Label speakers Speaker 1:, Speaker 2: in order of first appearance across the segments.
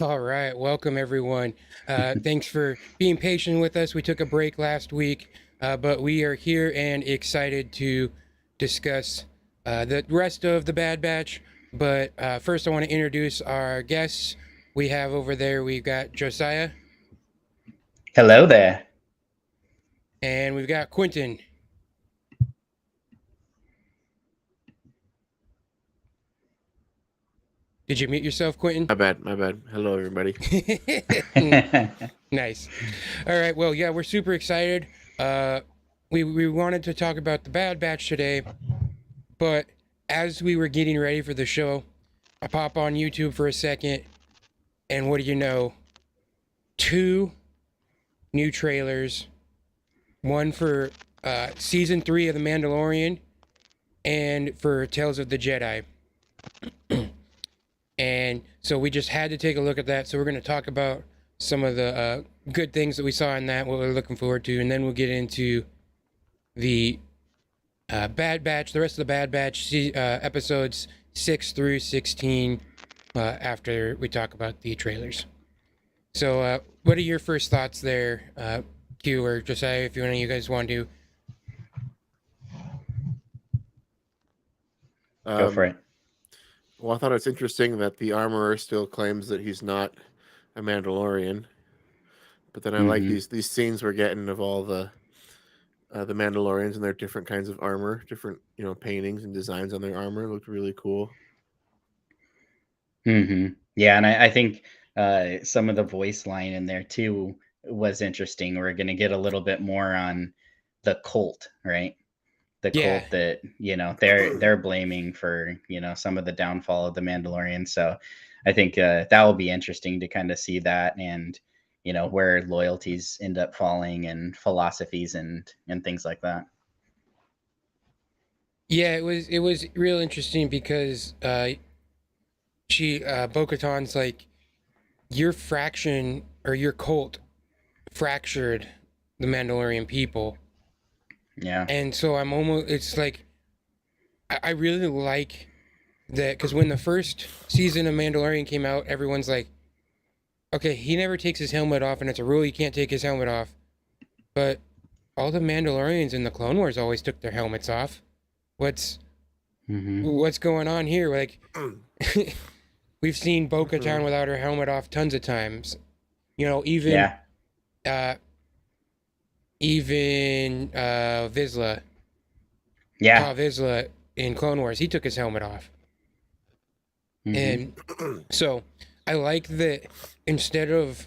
Speaker 1: All right, welcome everyone. Thanks for being patient with us. We took a break last week, but we are here and excited to discuss the rest of the Bad Batch. But first, I want to introduce our guests. We have over there, we've got Josiah,
Speaker 2: Hello there.
Speaker 1: and we've got Quinton. Did you mute yourself, Quinton?
Speaker 3: My bad. My bad. Hello, everybody.
Speaker 1: Nice. All right. Well, yeah, we're super excited. Uh, we wanted to talk about the Bad Batch today, but as we were getting ready for the show, I pop on YouTube for a second, and what do you know? Two new trailers. One for season 3 of The Mandalorian, and for Tales of the Jedi. And so we just had to take a look at that. So we're going to talk about some of the good things that we saw in that, what we're looking forward to, and then we'll get into the Bad Batch, the rest of the Bad Batch episodes 6 through 16 after we talk about the trailers. So, what are your first thoughts there, Q or Josiah, if you guys want to?
Speaker 2: Go for it.
Speaker 3: Well, I thought it's interesting that the armorer still claims that he's not a Mandalorian, but then I like these scenes we're getting of all the Mandalorians and their different kinds of armor, different paintings and designs on their armor. Looked really cool.
Speaker 2: Yeah, and I think some of the voice line in there too was interesting. We're going to get a little bit more on the cult, right? The
Speaker 1: Yeah.
Speaker 2: cult that they're blaming for some of the downfall of the Mandalorian. So I think that will be interesting to kind of see that, and where loyalties end up falling and philosophies and things like that.
Speaker 1: Yeah, it was real interesting because Bo-Katan's like, your fraction or your cult fractured the Mandalorian people.
Speaker 2: Yeah.
Speaker 1: And so it's like, I really like that, because when the first season of Mandalorian came out, everyone's like, okay, he never takes his helmet off, and it's a rule you can't take his helmet off. But all the Mandalorians in the Clone Wars always took their helmets off. What's going on here? Like, we've seen Bo-Katan without her helmet off tons of times. Even Vizsla.
Speaker 2: Yeah.
Speaker 1: Vizsla in Clone Wars, he took his helmet off. And so I like that instead of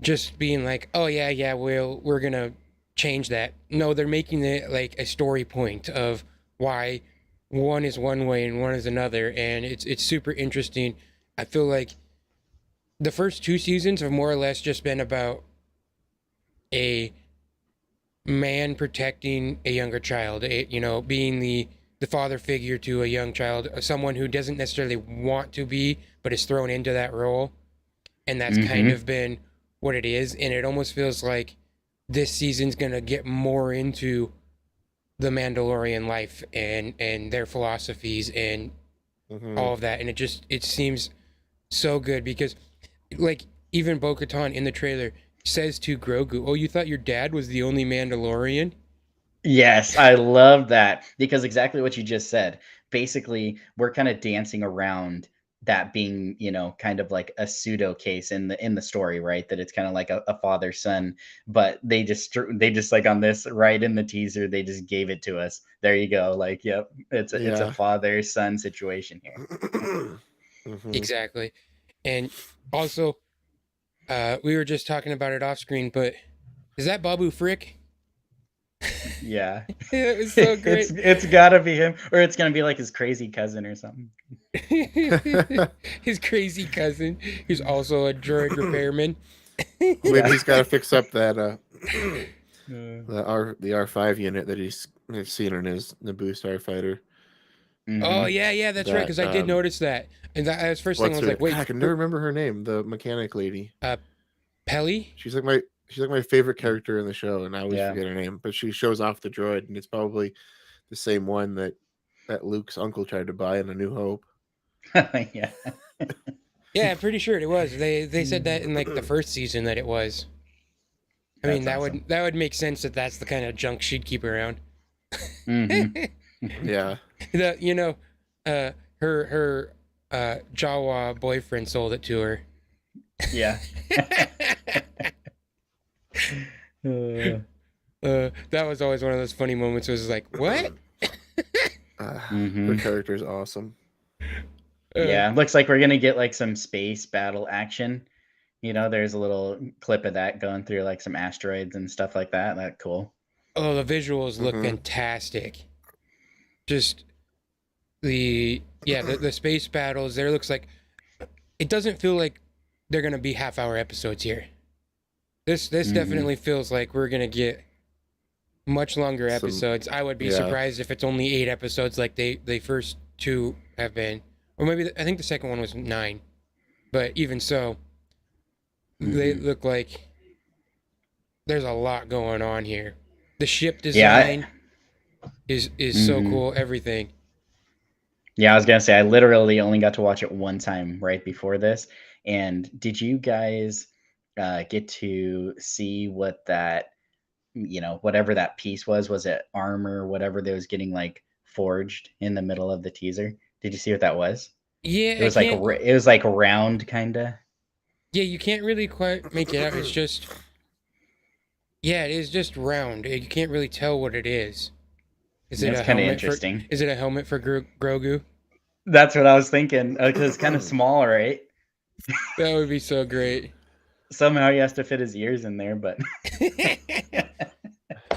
Speaker 1: just being like, oh yeah, we're gonna change that. No, they're making it like a story point of why one is one way and one is another, and it's super interesting. I feel like the first 2 seasons have more or less just been about a man protecting a younger child, being the father figure to a young child, someone who doesn't necessarily want to be, but is thrown into that role. And that's kind of been what it is. And it almost feels like this season's going to get more into the Mandalorian life and their philosophies and all of that. And it seems so good because, like, even Bo-Katan in the trailer says to Grogu, oh, you thought your dad was the only Mandalorian?
Speaker 2: Yes, I love that, because exactly what you just said. Basically, we're kind of dancing around that being, kind of like a pseudo case in the story, right? That it's kind of like a father son, but they just like on this right in the teaser, they just gave it to us. There you go. Like, yep, it's a father son situation here.
Speaker 1: Exactly. And also, we were just talking about it off screen, but is that Babu Frick?
Speaker 2: Yeah.
Speaker 1: It was so great.
Speaker 2: It's gotta be him, or it's gonna be like his crazy cousin or something.
Speaker 1: His crazy cousin, who's also a droid repairman.
Speaker 3: Maybe he's got to fix up that the R5 unit that he's seen in his Naboo starfighter.
Speaker 1: Oh yeah, that's right. Because I did notice that, and that was first thing I was like, wait,
Speaker 3: I can never remember her name. The mechanic lady.
Speaker 1: Pelly.
Speaker 3: She's like my favorite character in the show, and I always forget her name. But she shows off the droid, and it's probably the same one that Luke's uncle tried to buy in A New Hope.
Speaker 2: Yeah.
Speaker 1: Yeah, I'm pretty sure it was. They said that in like the first season that it was. I mean,
Speaker 2: That's awesome.
Speaker 1: that would make sense that that's the kind of junk she'd keep around.
Speaker 3: Yeah.
Speaker 1: You know, her Jawa boyfriend sold it to her.
Speaker 2: Yeah.
Speaker 1: That was always one of those funny moments. It was like, what?
Speaker 3: Her character's awesome.
Speaker 2: Yeah, looks like we're gonna get like some space battle action. You know, there's a little clip of that going through like some asteroids and stuff like that. That's cool.
Speaker 1: Oh, the visuals look fantastic. Just the space battles. There looks like it doesn't feel like they're gonna be half-hour episodes here. This definitely feels like we're gonna get much longer episodes. I would be surprised if it's only 8 episodes like they first 2 have been, or maybe I think the second one was 9. But even so, they look like there's a lot going on here. The ship design is so cool. Everything.
Speaker 2: Yeah, I was gonna say I literally only got to watch it one time right before this. And did you guys get to see what that, whatever that piece was? Was it armor, whatever that was getting like forged in the middle of the teaser? Did you see what that was?
Speaker 1: Yeah,
Speaker 2: It was like round, kind of.
Speaker 1: Yeah, you can't really quite make it out. It's just, it is just round. You can't really tell what it is. Is it a
Speaker 2: kind of
Speaker 1: helmet
Speaker 2: interesting.
Speaker 1: Is it a helmet for Grogu?
Speaker 2: That's what I was thinking. Because it's kind of small, right?
Speaker 1: That would be so great.
Speaker 2: Somehow he has to fit his ears in there, but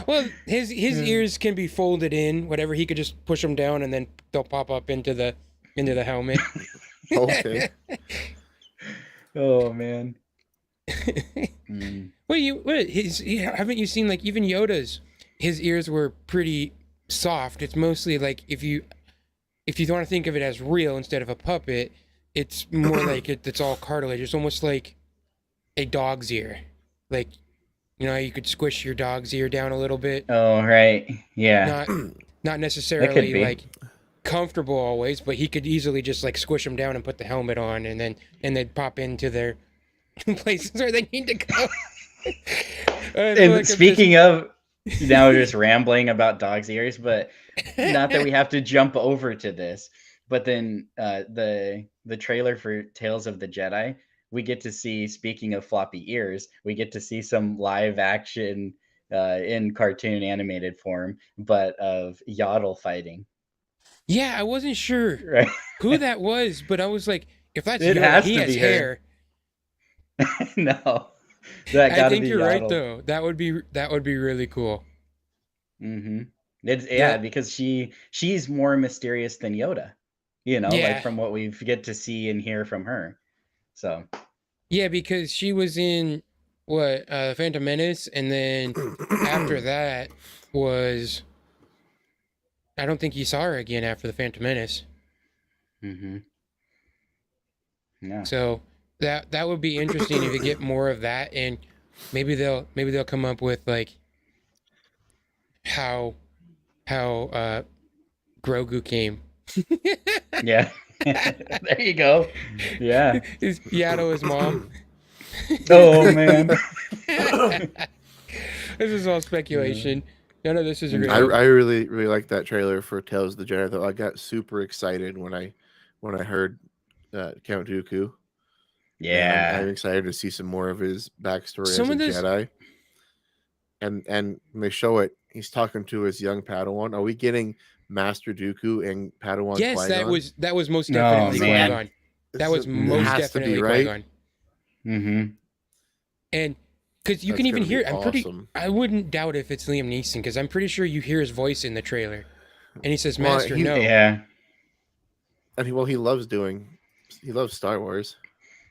Speaker 1: well, his ears can be folded in. Whatever, he could just push them down, and then they'll pop up into the helmet.
Speaker 3: Okay.
Speaker 2: Oh man.
Speaker 1: Haven't you seen like even Yoda's? His ears were pretty soft. It's mostly like if you want to think of it as real instead of a puppet, it's more like it's all cartilage. It's almost like a dog's ear. Like, you could squish your dog's ear down a little bit.
Speaker 2: Oh right, yeah.
Speaker 1: Not necessarily like comfortable always, but he could easily just like squish them down and put the helmet on, and they'd pop into their places where they need to go.
Speaker 2: And speaking of, now we're just rambling about dog's ears, but not that we have to jump over to this, but then the trailer for Tales of the Jedi, we get to see, speaking of floppy ears, we get to see some live action in cartoon animated form, but of Yaddle fighting.
Speaker 1: Yeah, I wasn't sure who that was, but I was like, if that's Yoda, he has hair.
Speaker 2: No,
Speaker 1: I think you're right though. That would be really cool.
Speaker 2: Because she's more mysterious than Yoda, like from what we get to see and hear from her. So
Speaker 1: yeah, because she was in Phantom Menace, and then after that was, I don't think you saw her again after the Phantom Menace.
Speaker 2: Yeah. So
Speaker 1: that would be interesting if you get more of that, and maybe they'll come up with like how Grogu came.
Speaker 2: Yeah. There you go. Yeah.
Speaker 1: Is Yaddle his mom?
Speaker 2: Oh man.
Speaker 1: This is all speculation. None of this is real.
Speaker 3: I really like that trailer for Tales of the Jedi though. I got super excited when I heard Count Dooku.
Speaker 2: Yeah.
Speaker 3: I'm excited to see some more of his backstory as a Jedi. And when they show it, he's talking to his young Padawan. Are we getting Master Dooku and Padawan
Speaker 1: Yes,
Speaker 3: Qui-Gon?
Speaker 1: that was most definitely Qui-Gon. That was most definitely
Speaker 3: right?
Speaker 1: Qui-Gon. And because you can even hear it. I wouldn't doubt if it's Liam Neeson, because I'm pretty sure you hear his voice in the trailer. And he says, Master, no.
Speaker 2: Yeah.
Speaker 3: And he loves Star Wars.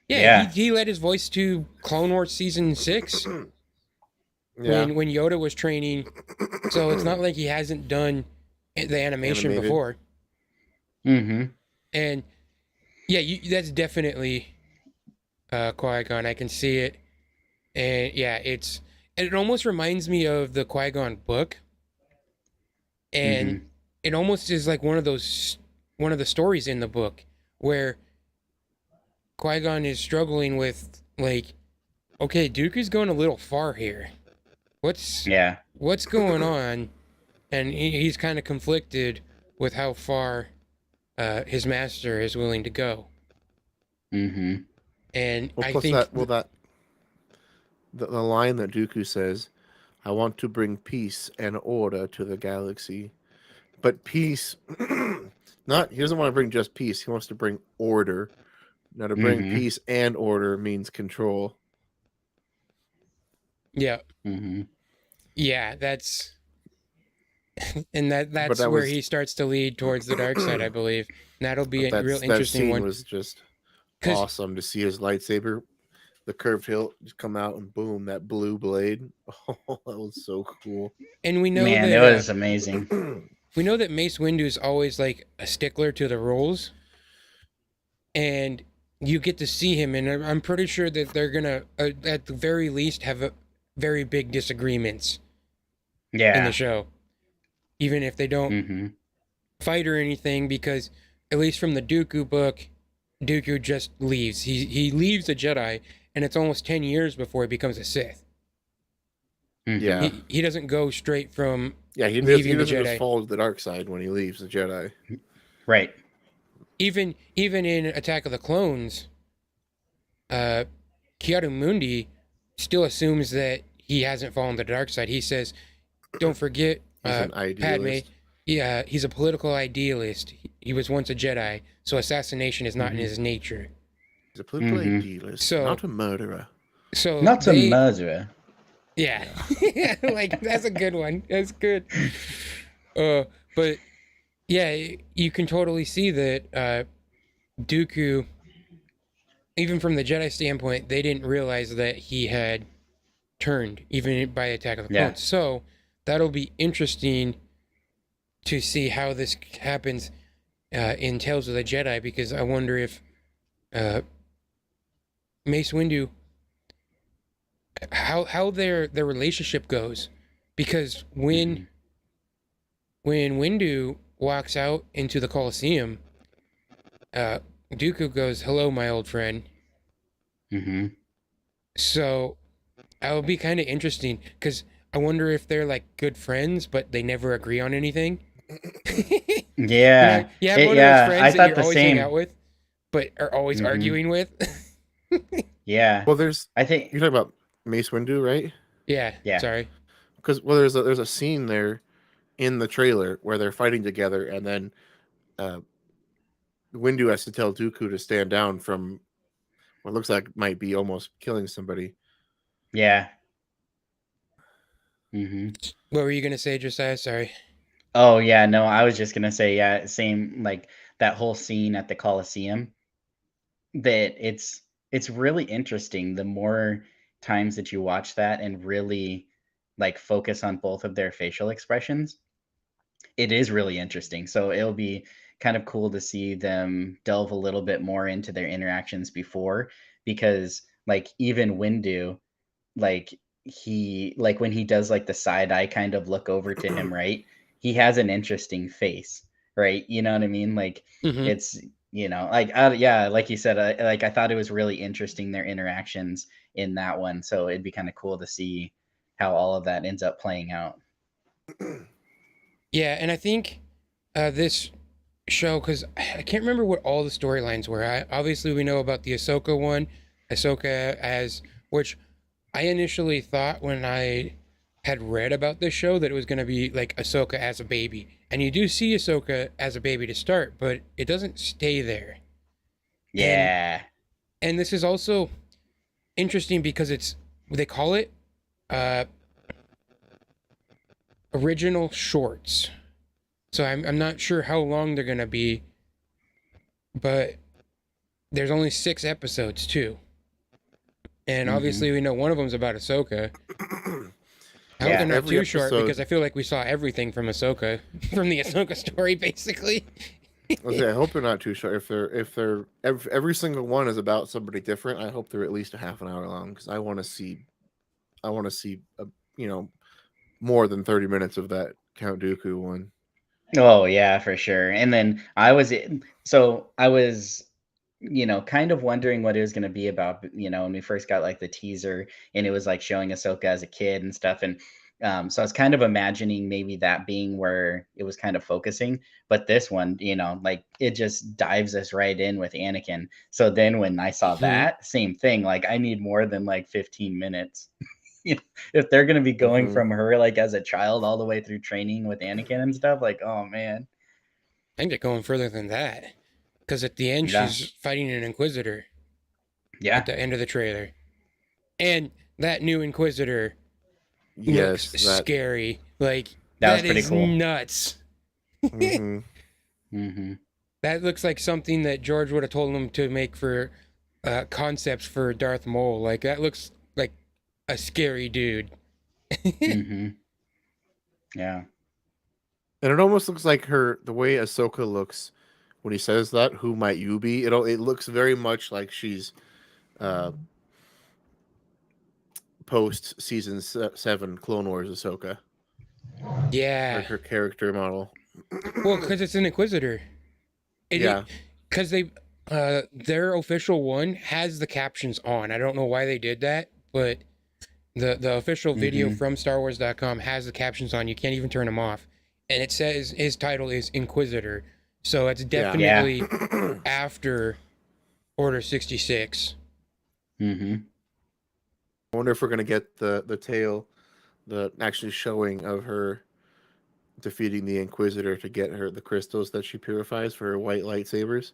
Speaker 1: Yeah. He led his voice to Clone Wars Season 6 when Yoda was training. So it's not like he hasn't done the animation before.
Speaker 2: And
Speaker 1: that's definitely Qui-Gon. I can see it. And it almost reminds me of the Qui-Gon book. And it almost is like one of the stories in the book where Qui-Gon is struggling with, like, okay, Dooku's going a little far here. What's
Speaker 2: Yeah.
Speaker 1: what's going on? And he's kind of conflicted with how far his master is willing to go.
Speaker 2: Mm-hmm.
Speaker 1: And
Speaker 3: Well,
Speaker 1: I
Speaker 3: plus
Speaker 1: think
Speaker 3: the line that Dooku says, "I want to bring peace and order to the galaxy," but peace, not he doesn't want to bring just peace. He wants to bring order. Now, to bring
Speaker 2: Mm-hmm.
Speaker 3: peace and order means control.
Speaker 1: yeah,
Speaker 2: Mm-hmm.
Speaker 1: yeah, that's and that's
Speaker 3: that
Speaker 1: where
Speaker 3: was
Speaker 1: he starts to lead towards the dark side, I believe. And that'll be a real
Speaker 3: that
Speaker 1: interesting
Speaker 3: scene
Speaker 1: one.
Speaker 3: was just
Speaker 1: 'Cause
Speaker 3: awesome to see his lightsaber, the curved hilt, just come out and boom, that blue blade. Oh, that was so cool.
Speaker 1: and we know
Speaker 2: Man, it
Speaker 1: that
Speaker 2: was amazing.
Speaker 1: Mace Windu's always like a stickler to the rules, and you get to see him, and I'm pretty sure that they're gonna, at the very least, have very big disagreements in the
Speaker 2: Yeah.
Speaker 1: show, even if they don't
Speaker 2: Mm-hmm.
Speaker 1: fight or anything, because at least from the Dooku book, Dooku just leaves. He leaves a Jedi, and it's almost 10 years before he becomes a Sith.
Speaker 2: Mm-hmm.
Speaker 3: Yeah,
Speaker 1: He doesn't go straight from
Speaker 3: he
Speaker 1: leaving the
Speaker 3: doesn't just
Speaker 1: Jedi.
Speaker 3: fall to the dark side when he leaves the Jedi.
Speaker 2: Right.
Speaker 1: Even in Attack of the Clones, Kiadu Mundi still assumes that he hasn't fallen to the dark side. He says, "Don't forget,
Speaker 3: He's an
Speaker 1: Padme.
Speaker 3: idealist.
Speaker 1: Yeah, he's a political idealist. He was once a Jedi, so assassination is not in
Speaker 2: Mhm.
Speaker 1: his nature."
Speaker 3: He's a political
Speaker 2: Mhm.
Speaker 3: idealist,
Speaker 1: So-
Speaker 3: not a murderer.
Speaker 1: So
Speaker 2: Not a
Speaker 1: they,
Speaker 2: murderer.
Speaker 1: yeah, like that's a good one. That's good. But yeah, you can totally see that Dooku, even from the Jedi standpoint, they didn't realize that he had turned, even by Attack of the
Speaker 2: Yeah.
Speaker 1: Clones. So that'll be interesting to see how this happens in Tales of the Jedi, because I wonder if Mace Windu, how their relationship goes, because when Windu walks out into the Colosseum, Dooku goes, "Hello, my old friend."
Speaker 2: Mm-hmm.
Speaker 1: So that would be kind of interesting, because I wonder if they're like good friends, but they never agree on anything.
Speaker 2: Yeah.
Speaker 1: You have one of those
Speaker 2: Yeah.
Speaker 1: friends
Speaker 2: I
Speaker 1: that
Speaker 2: thought
Speaker 1: you're
Speaker 2: the
Speaker 1: always hang
Speaker 2: same.
Speaker 1: out with, but are always
Speaker 2: Mhm.
Speaker 1: arguing with.
Speaker 2: Yeah.
Speaker 3: Well, there's
Speaker 2: I think.
Speaker 3: you're talking about Mace Windu, right?
Speaker 1: Yeah.
Speaker 2: Yeah.
Speaker 1: Sorry.
Speaker 3: Because there's a scene there in the trailer where they're fighting together, and then Windu has to tell Dooku to stand down from what looks like might be almost killing somebody.
Speaker 2: Yeah. Mm-hmm.
Speaker 1: What were you gonna say, Josiah? Sorry.
Speaker 2: Oh yeah. No, I was just gonna say yeah. Same. Like that whole scene at the Colosseum. That it's really interesting. The more times that you watch that and really like focus on both of their facial expressions, it is really interesting. So it'll be kind of cool to see them delve a little bit more into their interactions before, because like even Windu, like he like when he does like the side eye kind of look over to him, right? He has an interesting face, right? You know what I mean? Like
Speaker 1: Mm-hmm.
Speaker 2: it's like yeah, like you said, I thought it was really interesting their interactions in that one. So it'd be kind of cool to see how all of that ends up playing out.
Speaker 1: Yeah, and I think this show, because I can't remember what all the storylines were. Obviously, we know about the Ahsoka one, Ahsoka as, which I initially thought when I had read about this show that it was going to be like Ahsoka as a baby. And you do see Ahsoka as a baby to start, but it doesn't stay there.
Speaker 2: Yeah.
Speaker 1: And this is also interesting because they call it original shorts. So I'm not sure how long they're going to be, but there's only 6 episodes too. And obviously we know one of them's about Ahsoka. I hope they're not
Speaker 3: Every
Speaker 1: too short,
Speaker 3: episode-
Speaker 1: because I feel like we saw everything from Ahsoka, from the Ahsoka story, basically.
Speaker 3: I hope they're not too short. If every single one is about somebody different, I hope they're at least a half an hour long, because I want to see more than 30 minutes of that Count Dooku one.
Speaker 2: Oh yeah, for sure. And then I was kind of wondering what it was going to be about, when we first got like the teaser and it was like showing Ahsoka as a kid and stuff. And so I was kind of imagining maybe that being where it was kind of focusing. But this one, like it just dives us right in with Anakin. So then when I saw that, same thing, like I need more than like 15 minutes. If they're going to be going from her like as a child all the way through training with Anakin and stuff, like, oh man.
Speaker 1: I think they're going further than that. Because at the end,
Speaker 2: Yeah.
Speaker 1: she's fighting an Inquisitor
Speaker 2: Yeah.
Speaker 1: at the end of the trailer. And that new Inquisitor
Speaker 3: Yes,
Speaker 1: looks scary. Like,
Speaker 2: That was
Speaker 1: that
Speaker 2: pretty
Speaker 1: is
Speaker 2: cool.
Speaker 1: nuts. That looks like something that George would have told him to make for concepts for Darth Maul. Like, that looks like a scary dude.
Speaker 2: Yeah.
Speaker 3: And it almost looks like the way Ahsoka looks when he says that, "Who might you be?" It looks very much like she's post season 7 Clone Wars Ahsoka.
Speaker 1: Yeah.
Speaker 3: Her character model.
Speaker 1: Well, because it's an Inquisitor. Because their official one has the captions on. I don't know why they did that, but the official video from StarWars.com has the captions on. You can't even turn them off. And it says his title is Inquisitor. So it's definitely after Order 66.
Speaker 3: I wonder if we're going to get the tale, the actually showing of her defeating the Inquisitor to get her the crystals that she purifies for her white lightsabers.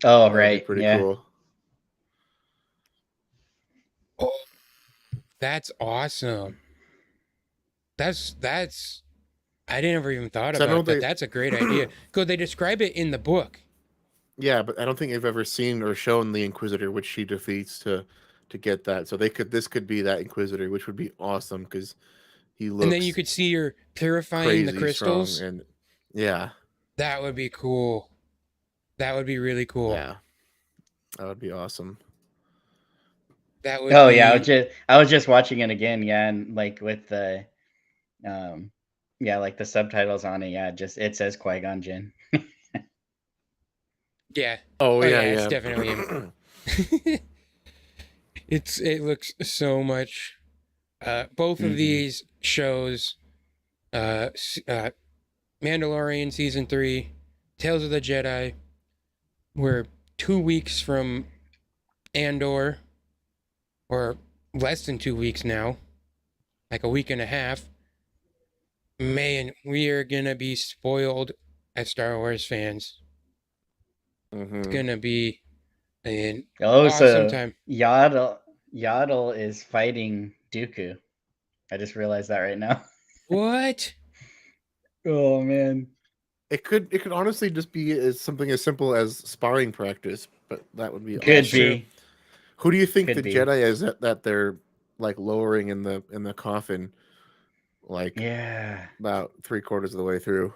Speaker 2: Oh,
Speaker 3: That'd
Speaker 2: right.
Speaker 3: be pretty cool.
Speaker 1: Oh, that's awesome. That's I never even thought about that. That's a great idea. Because they describe it in the book.
Speaker 3: Yeah, but I don't think they've ever seen or shown the Inquisitor, which she defeats to get that. So this could be that Inquisitor, which would be awesome because he looks.
Speaker 1: And then you could see her purifying the crystals.
Speaker 3: Strong, and yeah,
Speaker 1: that would be cool. That would be really cool.
Speaker 3: Yeah, that would be awesome.
Speaker 2: That would. Oh yeah, I was just watching it again. Yeah, and like with the, like the subtitles on it. Yeah, it says Qui-Gon Jinn.
Speaker 1: Yeah.
Speaker 3: Oh yeah,
Speaker 1: it's definitely him. It looks so much. Both of these shows, Mandalorian season 3, Tales of the Jedi. We're 2 weeks from Andor, or less than 2 weeks now, like a week and a half. Man, we are gonna be spoiled as Star Wars fans. It's gonna be an awesome time.
Speaker 2: Yaddle is fighting Dooku. I just realized that right now.
Speaker 1: What?
Speaker 2: Oh man.
Speaker 3: It could honestly just be something as simple as sparring practice, but that would be
Speaker 2: could
Speaker 3: awesome.
Speaker 2: be.
Speaker 3: Who do you think the Jedi is that they're like lowering in the coffin? Like about 3/4 of the way through.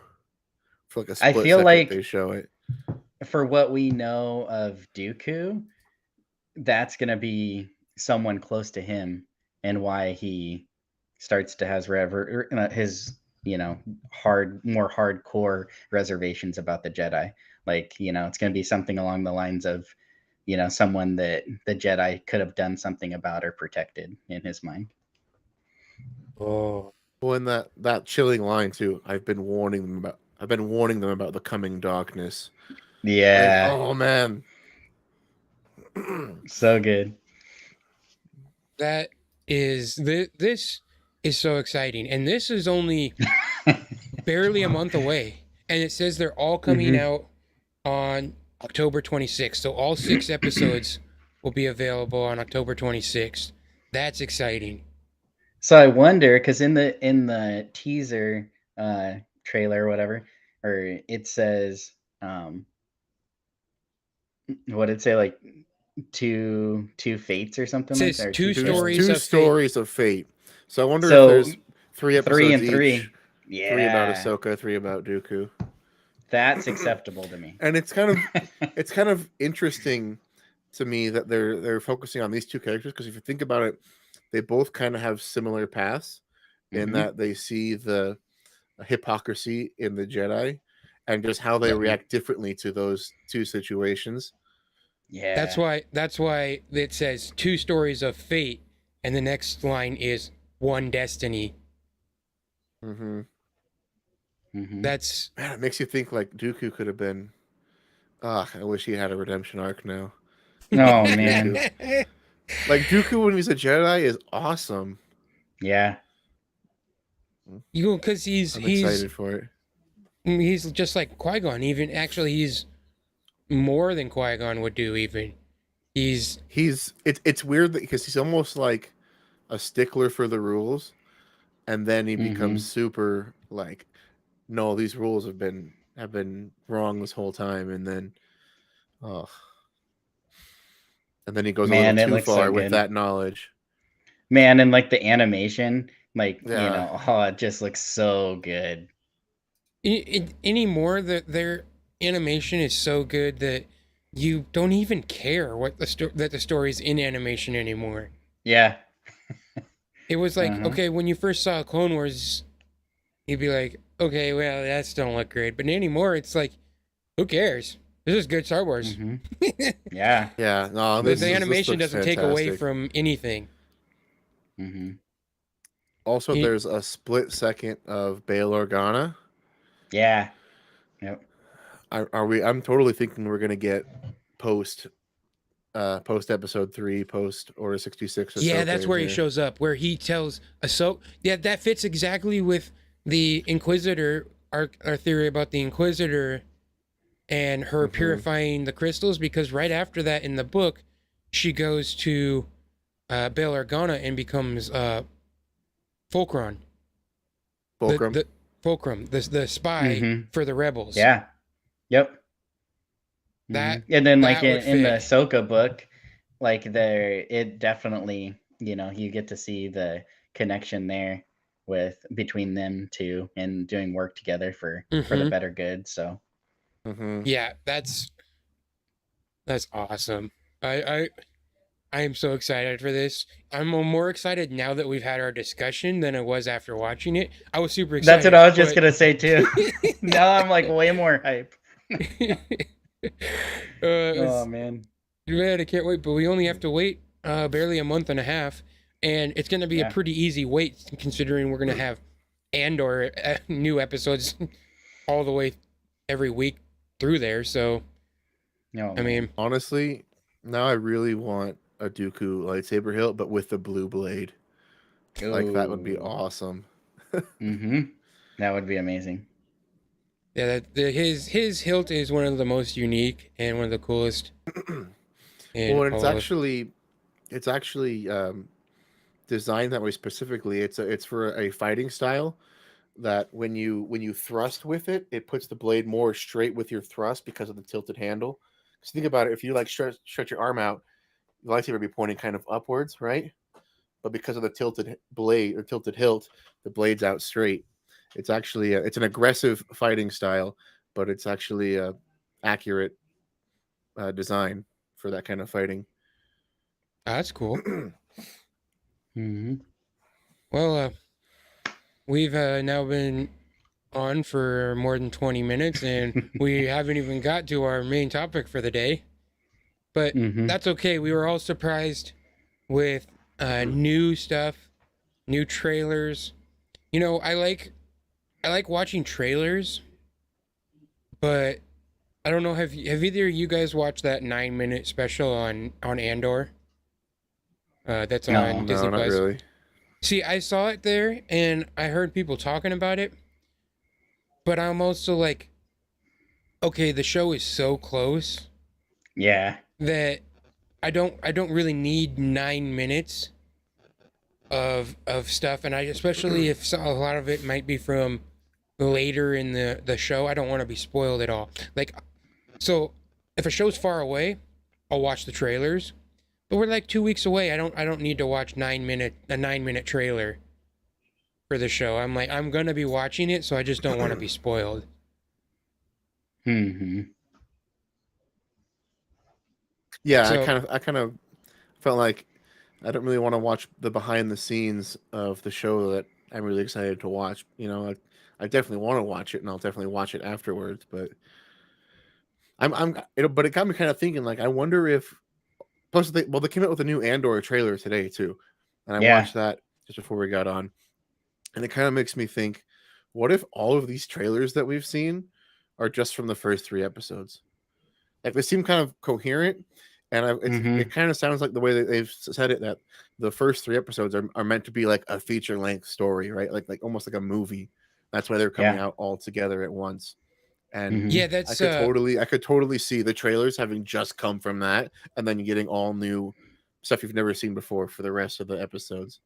Speaker 3: For like a split
Speaker 2: I feel
Speaker 3: second
Speaker 2: like
Speaker 3: they show it.
Speaker 2: For what we know of Dooku, that's gonna be someone close to him, and why he starts to has his more hardcore reservations about the Jedi. Like, it's going to be something along the lines of, someone that the Jedi could have done something about or protected in his mind.
Speaker 3: Oh, well, in that chilling line too, I've been warning them about the coming darkness.
Speaker 2: Yeah.
Speaker 3: Like, oh man.
Speaker 2: So good.
Speaker 1: This is so exciting, and this is only barely a month away, and it says they're all coming out on October 26th. So all 6 episodes will be available on October 26th. That's exciting.
Speaker 2: So I wonder, because in the teaser trailer or whatever, or it says what did it say, like two fates or something like that?
Speaker 1: Two
Speaker 3: stories of fate. So I wonder if there's 3 episodes
Speaker 2: 3 and 3.
Speaker 3: each. Yeah. 3 about Ahsoka, 3 about Dooku.
Speaker 2: That's acceptable to me.
Speaker 3: And it's kind of interesting to me that they're focusing on these 2 characters, because if you think about it, they both kind of have similar paths in that they see the hypocrisy in the Jedi and just how they react differently to those 2 situations.
Speaker 2: Yeah.
Speaker 1: That's why it says 2 stories of fate, and the next line is 1 destiny.
Speaker 3: Mm-hmm.
Speaker 1: That's
Speaker 3: Man, it makes you think like Dooku could have been. Ah, I wish he had a redemption arc now.
Speaker 2: Oh
Speaker 3: Dooku.
Speaker 2: man.
Speaker 3: Like Dooku when he's a Jedi is awesome.
Speaker 2: Yeah.
Speaker 1: you know, because
Speaker 3: I'm excited for it.
Speaker 1: he's just like Qui-Gon. Even actually, he's more than Qui-Gon would do. Even he's
Speaker 3: It's weird because he's almost like a stickler for the rules, and then he becomes super like, no, these rules have been wrong this whole time, and then oh, and then he goes a little
Speaker 2: Man, it
Speaker 3: too
Speaker 2: looks so
Speaker 3: far with
Speaker 2: good.
Speaker 3: that knowledge.
Speaker 2: Man, and like the animation, like
Speaker 3: Yeah.
Speaker 2: it just looks so good.
Speaker 1: anymore that their animation is so good that you don't even care what that the story's in animation anymore.
Speaker 2: Yeah.
Speaker 1: It was like, okay, when you first saw Clone Wars, you'd be like, okay, well, that don't look great. But anymore, it's like, who cares? This is good Star Wars.
Speaker 2: Yeah.
Speaker 3: Yeah. No,
Speaker 1: The animation doesn't take away
Speaker 3: fantastic.
Speaker 1: from anything.
Speaker 3: Also, there's a split second of Bail Organa.
Speaker 2: Yeah. Yep.
Speaker 3: I'm totally thinking we're gonna get post episode 3, post Order 66.
Speaker 1: Yeah, that's where he shows up, where he tells Ahsoka. Yeah, that fits exactly with the Inquisitor, our theory about the Inquisitor and her purifying the crystals, because right after that in the book, she goes to Bail Organa and becomes Fulcrum. The Fulcrum, the spy for the rebels.
Speaker 2: Yeah. Yep.
Speaker 1: That
Speaker 2: and then like
Speaker 1: that
Speaker 2: in the Ahsoka book, like it definitely, you get to see the connection there between them two and doing work together for the better good. So
Speaker 1: yeah, that's awesome. I am so excited for this. I'm more excited now that we've had our discussion than I was after watching it. I was super excited.
Speaker 2: That's what I was just gonna say too. Now I'm like way more hype. Oh man,
Speaker 1: I can't wait. But we only have to wait barely a month and a half, and it's gonna be a pretty easy wait considering we're gonna have Andor new episodes all the way every week through there. So, I mean,
Speaker 3: honestly, now I really want a Dooku lightsaber hilt, but with the blue blade. Like that would be awesome.
Speaker 2: That would be amazing.
Speaker 1: Yeah, his hilt is one of the most unique and one of the coolest.
Speaker 3: Well, it's actually designed that way specifically. It's for a fighting style that when you thrust with it, it puts the blade more straight with your thrust because of the tilted handle. Because think about it, if you like stretch your arm out, the lightsaber would be pointing kind of upwards, right? But because of the tilted blade or tilted hilt, the blade's out straight. It's actually it's an aggressive fighting style, but it's actually a accurate design for that kind of fighting.
Speaker 1: That's cool. Well, we've now been on for more than 20 minutes, and we haven't even got to our main topic for the day. But that's okay. We were all surprised with new stuff, new trailers. I like watching trailers, but I don't know. Have either of you guys watched that 9-minute special on Andor? That's on Disney
Speaker 3: not
Speaker 1: Plus.
Speaker 3: really.
Speaker 1: See, I saw it there, and I heard people talking about it, but I'm also like, okay, the show is so close.
Speaker 2: Yeah.
Speaker 1: That I don't really need 9 minutes of stuff, and I especially if a lot of it might be from later in the show, I don't want to be spoiled at all. Like, so if a show's far away, I'll watch the trailers. But we're like 2 weeks away. I don't need to watch a 9-minute trailer for the show. I'm like, I'm gonna be watching it, so I just don't want to be spoiled.
Speaker 3: Yeah, so, I kind of felt like I don't really want to watch the behind the scenes of the show that I'm really excited to watch. I definitely want to watch it, and I'll definitely watch it afterwards. But but it got me kind of thinking. Like, I wonder if. Plus, they came out with a new Andor trailer today too, and I watched that just before we got on, and it kind of makes me think, what if all of these trailers that we've seen are just from the first 3 episodes? Like, they seem kind of coherent, and it kind of sounds like the way that they've said it, that the first 3 episodes are meant to be like a feature length story, right? Like almost like a movie. That's why they're coming out all together at once. And
Speaker 1: Yeah, that's
Speaker 3: I could totally see the trailers having just come from that, and then getting all new stuff you've never seen before for the rest of the episodes.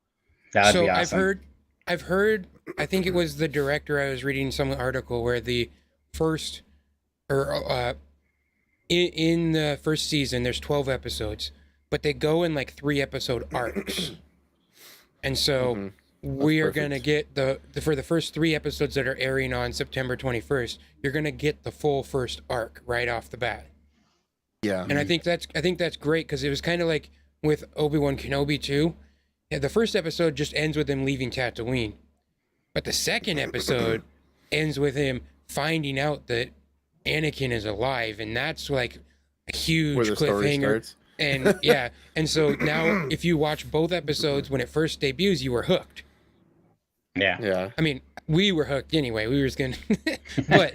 Speaker 2: That'd be awesome.
Speaker 1: I've heard. I think it was the director. I was reading some article where the first, or in the first season, there's 12 episodes, but they go in like 3-episode arcs, and so. We are going to get for the first 3 episodes that are airing on September 21st, you're going to get the full first arc right off the bat.
Speaker 3: Yeah.
Speaker 1: And I think that's great, because it was kind of like with Obi-Wan Kenobi too. Yeah, the first episode just ends with him leaving Tatooine. But the second episode ends with him finding out that Anakin is alive, and that's like a huge cliffhanger. And yeah, and so now if you watch both episodes when it first debuts, you were hooked.
Speaker 2: Yeah.
Speaker 1: I mean, we were hooked anyway. We were just gonna, but,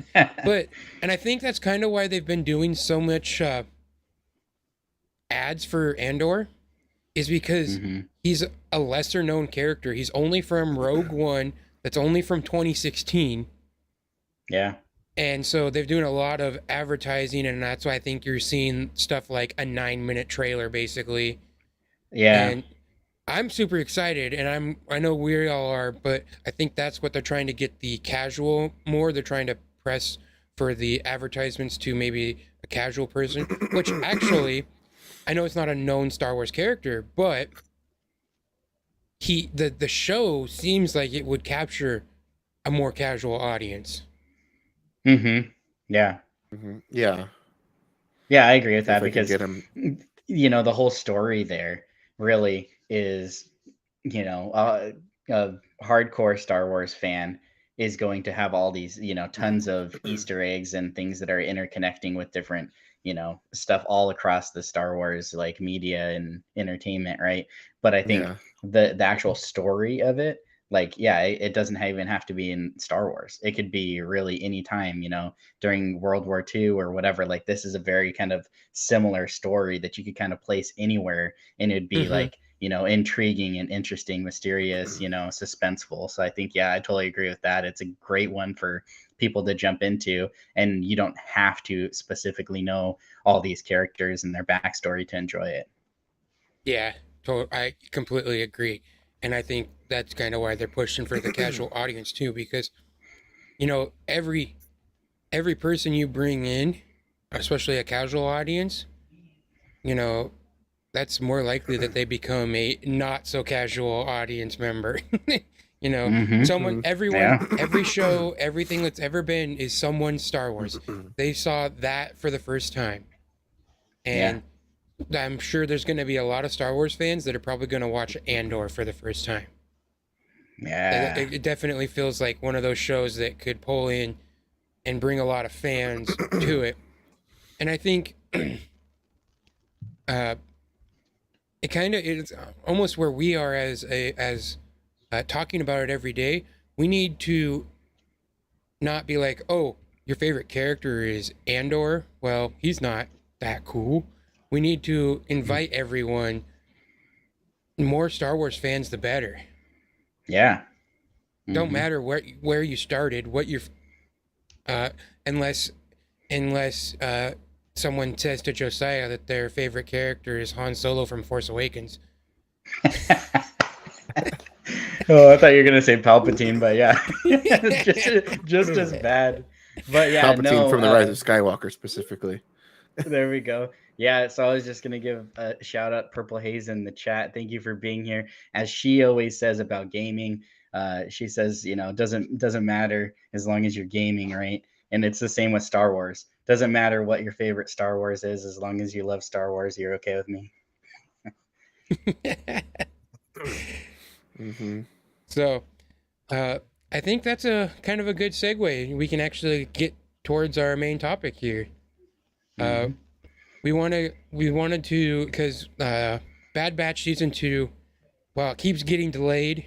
Speaker 1: and I think that's kind of why they've been doing so much ads for Andor, is because he's a lesser known character. He's only from Rogue One. That's only from 2016.
Speaker 2: Yeah.
Speaker 1: And so they're doing a lot of advertising, and that's why I think you're seeing stuff like a 9-minute trailer, basically.
Speaker 2: Yeah.
Speaker 1: And I'm super excited, and I know we all are, but I think that's what they're trying to get the casual more. They're trying to press for the advertisements to maybe a casual person, which actually, I know it's not a known Star Wars character, but the show seems like it would capture a more casual audience.
Speaker 2: Yeah.
Speaker 3: Yeah.
Speaker 2: Yeah, I agree with that, because
Speaker 3: get him.
Speaker 2: The whole story there really is, a hardcore Star Wars fan is going to have all these, tons of Easter eggs and things that are interconnecting with different, stuff all across the Star Wars like media and entertainment, right? But I think the actual story of it, like, it doesn't even have to be in Star Wars. It could be really any time, during World War II or whatever. Like, this is a very kind of similar story that you could kind of place anywhere, and it'd be like, intriguing and interesting, mysterious, suspenseful. So I think, I totally agree with that. It's a great one for people to jump into, and you don't have to specifically know all these characters and their backstory to enjoy it.
Speaker 1: Yeah, I completely agree. And I think that's kind of why they're pushing for the casual audience too, because, every person you bring in, especially a casual audience, that's more likely that they become a not so casual audience member. Every show, everything that's ever been is someone's Star Wars. They saw that for the first time. And I'm sure there's going to be a lot of Star Wars fans that are probably going to watch Andor for the first time.
Speaker 2: Yeah.
Speaker 1: It definitely feels like one of those shows that could pull in and bring a lot of fans to it. And I think it's almost where we are as talking about it every day. We need to not be like, oh, your favorite character is Andor. Well, he's not that cool. We need to invite everyone. More Star Wars fans, the better.
Speaker 2: Yeah.
Speaker 1: Don't matter where you started, what you're, unless someone says to Josiah that their favorite character is Han Solo from Force Awakens.
Speaker 2: Oh, I thought you were gonna say Palpatine, but just as bad. But
Speaker 3: Palpatine from the Rise of Skywalker specifically.
Speaker 2: There we go. Yeah, so I was just gonna give a shout out Purple Haze in the chat. Thank you for being here. As she always says about gaming, she says, doesn't matter as long as you're gaming, right? And it's the same with Star Wars. Doesn't matter what your favorite Star Wars is, as long as you love Star Wars, you're okay with me.
Speaker 1: So, I think that's a kind of a good segue. We can actually get towards our main topic here. Uh, we wanted to, because Bad Batch season 2, well, it keeps getting delayed.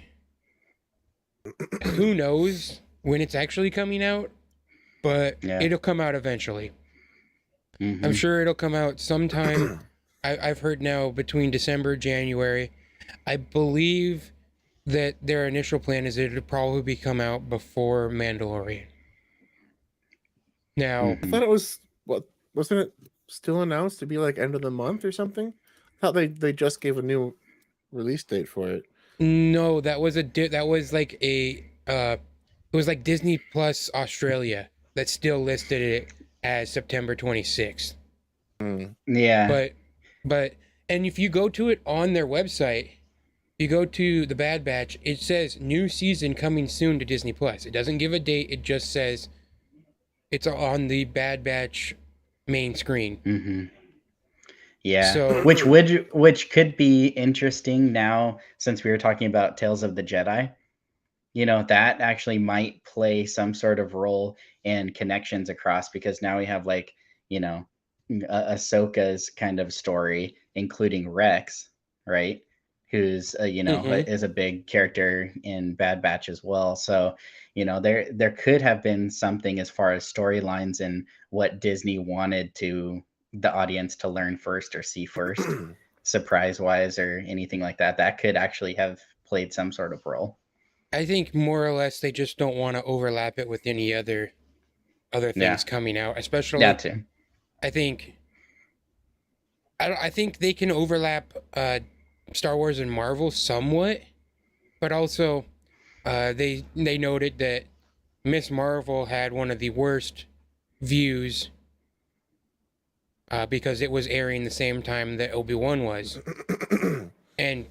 Speaker 1: Who knows when it's actually coming out, but it'll come out eventually. I'm sure it'll come out sometime. I've heard now between December, January. I believe that their initial plan is that it'll probably come out before Mandalorian. Now,
Speaker 3: I thought it was wasn't it still announced to be like end of the month or something? I thought they just gave a new release date for it.
Speaker 1: no, that was like it was like Disney Plus Australia that still listed it as September 26th.
Speaker 2: Yeah.
Speaker 1: But and if you go to it on their website, you go to the Bad Batch, it says new season coming soon to Disney Plus. It doesn't give a date, it just says it's on the Bad Batch main screen.
Speaker 2: Yeah.
Speaker 1: So,
Speaker 2: which could be interesting now, since we were talking about Tales of the Jedi. You know, that actually might play some sort of role in connections across, because now we have, like, you know, Ahsoka's kind of story, including Rex, right? Who's you know, is a big character in Bad Batch as well. So, you know, there could have been something as far as storylines and what Disney wanted to the audience to learn first or see first, surprise wise or anything like that. That could actually have played some sort of role.
Speaker 1: I think more or less they just don't want to overlap it with any other things coming out, especially
Speaker 2: that too.
Speaker 1: I think they can overlap Star Wars and Marvel somewhat, but also they noted that Miss Marvel had one of the worst views because it was airing the same time that Obi-Wan was. And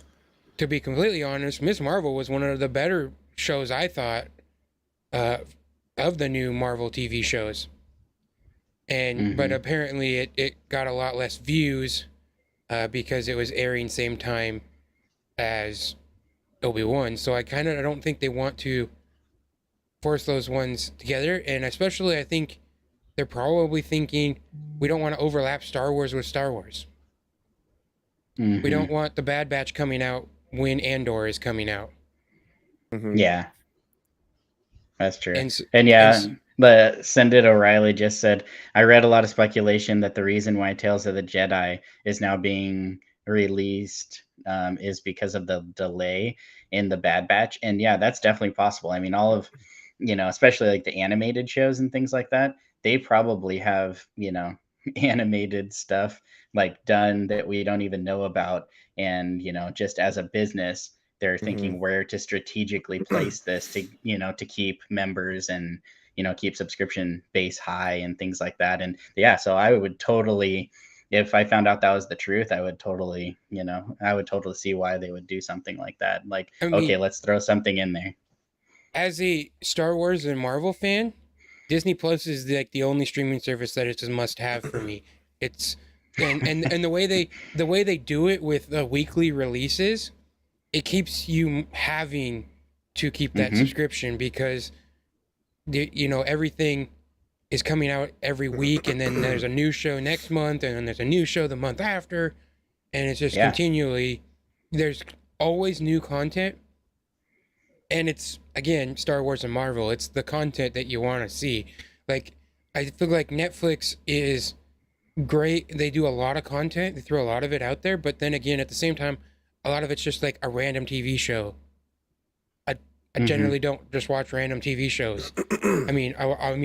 Speaker 1: to be completely honest, Miss Marvel was one of the better shows, I thought, of the new Marvel TV shows. And but apparently it got a lot less views because it was airing same time as Obi-Wan. So I don't think they want to force those ones together. And especially I think they're probably thinking we don't want to overlap Star Wars with Star Wars. We don't want the Bad Batch coming out when Andor is coming out.
Speaker 2: Yeah, that's true. But Sendit O'Reilly just said, I read a lot of speculation that the reason why Tales of the Jedi is now being released is because of the delay in the Bad Batch. And yeah, that's definitely possible. I mean, all of, you know, especially like the animated shows and things like that, they probably have, you know, animated stuff like done that we don't even know about. And, you know, just as a business, they're thinking where to strategically place this to, you know, to keep members and, you know, keep subscription base high and things like that. And yeah, so I would totally, if I found out that was the truth, I would totally, you know, I would totally see why they would do something like that. Like, I mean, okay, let's throw something in there.
Speaker 1: As a Star Wars and Marvel fan, Disney Plus is like the only streaming service that it's a must-have for me. It's and the way they do it with the weekly releases, it keeps you having to keep that subscription because you know everything is coming out every week, and then there's a new show next month, and then there's a new show the month after, and it's just continually. There's always new content. And it's, again, Star Wars and Marvel. It's the content that you want to see. Like, I feel like Netflix is great. They do a lot of content. They throw a lot of it out there. But then again, at the same time, a lot of it's just like a random TV show. I generally don't just watch random TV shows. I mean,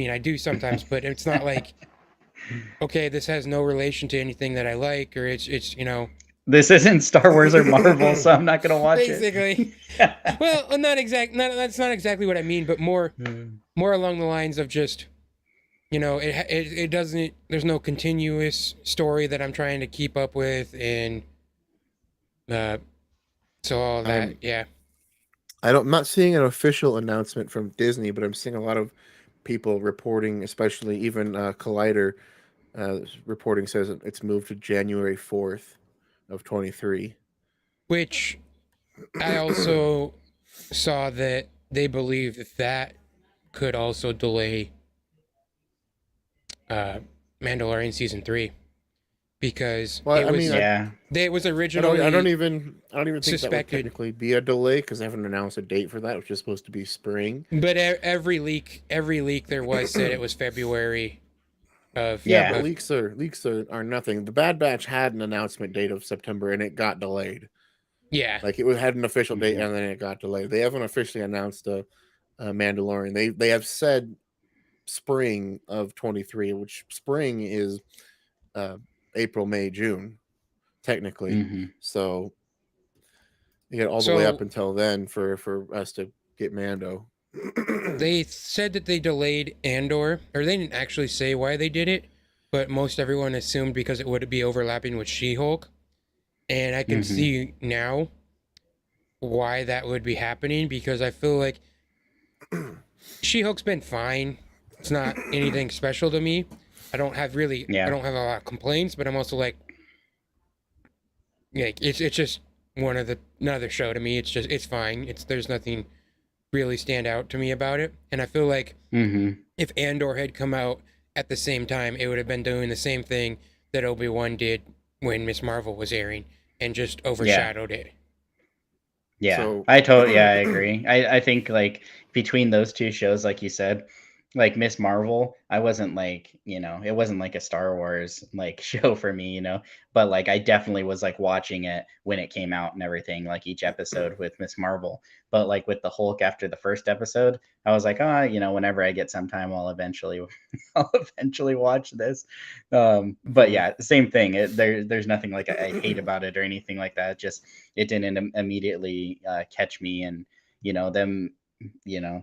Speaker 1: I do sometimes, but it's not like, okay, this has no relation to anything that I like, or it's you know.
Speaker 2: This isn't Star Wars or Marvel, so I'm not going to watch
Speaker 1: Basically.
Speaker 2: it.
Speaker 1: Well, that's not exactly what I mean, but more along the lines of just, you know, it doesn't, there's no continuous story that I'm trying to keep up with, and so all that, yeah.
Speaker 3: I'm not seeing an official announcement from Disney, but I'm seeing a lot of people reporting, especially even Collider reporting says it's moved to January 4th. Of 23,
Speaker 1: which I also saw that they believe that could also delay Mandalorian season 3 because
Speaker 3: Well,
Speaker 1: it
Speaker 3: I
Speaker 1: was
Speaker 3: mean,
Speaker 1: it was
Speaker 3: I
Speaker 1: originally
Speaker 3: don't even think that would
Speaker 1: suspected.
Speaker 3: technically be a delay because they haven't announced a date for that, which is supposed to be spring.
Speaker 1: But every leak there was said it was February of
Speaker 2: Yeah.
Speaker 3: But leaks are nothing. The Bad Batch had an announcement date of September and it got delayed.
Speaker 1: yeah.
Speaker 3: Like had an official date and then it got delayed. They haven't officially announced a Mandalorian. They have said spring of 23, which spring is April, May, June, technically. So you get all the way up until then for us to get Mando.
Speaker 1: They said that they delayed Andor, or they didn't actually say why they did it, but most everyone assumed because it would be overlapping with She-Hulk. And I can see now why that would be happening because I feel like She-Hulk's been fine. It's not anything special to me. I don't have a lot of complaints, but I'm also like it's just another show to me. It's fine. There's nothing really stand out to me about it. And I feel like if Andor had come out at the same time, it would have been doing the same thing that Obi-Wan did when Miss Marvel was airing and just overshadowed it.
Speaker 2: Yeah,
Speaker 3: So,
Speaker 2: I agree. I think like between those two shows, like you said, like Miss Marvel, I wasn't like, it wasn't like a Star Wars like show for me, but like I definitely was like watching it when it came out and everything, like each episode with Miss Marvel. But like with the Hulk after the first episode, I was like, whenever I get some time, I'll eventually watch this. But yeah, same thing. There's nothing like I hate about it or anything like that. Just it didn't immediately catch me, and them.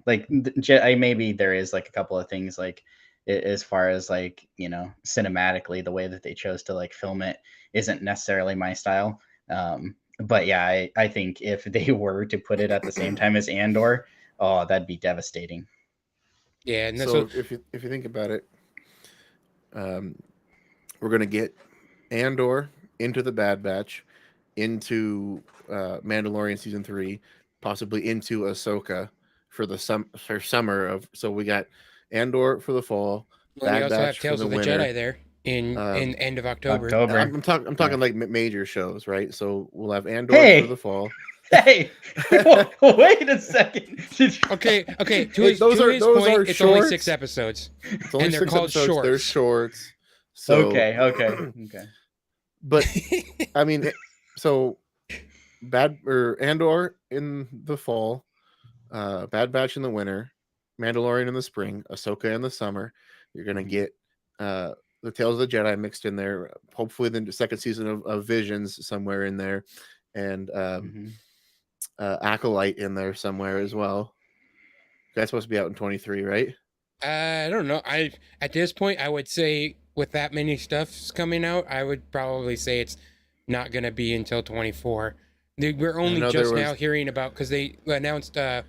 Speaker 2: Like maybe there is like a couple of things like as far as like cinematically the way that they chose to like film it isn't necessarily my style, but yeah, I think if they were to put it at the same time as Andor, that'd be devastating.
Speaker 1: Yeah, and
Speaker 3: so if you think about it, we're gonna get Andor into the Bad Batch, into Mandalorian season 3, possibly into Ahsoka for the summer of. So we got Andor for the fall.
Speaker 1: Well, you
Speaker 3: Bad
Speaker 1: also have
Speaker 3: Batch
Speaker 1: Tales
Speaker 3: for
Speaker 1: of
Speaker 3: the
Speaker 1: the
Speaker 3: winter.
Speaker 1: Jedi there in end of October.
Speaker 3: I'm talking like major shows, right? So we'll have Andor for the fall.
Speaker 2: Hey, wait a second.
Speaker 1: Okay. To his point, it's only 6 episodes, and they're called shorts.
Speaker 3: They're shorts. So
Speaker 2: okay.
Speaker 3: But I mean, so Andor in the fall, Bad Batch in the winter, Mandalorian in the spring, Ahsoka in the summer. You're gonna get the Tales of the Jedi mixed in there. Hopefully, the second season of Visions somewhere in there, and Acolyte in there somewhere as well. That's supposed to be out in 23, right?
Speaker 1: I don't know. At this point, I would say with that many stuffs coming out, I would probably say it's not going to be until 24. We're only just now hearing about because they announced their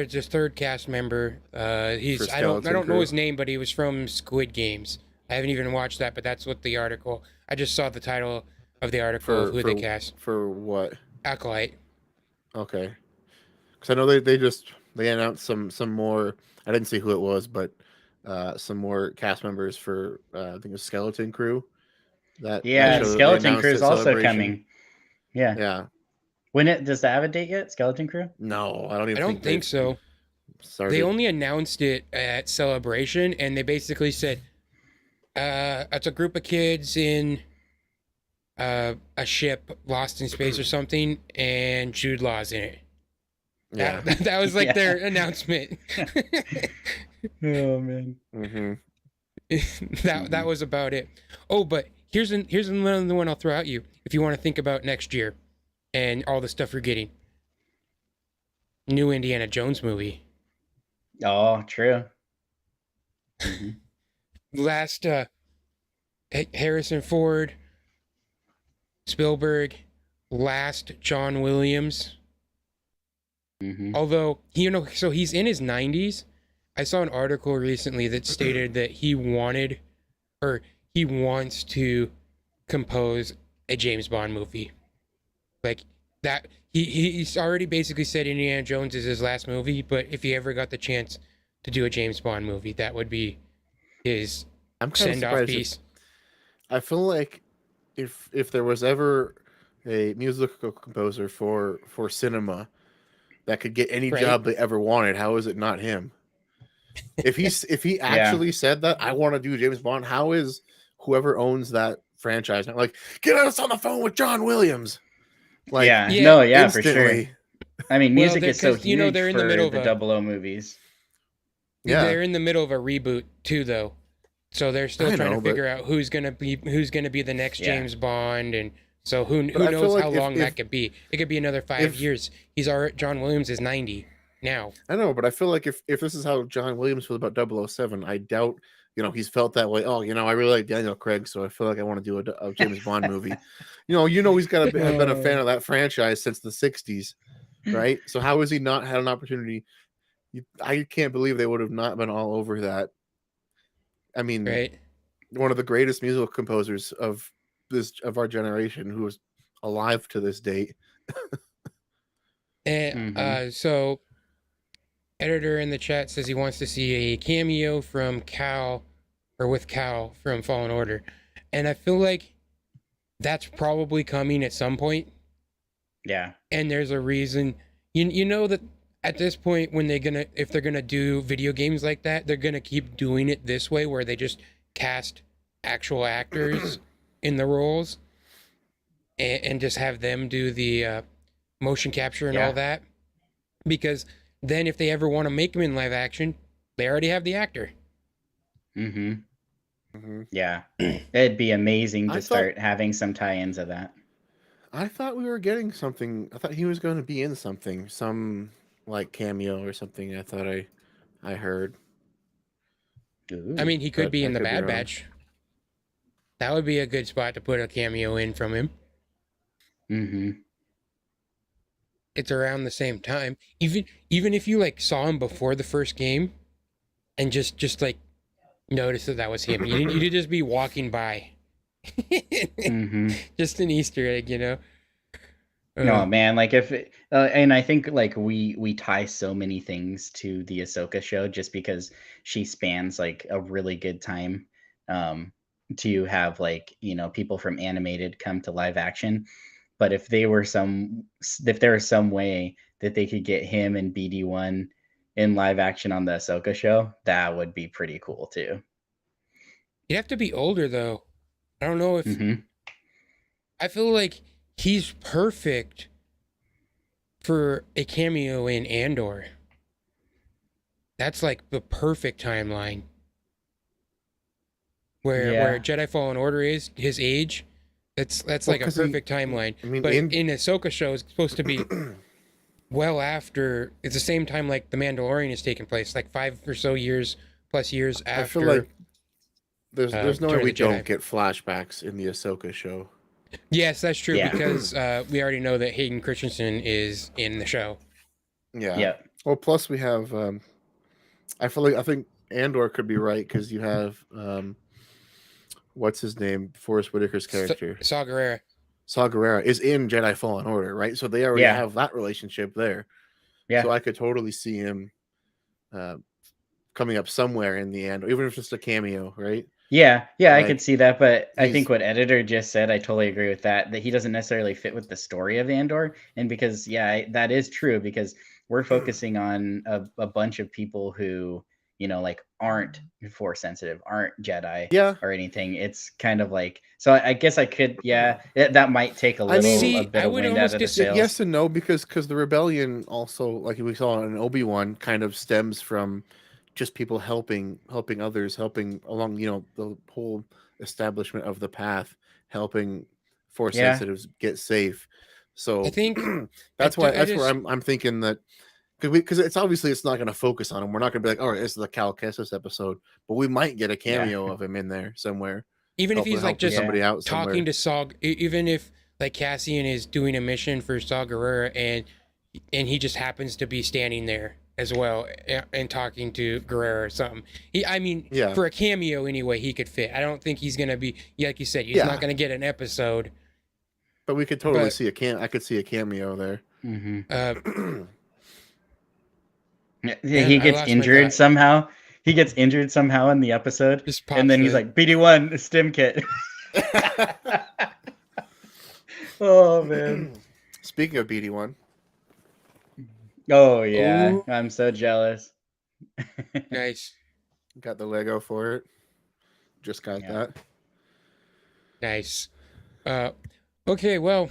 Speaker 1: just third cast member. I don't know his name, but he was from Squid Games. I haven't even watched that, but that's what the article. I just saw the title of the article of who they cast
Speaker 3: for what?
Speaker 1: Acolyte.
Speaker 3: Okay, because I know they announced some more. I didn't see who it was, but some more cast members for I think a Skeleton Crew.
Speaker 2: Skeleton Crew is also coming.
Speaker 3: Yeah.
Speaker 2: Does that have a date yet? Skeleton Crew?
Speaker 3: No, I
Speaker 1: don't think so. They only announced it at Celebration, and they basically said it's a group of kids in a ship lost in space or something, and Jude Law's in it. Yeah, that was like their announcement.
Speaker 2: Oh man.
Speaker 1: That was about it. Oh, but here's another one I'll throw at you if you want to think about next year and all the stuff you're getting. New Indiana Jones movie.
Speaker 2: Oh, true.
Speaker 1: Last Harrison Ford, Spielberg, last John Williams. Although so he's in his 90s. I saw an article recently that stated that he wants to compose a James Bond movie. Like that, he's already basically said Indiana Jones is his last movie, but if he ever got the chance to do a James Bond movie, that would be his
Speaker 3: I'm kind of
Speaker 1: send off
Speaker 3: surprised.
Speaker 1: piece.
Speaker 3: I feel like if there was ever a musical composer for cinema that could get any
Speaker 1: Right.
Speaker 3: job they ever wanted, how is it not him? If he actually said that, I want to do James Bond, how is whoever owns that franchise not like, get us on the phone with John Williams? Like,
Speaker 2: Yeah.
Speaker 1: Yeah.
Speaker 2: No, yeah, for
Speaker 3: instantly.
Speaker 2: sure. I mean,
Speaker 1: Well,
Speaker 2: music is so
Speaker 1: 'cause, you know,
Speaker 2: huge
Speaker 1: they're in
Speaker 2: for
Speaker 1: the middle of
Speaker 2: the
Speaker 1: a-
Speaker 2: 00 movies.
Speaker 3: Yeah.
Speaker 1: They're in the middle of a reboot too, though. So they're still
Speaker 3: I
Speaker 1: trying
Speaker 3: know,
Speaker 1: to figure out who's gonna be the next
Speaker 2: Yeah.
Speaker 1: James Bond, and so who
Speaker 3: But I feel
Speaker 1: knows
Speaker 3: like
Speaker 1: how long that could be. It could be another 5
Speaker 3: if-
Speaker 1: years. He's already John Williams is 90 now.
Speaker 3: I know, but I feel like if this is how John Williams feels about 007, I doubt, he's felt that way. Oh, I really like Daniel Craig, so I feel like I want to do a James Bond movie. He's got been a fan of that franchise since the 60s, right? So how has he not had an opportunity? I can't believe they would have not been all over that. I mean,
Speaker 1: Right.
Speaker 3: one of the greatest musical composers of our generation, who is alive to this date.
Speaker 1: And so, editor in the chat says he wants to see a cameo from Cal, or with Cal from Fallen Order, and I feel like that's probably coming at some point.
Speaker 2: Yeah.
Speaker 1: And there's a reason. You know that at this point, when if they're gonna do video games like that, they're gonna keep doing it this way, where they just cast actual actors in the roles, and just have them do the motion capture and all that. Because then, if they ever want to make them in live action, they already have the actor.
Speaker 2: Yeah. It'd be amazing to
Speaker 3: I
Speaker 2: start having some tie-ins of that.
Speaker 3: I thought we were getting something. I thought he was going to be in something, some like cameo or something. I thought I heard.
Speaker 2: Ooh.
Speaker 1: I mean, he could
Speaker 3: But
Speaker 1: be
Speaker 3: I
Speaker 1: in the
Speaker 3: could be
Speaker 1: Bad
Speaker 3: wrong.
Speaker 1: Batch. That would be a good spot to put a cameo in from him. It's around the same time. Even if you like saw him before the first game, and just like notice that was him, you'd just be walking by. Just an Easter egg,
Speaker 2: No, man, like and I think like we tie so many things to the Ahsoka show just because she spans like a really good time to have like, people from animated come to live action. But if there was some way that they could get him and BD1 in live action on the Ahsoka show, that would be pretty cool too.
Speaker 1: You'd have to be older though. I don't know if I feel like he's perfect for a cameo in Andor. That's like the perfect timeline. Where Jedi Fallen Order is, his age, that's like a perfect timeline. But in Ahsoka show, it's supposed to be well after. It's the same time like The Mandalorian is taking place, like 5 or so years after.
Speaker 3: I feel like there's no way we
Speaker 1: Jedi.
Speaker 3: don't get flashbacks in the Ahsoka show.
Speaker 1: Yes, that's true,
Speaker 2: Yeah.
Speaker 1: because we already know that Hayden Christensen is in the show.
Speaker 3: Yeah.
Speaker 2: Yeah.
Speaker 3: Well, plus we have. I think Andor could be right because you have what's his name, Forrest Whitaker's character,
Speaker 1: Saw Gerrera.
Speaker 3: Saw Gerrera is in Jedi Fallen Order, right? So they already have that relationship there.
Speaker 2: Yeah.
Speaker 3: So I could totally see him coming up somewhere in the end, even if it's just a cameo, right?
Speaker 2: Yeah, I
Speaker 3: Like,
Speaker 2: could see that, but I think what editor just said, I totally agree with that he doesn't necessarily fit with the story of Andor, and because that is true, because we're focusing on a bunch of people who like aren't Force sensitive, aren't Jedi or anything. It's kind of like, so I guess I could that might take a bit of wind out of the sails.
Speaker 3: Yes and no, because the rebellion also, like we saw in Obi-Wan, kind of stems from just people helping others, helping along, the whole establishment of the path, helping Force sensitives get safe. So
Speaker 1: I think
Speaker 3: that's where I'm thinking that, because it's obviously it's not going to focus on him. We're not going to be like, all right, this is the Cal Kestis episode, but we might get a cameo of him in there somewhere.
Speaker 1: Even if he's like just
Speaker 3: somebody out
Speaker 1: talking to Saw, even if like Cassian is doing a mission for Saw Gerrera and he just happens to be standing there as well and talking to Gerrera or something. For a cameo anyway, he could fit. I don't think he's going to be, like you said, he's not going to get an episode.
Speaker 3: But we could totally see I could see a cameo there.
Speaker 2: He gets injured somehow. he gets injured somehow in the episode,
Speaker 1: Just pops
Speaker 2: and then he's
Speaker 1: the-
Speaker 2: like, BD1 stim kit. Oh man.
Speaker 3: Speaking of BD1,
Speaker 2: Oh yeah,
Speaker 1: Ooh.
Speaker 2: I'm so jealous.
Speaker 1: Nice.
Speaker 3: got the Lego for it. Just got
Speaker 2: Yeah.
Speaker 3: that.
Speaker 1: Nice. Okay, well,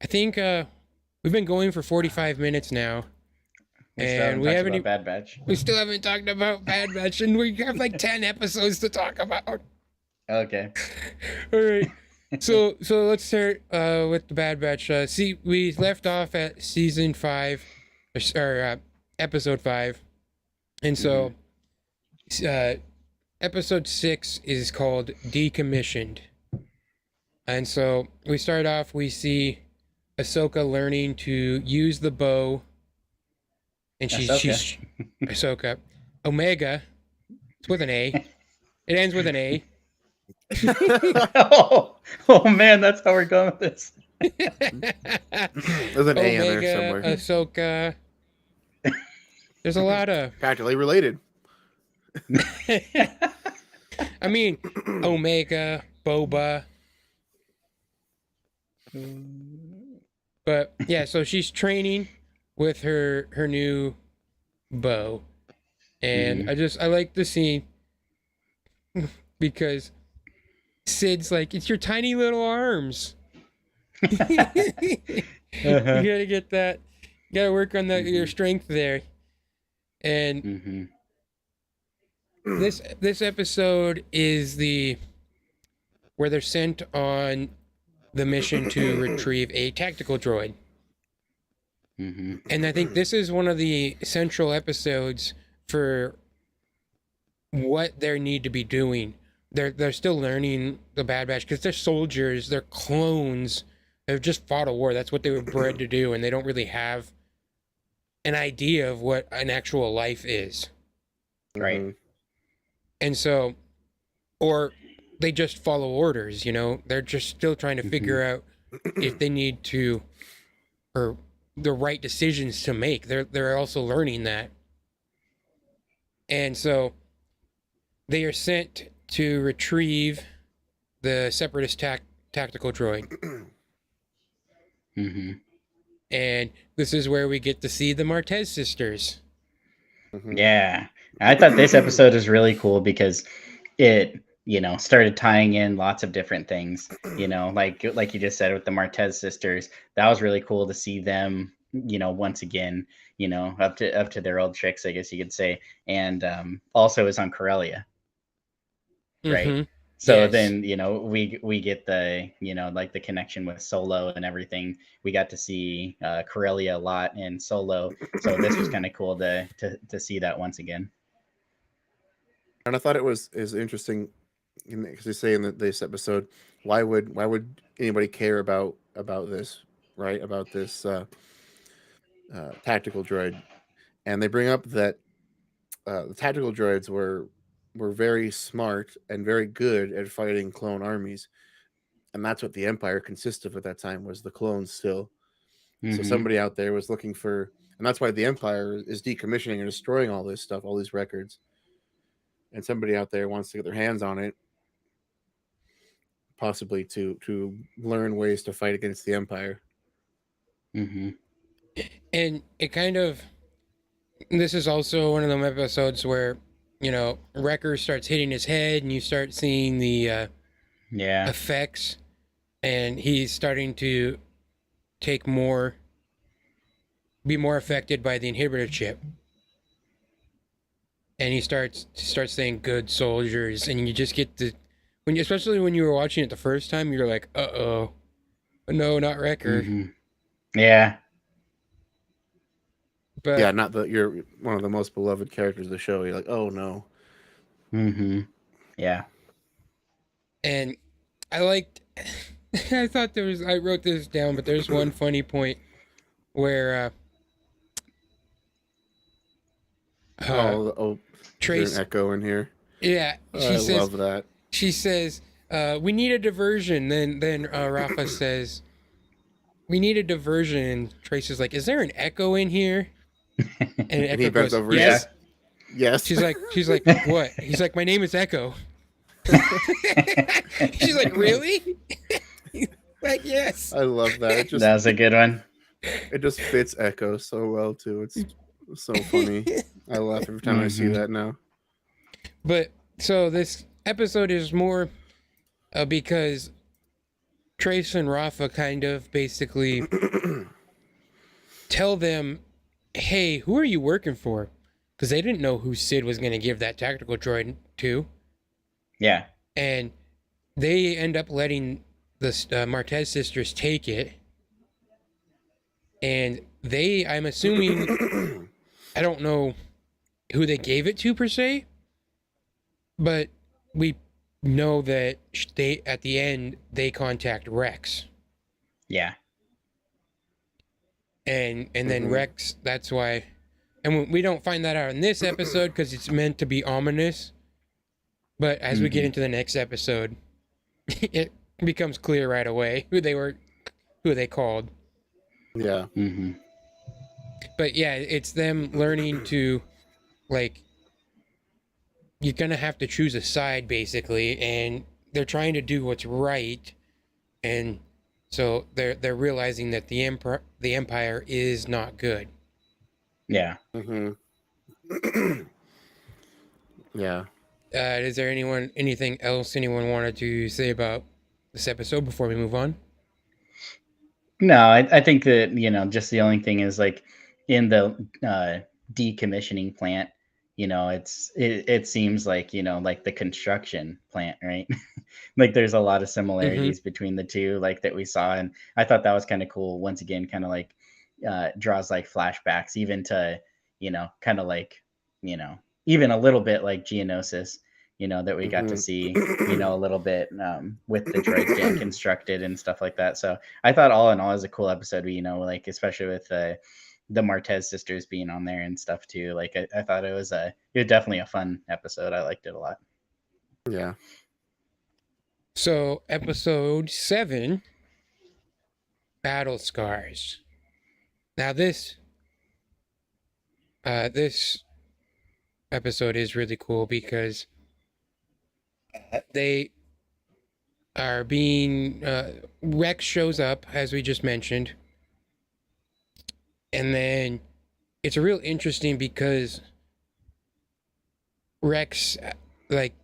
Speaker 1: I think we've been going for 45 minutes now.
Speaker 2: We still
Speaker 1: And
Speaker 2: haven't
Speaker 1: we
Speaker 2: talked
Speaker 1: haven't
Speaker 2: about
Speaker 1: e-
Speaker 2: Bad Batch.
Speaker 1: We still haven't talked about Bad Batch, and we have like 10 episodes to talk about.
Speaker 2: Okay.
Speaker 1: All right. So let's start with the Bad Batch. See, we left off at season 5, or episode 5, and so episode 6 is called Decommissioned. And so we start off. We see Ahsoka learning to use the bow, and she's Ahsoka. Omega. It's with an A. It ends with an A.
Speaker 2: oh man, that's how we're going with this.
Speaker 3: There's an A in there somewhere.
Speaker 1: Ahsoka. There's a lot of.
Speaker 3: Practically related.
Speaker 1: I mean, Omega, Boba. But yeah, so she's training with her new bow, and I like the scene because Sid's like, it's your tiny little arms. You gotta get that. You gotta work on your strength there. And this episode is where they're sent on the mission to retrieve a tactical droid. And I think this is one of the central episodes for what they need to be doing. They're still learning the Bad Batch because they're soldiers, they're clones. They've just fought a war. That's what they were bred to do, and they don't really have an idea of what an actual life is.
Speaker 2: Right.
Speaker 3: Mm-hmm.
Speaker 1: And so, or they just follow orders, they're just still trying to figure out if they need to, or the right decisions to make. They're also learning that. And so they are sent to retrieve the Separatist tactical droid. And this is where we get to see the Martez sisters.
Speaker 2: Yeah. I thought this episode was really cool because it, started tying in lots of different things, like you just said with the Martez sisters. That was really cool to see them, once again, up to their old tricks, I guess you could say. And also is on Corellia. Right. So
Speaker 1: Yes.
Speaker 2: then, we get the, like the connection with Solo and everything. We got to see Corellia a lot in Solo. So this was kind of cool to see that once again.
Speaker 3: And I thought is interesting because they say in this episode, why would anybody care about this, right? About this tactical droid, and they bring up that the tactical droids were very smart and very good at fighting clone armies, and that's what the Empire consisted of at that time, was the clones still. So somebody out there was looking for, and that's why the Empire is decommissioning and destroying all this stuff, all these records. And somebody out there wants to get their hands on it, possibly to learn ways to fight against the Empire.
Speaker 1: And it kind of, this is also one of them episodes where, Wrecker starts hitting his head and you start seeing the effects, and he's starting to be more affected by the inhibitor chip. And he starts saying good soldiers, and you just get especially when you were watching it the first time, you're like, uh-oh. No, not Wrecker.
Speaker 2: Yeah.
Speaker 1: But
Speaker 3: yeah, you're one of the most beloved characters of the show. You're like, oh no.
Speaker 2: Yeah.
Speaker 1: And I liked, I thought I wrote this down, but there's one funny point where
Speaker 3: Trace, an echo in here.
Speaker 1: Yeah,
Speaker 3: I love that.
Speaker 1: She says, "We need a diversion." Then Rafa says, "We need a diversion." And Trace is like, "Is there an echo in here?" And
Speaker 3: he bends over.
Speaker 1: "Yes."
Speaker 3: Yes.
Speaker 1: She's like, what? He's like, my name is Echo. She's like, really? Like, yes.
Speaker 3: I love that. It just
Speaker 2: That was a good one.
Speaker 3: it just fits Echo so well too. It's so funny. I laugh every time I see
Speaker 2: Mhm.
Speaker 3: that now.
Speaker 1: But so this episode is more because Trace and Rafa kind of basically tell them, hey, who are you working for? Because they didn't know who Sid was going to give that tactical droid to.
Speaker 2: Yeah.
Speaker 1: And they end up letting the Martez sisters take it. And they, I'm assuming, I don't know who they gave it to per se, but we know that they, at the end, they contact Rex.
Speaker 2: Yeah.
Speaker 1: And then Rex, that's why, and we don't find that out in this episode because it's meant to be ominous. But as we get into the next episode, it becomes clear right away who they called.
Speaker 3: Yeah.
Speaker 2: Mm-hmm.
Speaker 1: But yeah, it's them learning to, like, you're gonna have to choose a side basically, and they're trying to do what's right, and so they're realizing that the empire is not good.
Speaker 2: Yeah.
Speaker 3: Yeah.
Speaker 1: Is there anything else anyone wanted to say about this episode before we move on?
Speaker 2: No, I think that, just the only thing is like in the decommissioning plant, it seems like, like the construction plant, right? Like there's a lot of similarities between the two, like that we saw. And I thought that was kind of cool. Once again, kind of like draws like flashbacks even to, kind of like, even a little bit like Geonosis, that we got to see, a little bit with the droids getting constructed and stuff like that. So I thought all in all it was a cool episode, like especially with the Martez sisters being on there and stuff too. Like I thought it was definitely a fun episode. I liked it a lot.
Speaker 3: Yeah.
Speaker 1: So episode 7, Battle Scars. Now this episode is really cool because they are being Rex shows up, as we just mentioned, and then it's real interesting because Rex like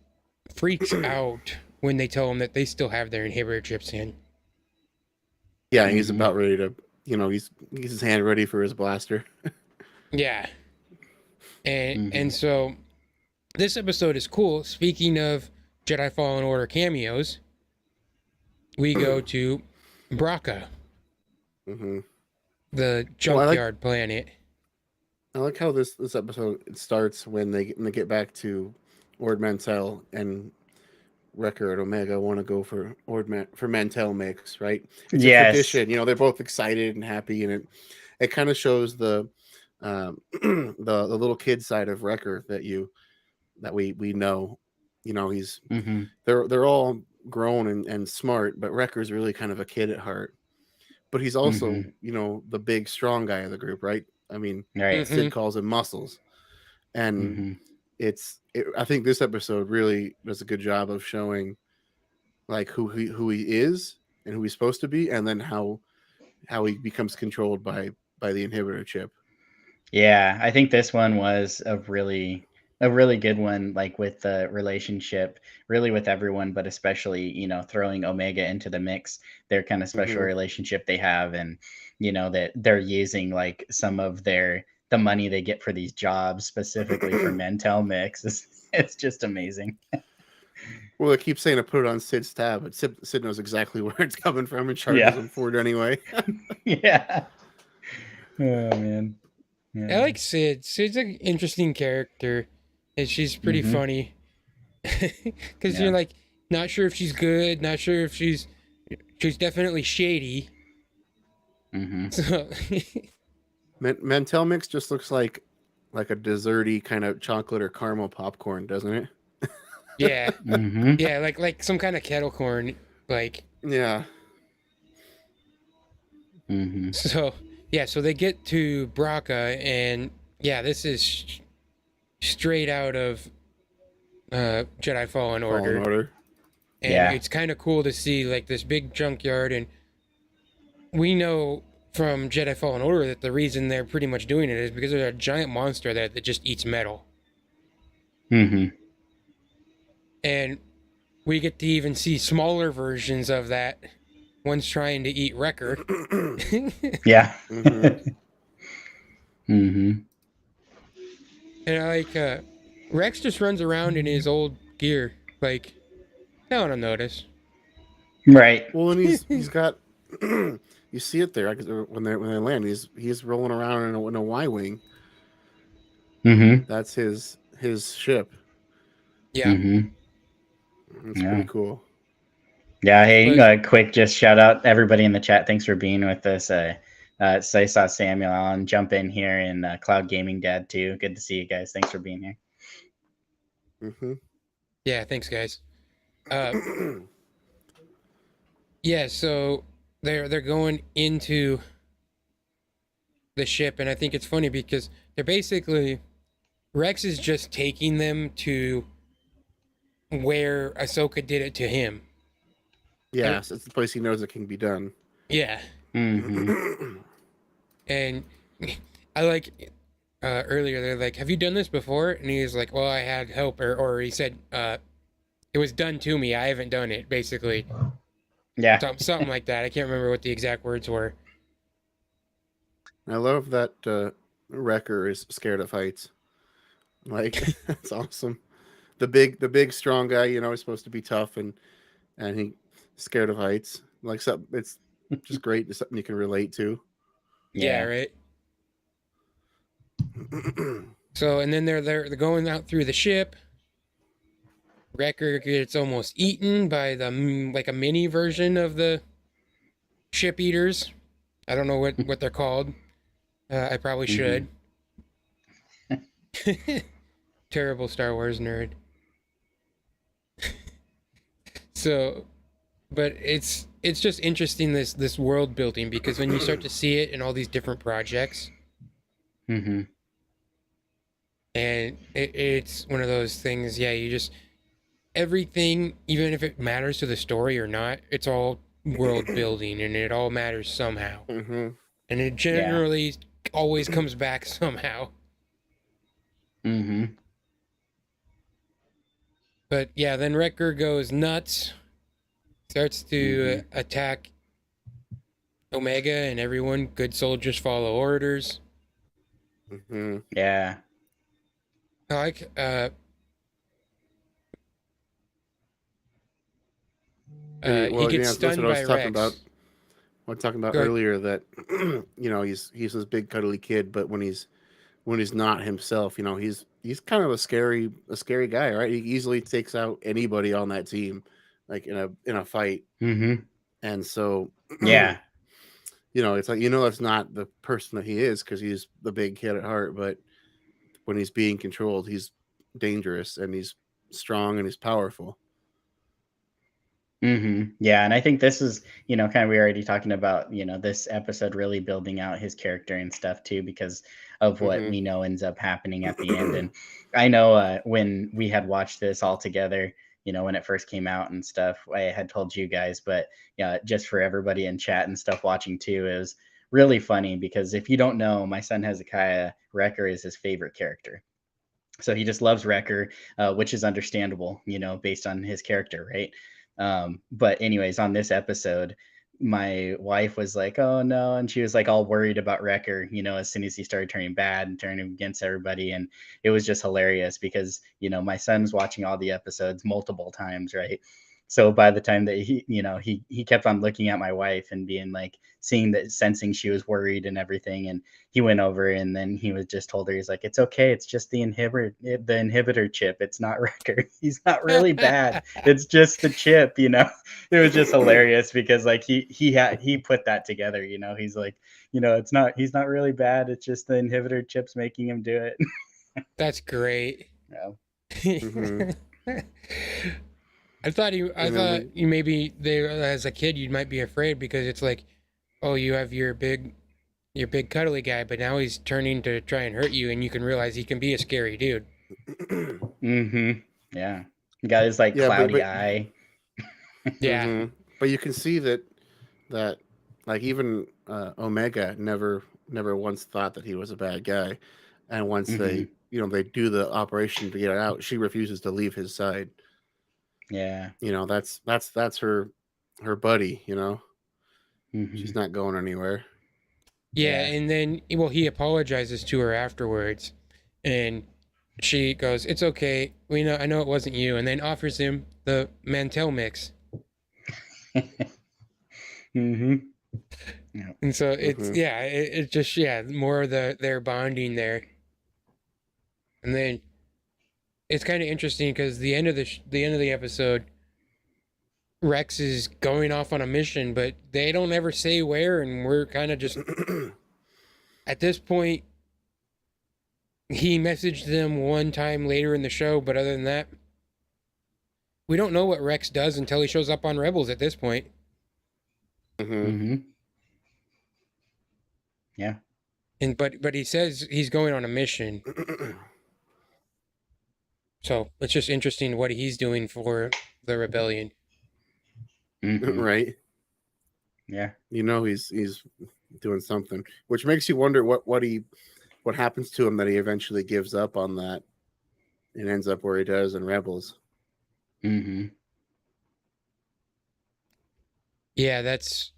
Speaker 1: freaks out when they tell him that they still have their inhibitor chips in.
Speaker 3: Yeah, he's about ready to, he's his hand ready for his blaster.
Speaker 1: Yeah. And so this episode is cool. Speaking of Jedi Fallen Order cameos, we go to Braca, the junkyard planet.
Speaker 3: I like how this episode starts when they get back to Ord Mantell, and Wrecker and Omega want to go for Mantell mix, right? It's a tradition, they're both excited and happy, and it kind of shows the the little kid side of Wrecker that we know. He's they're all grown and smart, but Wrecker's really kind of a kid at heart. But he's also, the big strong guy of the group, right? I mean, Sid calls him Muscles. And I think this episode really does a good job of showing like who he is and who he's supposed to be, and then how he becomes controlled by the inhibitor chip.
Speaker 2: Yeah, I think this one was a really good one, like with the relationship, really with everyone, but especially, throwing Omega into the mix, their kind of special relationship they have, and, that they're using like some of the money they get for these jobs specifically for Mantell mix. It's just amazing.
Speaker 3: Well, they keep saying to put it on Sid's tab, but Sid knows exactly where it's coming from and charges him for it anyway.
Speaker 2: Yeah. Oh, man. Yeah.
Speaker 1: I like Sid. Sid's an interesting character, and she's pretty funny. Because you're like not sure if she's good, not sure if she's definitely shady. So
Speaker 3: Mantell mix just looks like a desserty kind of chocolate or caramel popcorn, doesn't it?
Speaker 1: Yeah, yeah, like some kind of kettle corn, like.
Speaker 3: Yeah.
Speaker 1: So yeah, so they get to Braca, and yeah, this is straight out of Jedi Fallen
Speaker 3: Fallen
Speaker 1: Order.
Speaker 3: Order.
Speaker 1: And
Speaker 2: Yeah.
Speaker 1: it's kind of cool to see like this big junkyard, and we know from Jedi Fallen Order that the reason they're pretty much doing it is because there's a giant monster there that just eats metal.
Speaker 2: Mm-hmm.
Speaker 1: And we get to even see smaller versions of that. One's trying to eat Wrecker.
Speaker 2: Yeah.
Speaker 3: Mhm.
Speaker 2: Mm-hmm.
Speaker 1: And I like Rex just runs around in his old gear, like, I don't notice.
Speaker 2: Right.
Speaker 3: Well, and he's got you see it there when they land. He's rolling around in a Y-wing.
Speaker 2: Mm-hmm.
Speaker 3: That's his ship.
Speaker 1: Yeah.
Speaker 2: Mm-hmm.
Speaker 3: It's
Speaker 2: Yeah.
Speaker 3: pretty cool.
Speaker 2: Yeah, hey,
Speaker 1: But-
Speaker 2: quick, just shout out everybody in the chat. Thanks for being with us. So I saw Samuel on jump in here, and Cloud Gaming Dad too. Good to see you guys. Thanks for being here.
Speaker 3: Mm-hmm.
Speaker 1: Yeah, thanks, guys. Yeah, so they're going into the ship, and I think it's funny because they're basically Rex is just taking them to where Ahsoka did it to him.
Speaker 3: Yes, it's the place he knows it can be done.
Speaker 1: Yeah,
Speaker 2: Mm-hmm.
Speaker 1: and I like earlier they're like, "Have you done this before?" And he's like, "Well, I had help," or he said, "It was done to me. I haven't done it." Basically,
Speaker 2: Yeah.
Speaker 1: something like that. I can't remember what the exact words were.
Speaker 3: I love that Wrecker is scared of heights. Like that's awesome. The big strong guy, is supposed to be tough and he scared of heights. Like something, it's just great. It's something you can relate to.
Speaker 1: Yeah, right. So, and then they're going out through the ship. Wrecker gets almost eaten by the like a mini version of the ship eaters. I don't know what they're called. I probably should. Terrible Star Wars nerd. So, but it's just interesting this world building, because when you start to see it in all these different projects,
Speaker 2: Mm-hmm.
Speaker 1: and it's one of those things. Yeah, you just everything, even if it matters to the story or not, it's all world building, and it all matters somehow.
Speaker 3: Mm-hmm.
Speaker 1: And it generally always comes back somehow.
Speaker 2: Mm-hmm.
Speaker 1: But yeah, then Wrecker goes nuts, starts to attack Omega and everyone. Good soldiers follow orders.
Speaker 3: Mm-hmm.
Speaker 2: Yeah.
Speaker 1: I like he gets stunned by Rex.
Speaker 3: I was talking about
Speaker 1: Go ahead.
Speaker 3: earlier that he's this big cuddly kid, but when he's not himself, he's kind of a scary guy, right? He easily takes out anybody on that team, like in a fight.
Speaker 2: Mm-hmm.
Speaker 3: And so
Speaker 2: Yeah.
Speaker 3: it's like it's not the person that he is, because he's the big kid at heart, but when he's being controlled, he's dangerous and he's strong and he's powerful.
Speaker 2: Mm-hmm. Yeah, and I think this is, kind of, we were already talking about, this episode really building out his character and stuff too, because of what we know ends up happening at the end. And I know when we had watched this all together, when it first came out and stuff, I had told you guys, but just for everybody in chat and stuff watching too, it was really funny because if you don't know, my son Hezekiah, Wrecker is his favorite character. So he just loves Wrecker, which is understandable, based on his character, right? But anyways, on this episode, my wife was like, "Oh no," and she was like all worried about Wrecker, as soon as he started turning bad and turning against everybody. And it was just hilarious because my son's watching all the episodes multiple times, right? So by the time that he kept on looking at my wife and being like, sensing she was worried and everything. And he went over and then he was just told her, he's like, "It's okay. It's just the inhibitor chip. It's not Wrecker. He's not really bad. It's just the chip." It was just hilarious because like he put that together. He's like, he's not really bad. It's just the inhibitor chips making him do it.
Speaker 1: That's great.
Speaker 2: Yeah.
Speaker 1: I thought you maybe as a kid you might be afraid because it's like, oh, you have your big cuddly guy, but now he's turning to try and hurt you, and you can realize he can be a scary dude.
Speaker 2: Yeah. He got his like
Speaker 3: Yeah,
Speaker 2: cloudy eye.
Speaker 1: Yeah.
Speaker 3: but you can see that like even Omega never once thought that he was a bad guy, and once they they do the operation to get it out, she refuses to leave his side.
Speaker 2: Yeah.
Speaker 3: That's her buddy. She's not going anywhere.
Speaker 1: Yeah,
Speaker 2: Yeah.
Speaker 1: and then he apologizes to her afterwards, and she goes, "It's okay. I know it wasn't you," and then offers him the Mantel mix.
Speaker 2: Yeah.
Speaker 1: And so it's
Speaker 3: Mhm.
Speaker 1: it just more of their bonding there, and then it's kind of interesting because the end of the episode, Rex is going off on a mission, but they don't ever say where, and we're kind of just at this point. He messaged them one time later in the show, but other than that, we don't know what Rex does until he shows up on Rebels at this point.
Speaker 2: Yeah.
Speaker 1: And but he says he's going on a mission. So it's just interesting what he's doing for the rebellion.
Speaker 3: Right.
Speaker 2: Yeah.
Speaker 3: He's doing something, which makes you wonder what happens to him that he eventually gives up on that and ends up where he does in Rebels.
Speaker 1: Yeah, that's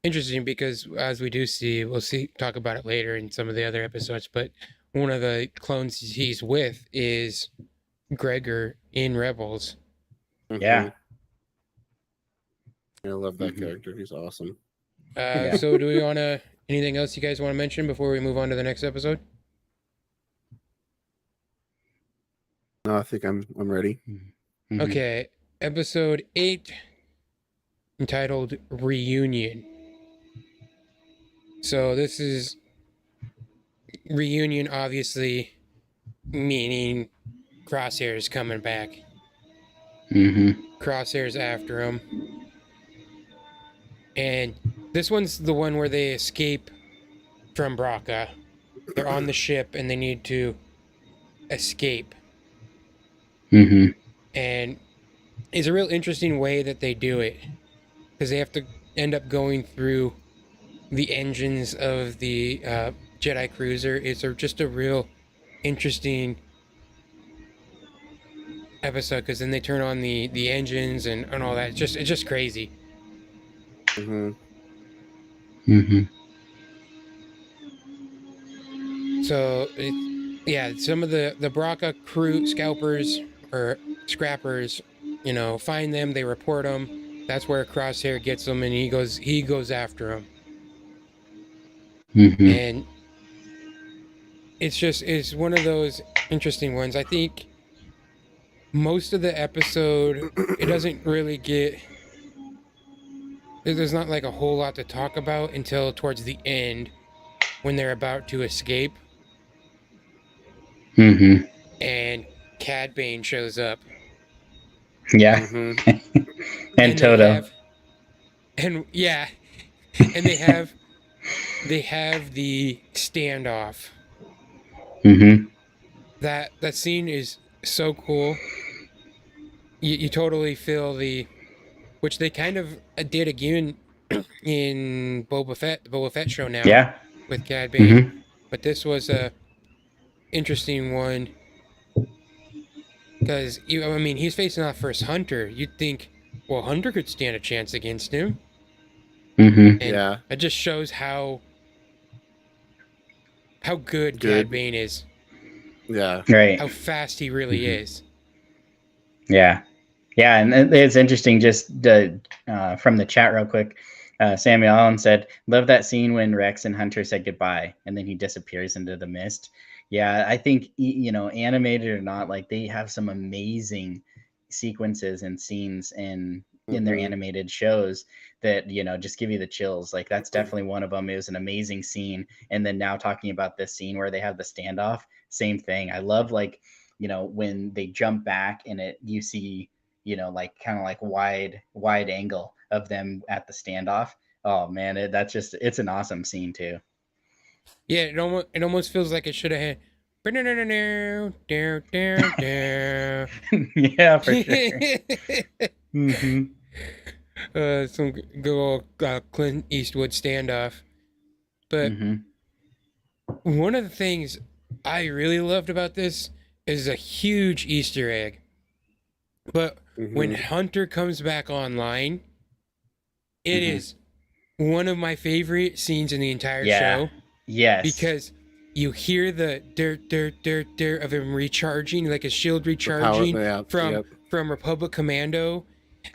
Speaker 1: interesting because as we do see, we'll talk about it later in some of the other episodes, but one of the clones he's with is Gregor in Rebels.
Speaker 2: Yeah.
Speaker 3: I love that character. He's awesome.
Speaker 1: So do we want to anything else you guys want to mention before we move on to the next episode?
Speaker 3: No, I think I'm ready.
Speaker 1: Okay, episode 8 entitled Reunion. So this is reunion, obviously meaning Crosshair's coming back. Crosshair's after him. And this one's the one where they escape from Braca. They're on the ship and they need to escape. And it's a real interesting way that they do it. Because they have to end up going through the engines of the Jedi cruiser. It's just a real interesting episode because then they turn on the engines and all that. It's just crazy. So some of the Braca crew scalpers or scrappers, find them. They report them. That's where Crosshair gets them, and he goes after them. And it's one of those interesting ones. I think most of the episode it doesn't really get. There's not like a whole lot to talk about until towards the end when they're about to escape. And Cad Bane shows up.
Speaker 2: Yeah. And Toto.
Speaker 1: And they have the standoff. That scene is so cool. You totally feel which they kind of did again in the Boba Fett show now.
Speaker 2: Yeah.
Speaker 1: With Cad Bane. But this was a interesting one because he's facing off versus Hunter. You'd think, well, Hunter could stand a chance against him. And it just shows how good Cad Bane is.
Speaker 3: Yeah.
Speaker 2: Right.
Speaker 1: How fast he really is.
Speaker 2: Yeah. Yeah, and it's interesting just from the chat real quick. Samuel Allen said, love that scene when Rex and Hunter said goodbye and then he disappears into the mist. Yeah, I think, animated or not, like they have some amazing sequences and scenes in their animated shows that, just give you the chills. Like that's definitely one of them. It was an amazing scene. And then now talking about this scene where they have the standoff, same thing. I love when they jump back and you see, like kind of like wide angle of them at the standoff. Oh man, it's an awesome scene too.
Speaker 1: Yeah, it almost feels like it should have
Speaker 2: Yeah, for sure. Mm-hmm.
Speaker 1: Some good old Clint Eastwood standoff. But
Speaker 2: Mm-hmm.
Speaker 1: one of the things I really loved about this is a huge Easter egg. But when
Speaker 3: Mm-hmm.
Speaker 1: Hunter comes back online, it
Speaker 2: Mm-hmm.
Speaker 1: is one of my favorite scenes in the entire
Speaker 2: Yeah.
Speaker 1: show
Speaker 2: Yes.
Speaker 1: because you hear the dirt of him recharging, like his shield
Speaker 3: The power.
Speaker 1: recharging
Speaker 3: Yeah.
Speaker 1: from
Speaker 3: Yep.
Speaker 1: Republic Commando,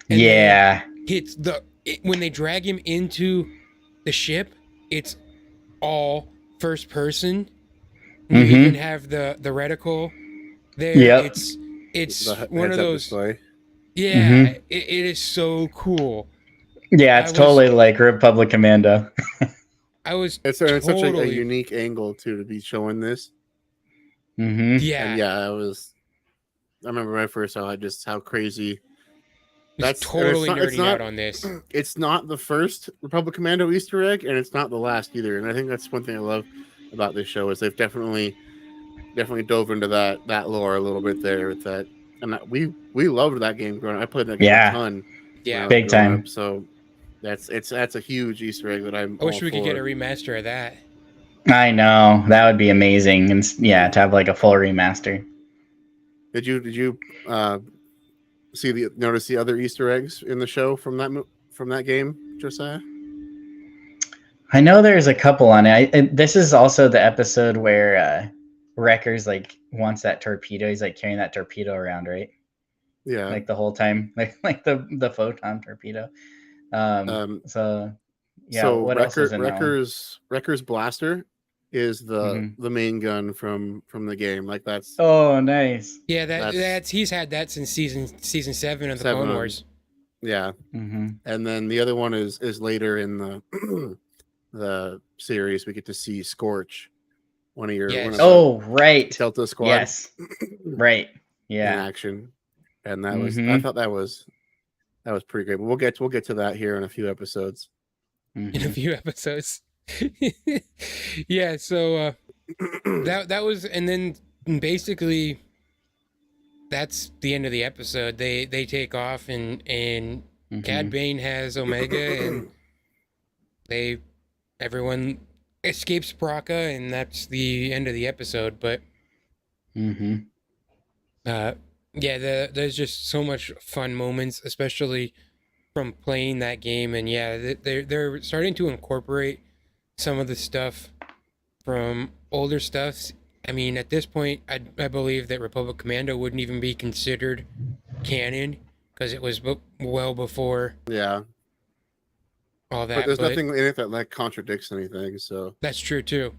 Speaker 1: and then
Speaker 2: Yeah.
Speaker 1: when they drag him into the ship, it's all first person. You even
Speaker 2: Mm-hmm.
Speaker 1: have the reticle there.
Speaker 2: Yep.
Speaker 1: It's
Speaker 3: The
Speaker 1: one of
Speaker 3: heads-up
Speaker 1: those.
Speaker 3: display.
Speaker 1: Yeah,
Speaker 2: Mm-hmm.
Speaker 1: it is so cool.
Speaker 2: Yeah,
Speaker 1: I
Speaker 2: it's
Speaker 1: was
Speaker 2: totally like Republic Commando.
Speaker 1: I was
Speaker 3: It's such a
Speaker 1: totally
Speaker 3: unique angle too to be showing this.
Speaker 2: Mm-hmm.
Speaker 3: And
Speaker 1: yeah.
Speaker 3: yeah, I remember when I first saw it, just how crazy.
Speaker 1: Was
Speaker 3: And
Speaker 1: totally nerding out on this.
Speaker 3: it's not the first Republic Commando Easter egg, and it's not the last either. And I think that's one thing I love about this show is they've definitely dove into that lore a little bit there with that. And we loved that game growing up. I played that game a
Speaker 2: Yeah.
Speaker 3: ton when I
Speaker 1: Yeah,
Speaker 3: was
Speaker 2: Big
Speaker 3: growing
Speaker 2: time.
Speaker 3: up. So that's a huge Easter egg that I'm
Speaker 1: I wish
Speaker 3: all
Speaker 1: we could get a
Speaker 3: for.
Speaker 1: remaster of that.
Speaker 2: I know. That would be amazing. And yeah, to have like a full remaster.
Speaker 3: Did you notice the other Easter eggs in the show from that game, Josiah?
Speaker 2: I know there's a couple on it. This is also the episode where Wrecker's like wants that torpedo. He's like carrying that torpedo around, right?
Speaker 3: Yeah.
Speaker 2: Like the whole time, like the photon torpedo.
Speaker 3: Um,
Speaker 2: So yeah,
Speaker 3: so
Speaker 2: what else was in that one?
Speaker 3: Wrecker's blaster is the
Speaker 2: Mm-hmm.
Speaker 3: main gun from the game. Like that's
Speaker 2: Oh, nice.
Speaker 1: Yeah,
Speaker 3: that's
Speaker 1: he's had that since season 7 of the
Speaker 3: 7
Speaker 1: Clone
Speaker 3: of
Speaker 1: Wars.
Speaker 3: yeah.
Speaker 2: Mm-hmm.
Speaker 3: And then the other one is later in the the series. We get to see Scorch, one of
Speaker 1: Yes.
Speaker 3: the
Speaker 2: Oh, right.
Speaker 3: Delta Squad
Speaker 2: Yes. Right.
Speaker 3: in
Speaker 2: Yeah.
Speaker 3: action, and I
Speaker 2: Mm-hmm.
Speaker 3: thought that was pretty great. But we'll get to that here in a few episodes.
Speaker 1: In a
Speaker 2: Mm-hmm.
Speaker 1: few episodes. Yeah, so that was, and then basically that's the end of the episode. They take off, and Cad
Speaker 2: Mm-hmm.
Speaker 1: Bane has Omega, and everyone escapes Braca, and that's the end of the episode. But
Speaker 2: Mm-hmm.
Speaker 1: yeah, there's just so much fun moments, especially from playing that game. And yeah, they're starting to incorporate some of the stuff from older stuffs. I mean, at this point, I believe that Republic Commando wouldn't even be considered canon because it was well before
Speaker 3: Yeah,
Speaker 1: all that.
Speaker 3: but there's nothing in it that like contradicts anything. So
Speaker 1: That's true too.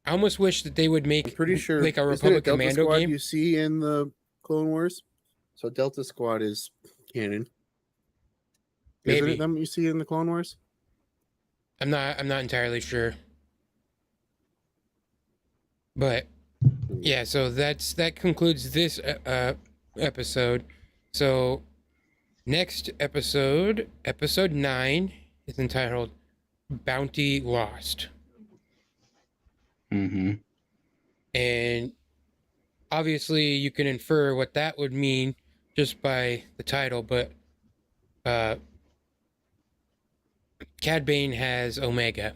Speaker 1: I almost wish that they would
Speaker 3: I'm
Speaker 1: make
Speaker 3: pretty sure
Speaker 1: like a
Speaker 3: isn't it
Speaker 1: Republic
Speaker 3: Delta
Speaker 1: Commando
Speaker 3: Squad
Speaker 1: game.
Speaker 3: you see in the Clone Wars. So Delta Squad is canon. Isn't
Speaker 1: Maybe.
Speaker 3: it them you see in the Clone Wars?
Speaker 1: I'm not entirely sure. But yeah, so that concludes this episode. So next episode 9 is entitled Bounty Lost.
Speaker 2: Mm-hmm.
Speaker 1: And obviously you can infer what that would mean just by the title, but Cad Bane has Omega.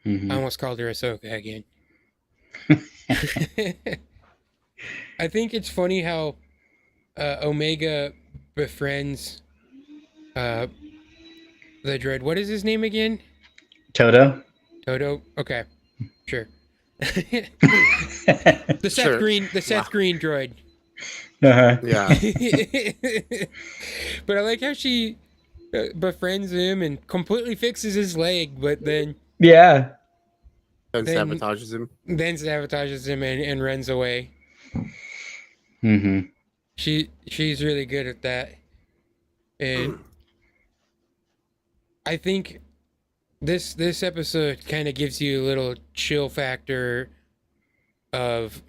Speaker 2: Mm-hmm.
Speaker 1: I almost called her Ahsoka again. I think it's funny how Omega befriends the droid. What is his name again?
Speaker 2: Toto.
Speaker 1: Toto? Okay, sure. The Seth
Speaker 3: Sure.
Speaker 1: Green droid.
Speaker 2: Uh-huh.
Speaker 3: Yeah.
Speaker 1: But I like how she befriends him and completely fixes his leg, but then
Speaker 2: Yeah.
Speaker 3: And
Speaker 1: Then-
Speaker 3: sabotages him.
Speaker 1: sabotages him and runs away.
Speaker 2: Mm-hmm.
Speaker 1: She's really good at that. And I think this episode kind of gives you a little chill factor of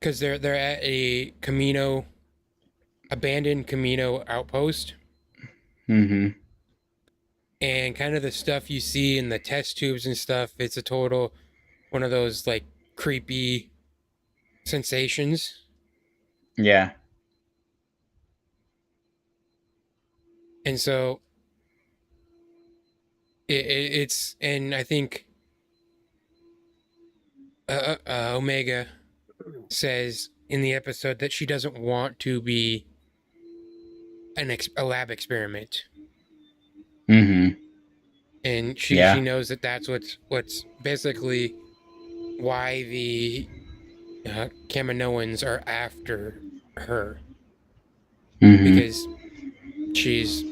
Speaker 1: because they're at a abandoned Camino outpost,
Speaker 2: Mm-hmm.
Speaker 1: and kind of the stuff you see in the test tubes and stuff, it's a total one of those like creepy sensations.
Speaker 2: Yeah.
Speaker 1: And so it's, and I think Omega says in the episode that she doesn't want to be a lab experiment,
Speaker 2: Mm-hmm.
Speaker 1: and she
Speaker 2: Yeah.
Speaker 1: knows that that's what's basically why the Kaminoans are after her,
Speaker 2: Mm-hmm.
Speaker 1: because she's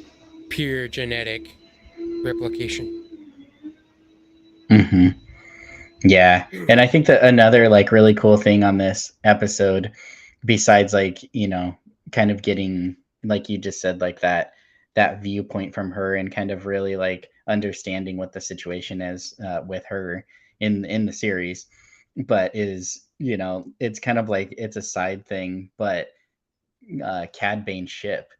Speaker 1: pure genetic replication.
Speaker 2: Mm-hmm. Yeah. And I think that another like really cool thing on this episode, besides like, you know, kind of getting, like you just said, like that viewpoint from her and kind of really like understanding what the situation is with her in the series, but is, you know, it's kind of like it's a side thing, but Cad Bane's ship,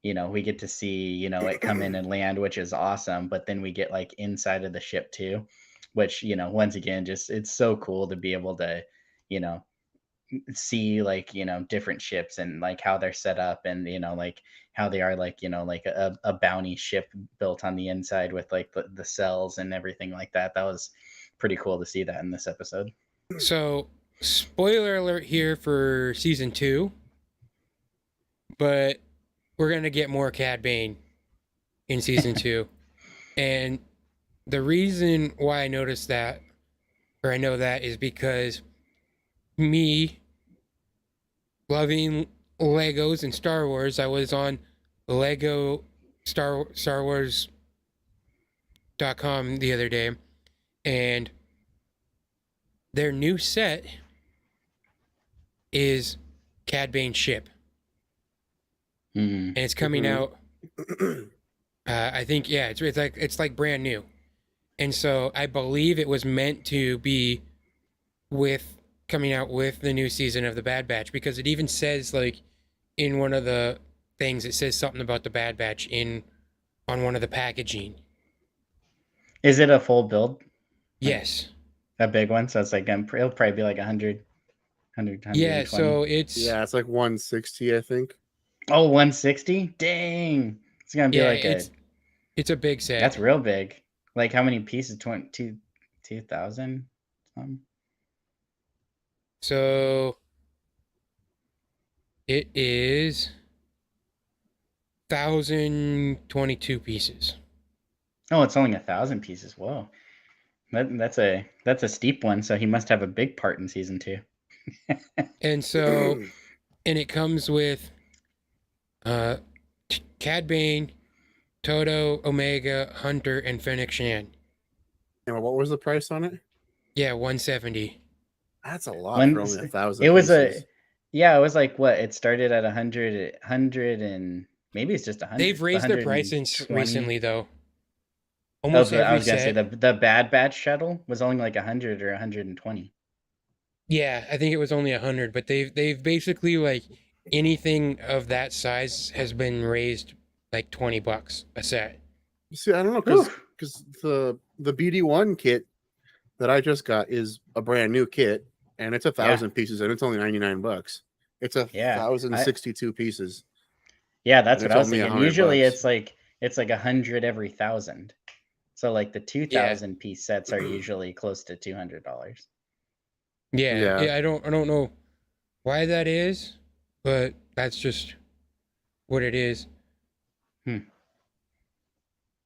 Speaker 2: you know, we get to see, you know, it come in and land, which is awesome, but then we get like inside of the ship too, which, you know, once again, just it's so cool to be able to, you know, see like, you know, different ships and like how they're set up, and you know, like how they are, like, you know, like a bounty ship built on the inside with like the cells and everything like that. That was pretty cool to see that in this episode.
Speaker 1: So, spoiler alert here for season 2, but we're gonna get more Cad Bane in season 2, and the reason why I noticed that, or I know that, is because me loving Legos and Star Wars, I was on Lego Star Wars.com the other day, and their new set is Cad Bane's ship, and it's coming out. I think, yeah, it's like brand new, and so I believe it was meant to be with coming out with the new season of the Bad Batch, because it even says like in one of the things, it says something about the Bad Batch in on one of the packaging.
Speaker 2: Is it a full build?
Speaker 1: Yes.
Speaker 2: A big one, so it's like it'll probably be like 100
Speaker 1: Yeah, so it's
Speaker 3: it's like 160, I think.
Speaker 2: Oh, 160? Dang. It's gonna be
Speaker 1: yeah,
Speaker 2: like
Speaker 1: it's a big set.
Speaker 2: that's real big. Like how many pieces? 2,000 something?
Speaker 1: So it is 1,022 pieces.
Speaker 2: Oh, it's only 1,000 pieces. Whoa. That's a steep one, so he must have a big part in season 2.
Speaker 1: And so, and it comes with Cad Bane, Toto, Omega, Hunter, and Fennec Shan.
Speaker 3: And what was the price on it?
Speaker 1: Yeah, 170.
Speaker 3: That's a lot for only 1,000
Speaker 2: It was
Speaker 3: pieces.
Speaker 2: it was like what? It started at 100 and maybe it's just 100.
Speaker 1: They've raised their prices recently, though. Almost every
Speaker 2: I was gonna say
Speaker 1: set.
Speaker 2: the Bad Batch shuttle was only like 100 or 120.
Speaker 1: Yeah, I think it was only 100, but they've basically, like, anything of that size has been raised like $20 a set.
Speaker 3: See, I don't know, because the BD1 kit that I just got is a brand new kit, and it's 1,000 pieces, and it's only $99. It's 1,062 pieces.
Speaker 2: Yeah, that's
Speaker 3: and
Speaker 2: what I was
Speaker 3: it's only
Speaker 2: thinking.
Speaker 3: $100.
Speaker 2: Usually it's like 100 every 1,000. So like the 2,000 piece sets are usually close to $200.
Speaker 1: Yeah, I don't know why that is, but that's just what it is.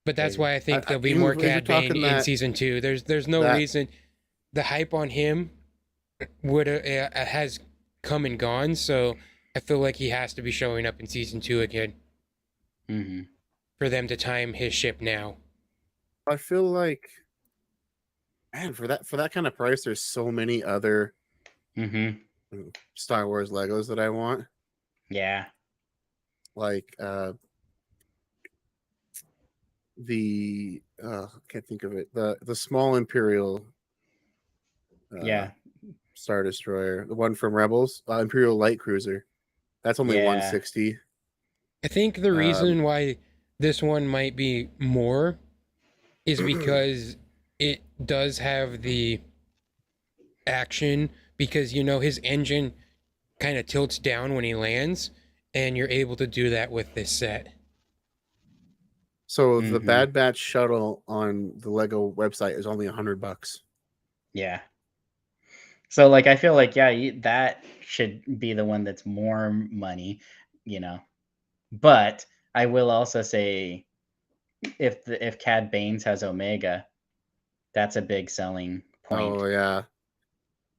Speaker 1: But that's why I think there'll be more Cad Bane in season 2. There's no reason. The hype on him has come and gone, so I feel like he has to be showing up in season 2 again. For them to time his ship now.
Speaker 3: I feel like, man, for that kind of price, there's so many other Star Wars Legos that I want.
Speaker 2: Yeah.
Speaker 3: Like the I can't think of it. The small Imperial Star Destroyer, the one from Rebels, Imperial Light Cruiser. That's only 160.
Speaker 1: I think the reason why this one might be more is because it does have the action, because his engine kind of tilts down when he lands, and you're able to do that with this set.
Speaker 3: So the Bad Batch shuttle on the Lego website is only $100.
Speaker 2: Yeah. So like I feel like that should be the one that's more money, But I will also say if Cad Banes has Omega, that's a big selling point.
Speaker 3: Oh yeah.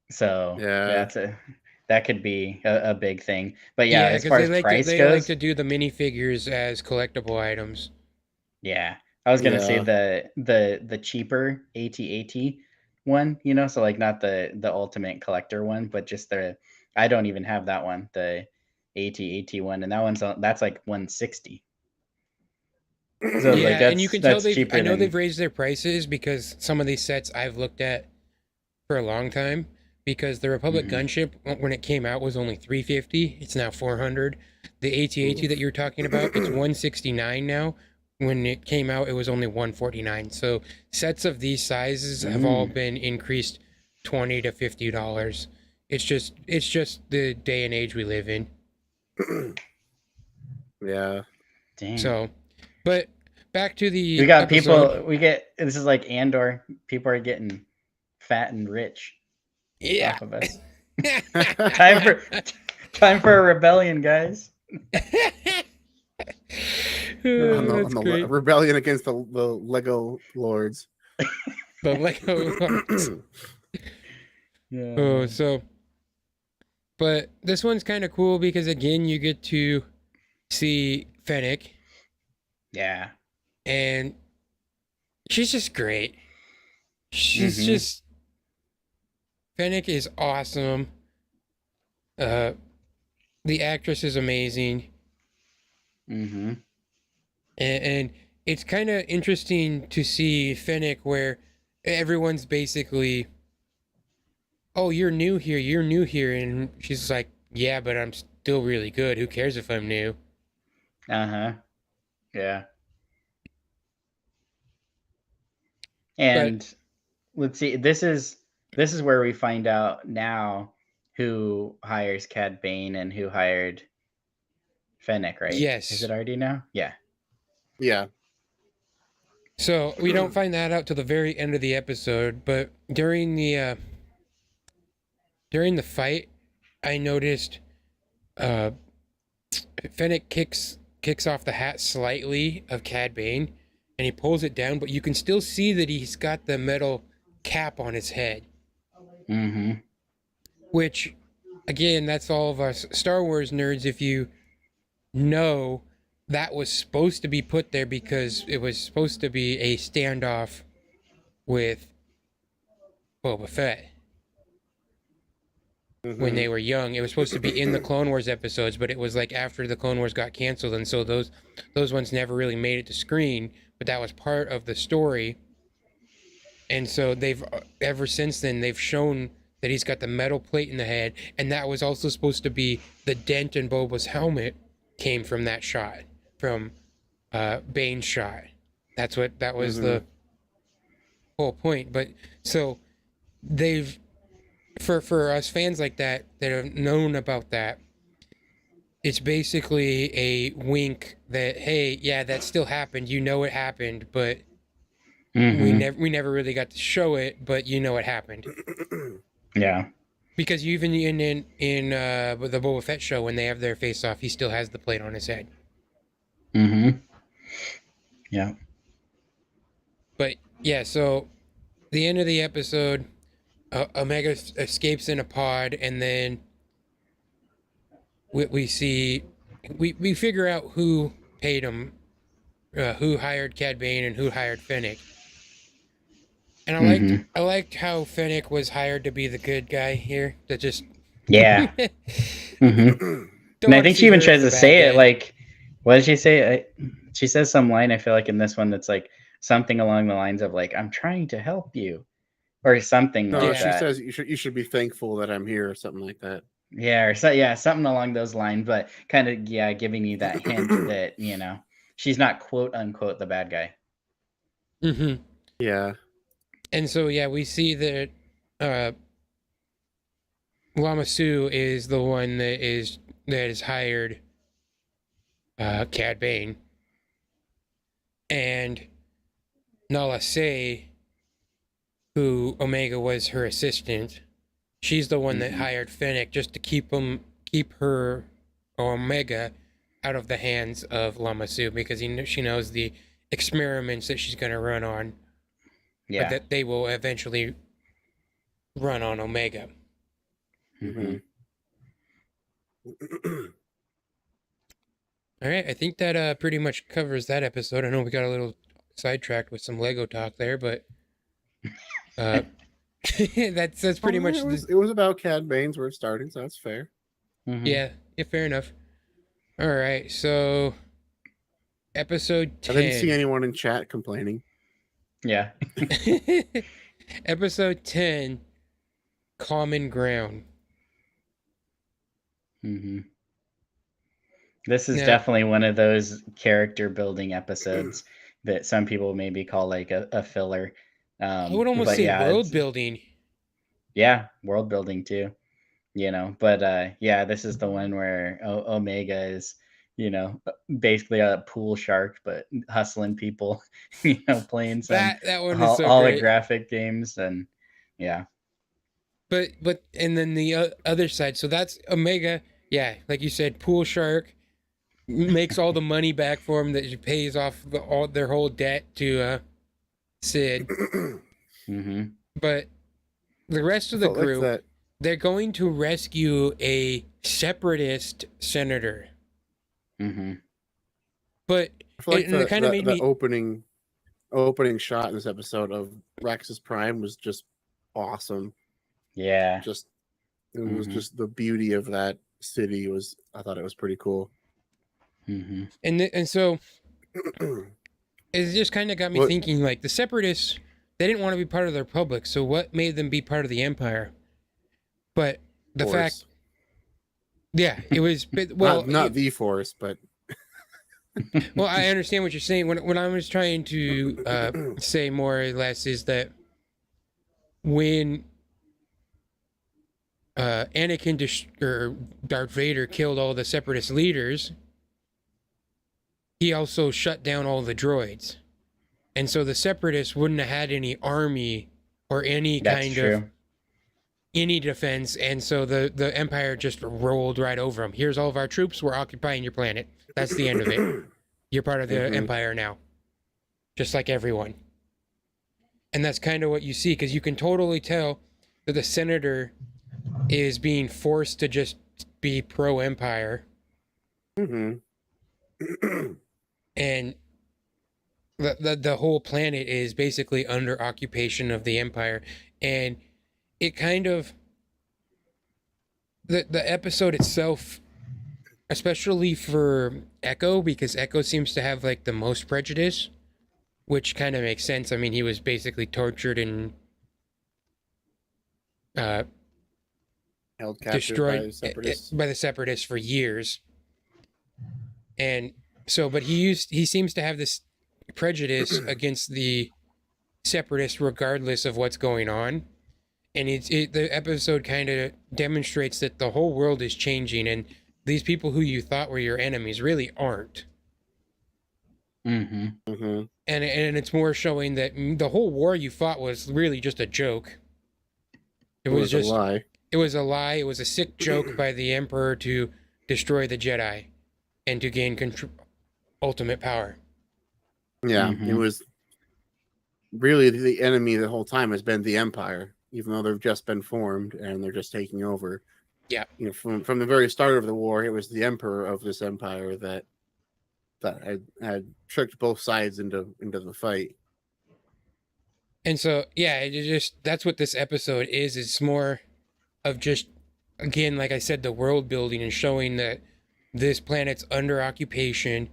Speaker 2: So
Speaker 3: Yeah.
Speaker 2: that could be a big thing. But yeah, as
Speaker 1: because
Speaker 2: far
Speaker 1: they
Speaker 2: as
Speaker 1: like
Speaker 2: price
Speaker 1: they
Speaker 2: goes,
Speaker 1: like to do the minifigures as collectible items.
Speaker 2: yeah, I was gonna say
Speaker 3: Yeah.
Speaker 2: the cheaper AT-AT one, so like not the ultimate collector one, but just I don't even have that one, the AT-AT one, and that's like 160. So
Speaker 1: Yeah,
Speaker 2: like
Speaker 1: and you can tell
Speaker 2: that's cheaper
Speaker 1: I know
Speaker 2: than
Speaker 1: they've raised their prices, because some of these sets I've looked at for a long time, because the Republic gunship when it came out was only 350. It's now 400. The AT-AT that you're talking about, it's 169 now. When it came out, it was only 149. So sets of these sizes have all been increased $20 to $50. It's just the day and age we live in.
Speaker 3: Yeah.
Speaker 2: Dang.
Speaker 1: So, but back to the
Speaker 2: We got
Speaker 1: episode.
Speaker 2: this is like Andor. People are getting fat and rich
Speaker 1: Yeah.
Speaker 2: off of us. Time for a rebellion, guys.
Speaker 1: That's
Speaker 3: on the
Speaker 1: great.
Speaker 3: rebellion against the Lego lords.
Speaker 1: The Lego Lords.
Speaker 2: Yeah.
Speaker 1: Oh, so, but this one's kind of cool because again, you get to see Fennec.
Speaker 2: Yeah.
Speaker 1: And she's just great. She's just Fennec is awesome. The actress is amazing. And it's kind of interesting to see Fennec where everyone's basically, oh, you're new here, and she's like, yeah, but I'm still really good. Who cares if I'm new?
Speaker 2: Yeah. And let's see, this is where we find out now who hires Cad Bane and who hired Fennec, right?
Speaker 1: Yes.
Speaker 2: Is it already now? Yeah.
Speaker 3: Yeah.
Speaker 1: So we don't find that out till the very end of the episode, but during the fight, I noticed Fennec kicks off the hat slightly of Cad Bane, and he pulls it down, but you can still see that he's got the metal cap on his head. Which, again, that's all of us Star Wars nerds. If you know, that was supposed to be put there because it was supposed to be a standoff with Boba Fett. When they were young, it was supposed to be in the Clone Wars episodes, but it was like after the Clone Wars got canceled, and so those ones never really made it to screen, but that was part of the story. And so they've ever since then they've shown that he's got the metal plate in the head, and that was also supposed to be the dent in Boba's helmet came from that shot, from Bane's shot. That was the whole point. But so they've for us fans like that have known about that, it's basically a wink that, hey, yeah, that still happened. It happened, but we never really got to show it, but it happened.
Speaker 2: Yeah.
Speaker 1: Because even in the Boba Fett show, when they have their face off, he still has the plate on his head.
Speaker 2: Yeah.
Speaker 1: But yeah, so the end of the episode, Omega escapes in a pod, and then we see we figure out who paid him, who hired Cad Bane and who hired Fennec. And I liked how Fennec was hired to be the good guy here. That just
Speaker 2: yeah. And I think she even tries to say it like, what did she say? She says some line, I feel like, in this one that's like something along the lines of like, I'm trying to help you, or something like that.
Speaker 3: She says you should be thankful that I'm here, or something like that.
Speaker 2: Yeah, or something along those lines, but kind of giving you that hint that she's not quote unquote the bad guy.
Speaker 3: Yeah.
Speaker 1: And so yeah, we see that Lama Su is the one that is hired Cad Bane, and Nala Se, who Omega was her assistant, she's the one that hired Fennec just to keep her Omega out of the hands of Lama Su, because she knows the experiments that she's going to run on, but that they will eventually run on Omega.
Speaker 2: Mm-hmm.
Speaker 1: All right, I think that pretty much covers that episode. I know we got a little sidetracked with some Lego talk there, but that's pretty much
Speaker 3: it was about Cad Bane's we're starting, so that's fair.
Speaker 1: Yeah, fair enough. All right, so episode 10.
Speaker 3: I didn't see anyone in chat complaining.
Speaker 2: Yeah.
Speaker 1: Episode 10, Common Ground.
Speaker 2: This is definitely one of those character building episodes that some people maybe call like a filler.
Speaker 1: I would almost say world building.
Speaker 2: Yeah, world building too. But this is the one where Omega is, basically a pool shark, but hustling people, playing some
Speaker 1: that one is so
Speaker 2: holographic
Speaker 1: great.
Speaker 2: games, and yeah.
Speaker 1: But and then the other side, so that's Omega. Yeah, like you said, pool shark makes all the money back for him, that he pays off all their whole debt to Sid. But the rest of the crew, they're going to rescue a separatist senator. But
Speaker 3: I feel like it kind of made the opening shot in this episode of Rex's Prime was just awesome.
Speaker 2: Yeah,
Speaker 3: it was just the beauty of that city I thought it was pretty cool.
Speaker 1: And so it just kind of got me thinking, like, the separatists, they didn't want to be part of the Republic, so what made them be part of the Empire? But the fact, it was, well,
Speaker 3: not the Force, but
Speaker 1: well, I understand what you're saying. What I was trying to say more or less is that when Anakin or Darth Vader killed all the separatist leaders, he also shut down all the droids. And so the separatists wouldn't have had any army or any of any defense, and so the Empire just rolled right over them. Here's all of our troops, we're occupying your planet. That's the end of it. You're part of the Empire now. Just like everyone. And that's kind of what you see, because you can totally tell that the senator is being forced to just be pro-Empire. And the whole planet is basically under occupation of the Empire. And it kind of, the episode itself, especially for Echo, because Echo seems to have like the most prejudice, which kind of makes sense. I mean, he was basically tortured and
Speaker 3: held captive,
Speaker 1: destroyed by the separatists for years. And so, but he seems to have this prejudice against the separatists regardless of what's going on. And the episode kind of demonstrates that the whole world is changing, and these people who you thought were your enemies really aren't. And it's more showing that the whole war you fought was really just a joke. It was just a lie. It was a lie. It was a sick joke by the Emperor to destroy the Jedi and to gain ultimate power.
Speaker 3: Yeah, it was really the enemy the whole time has been the Empire, even though they've just been formed and they're just taking over.
Speaker 1: Yeah,
Speaker 3: from the very start of the war, it was the Emperor of this empire that had tricked both sides into the fight.
Speaker 1: And so, that's what this episode is. It's more of just, again, like I said, the world building and showing that this planet's under occupation.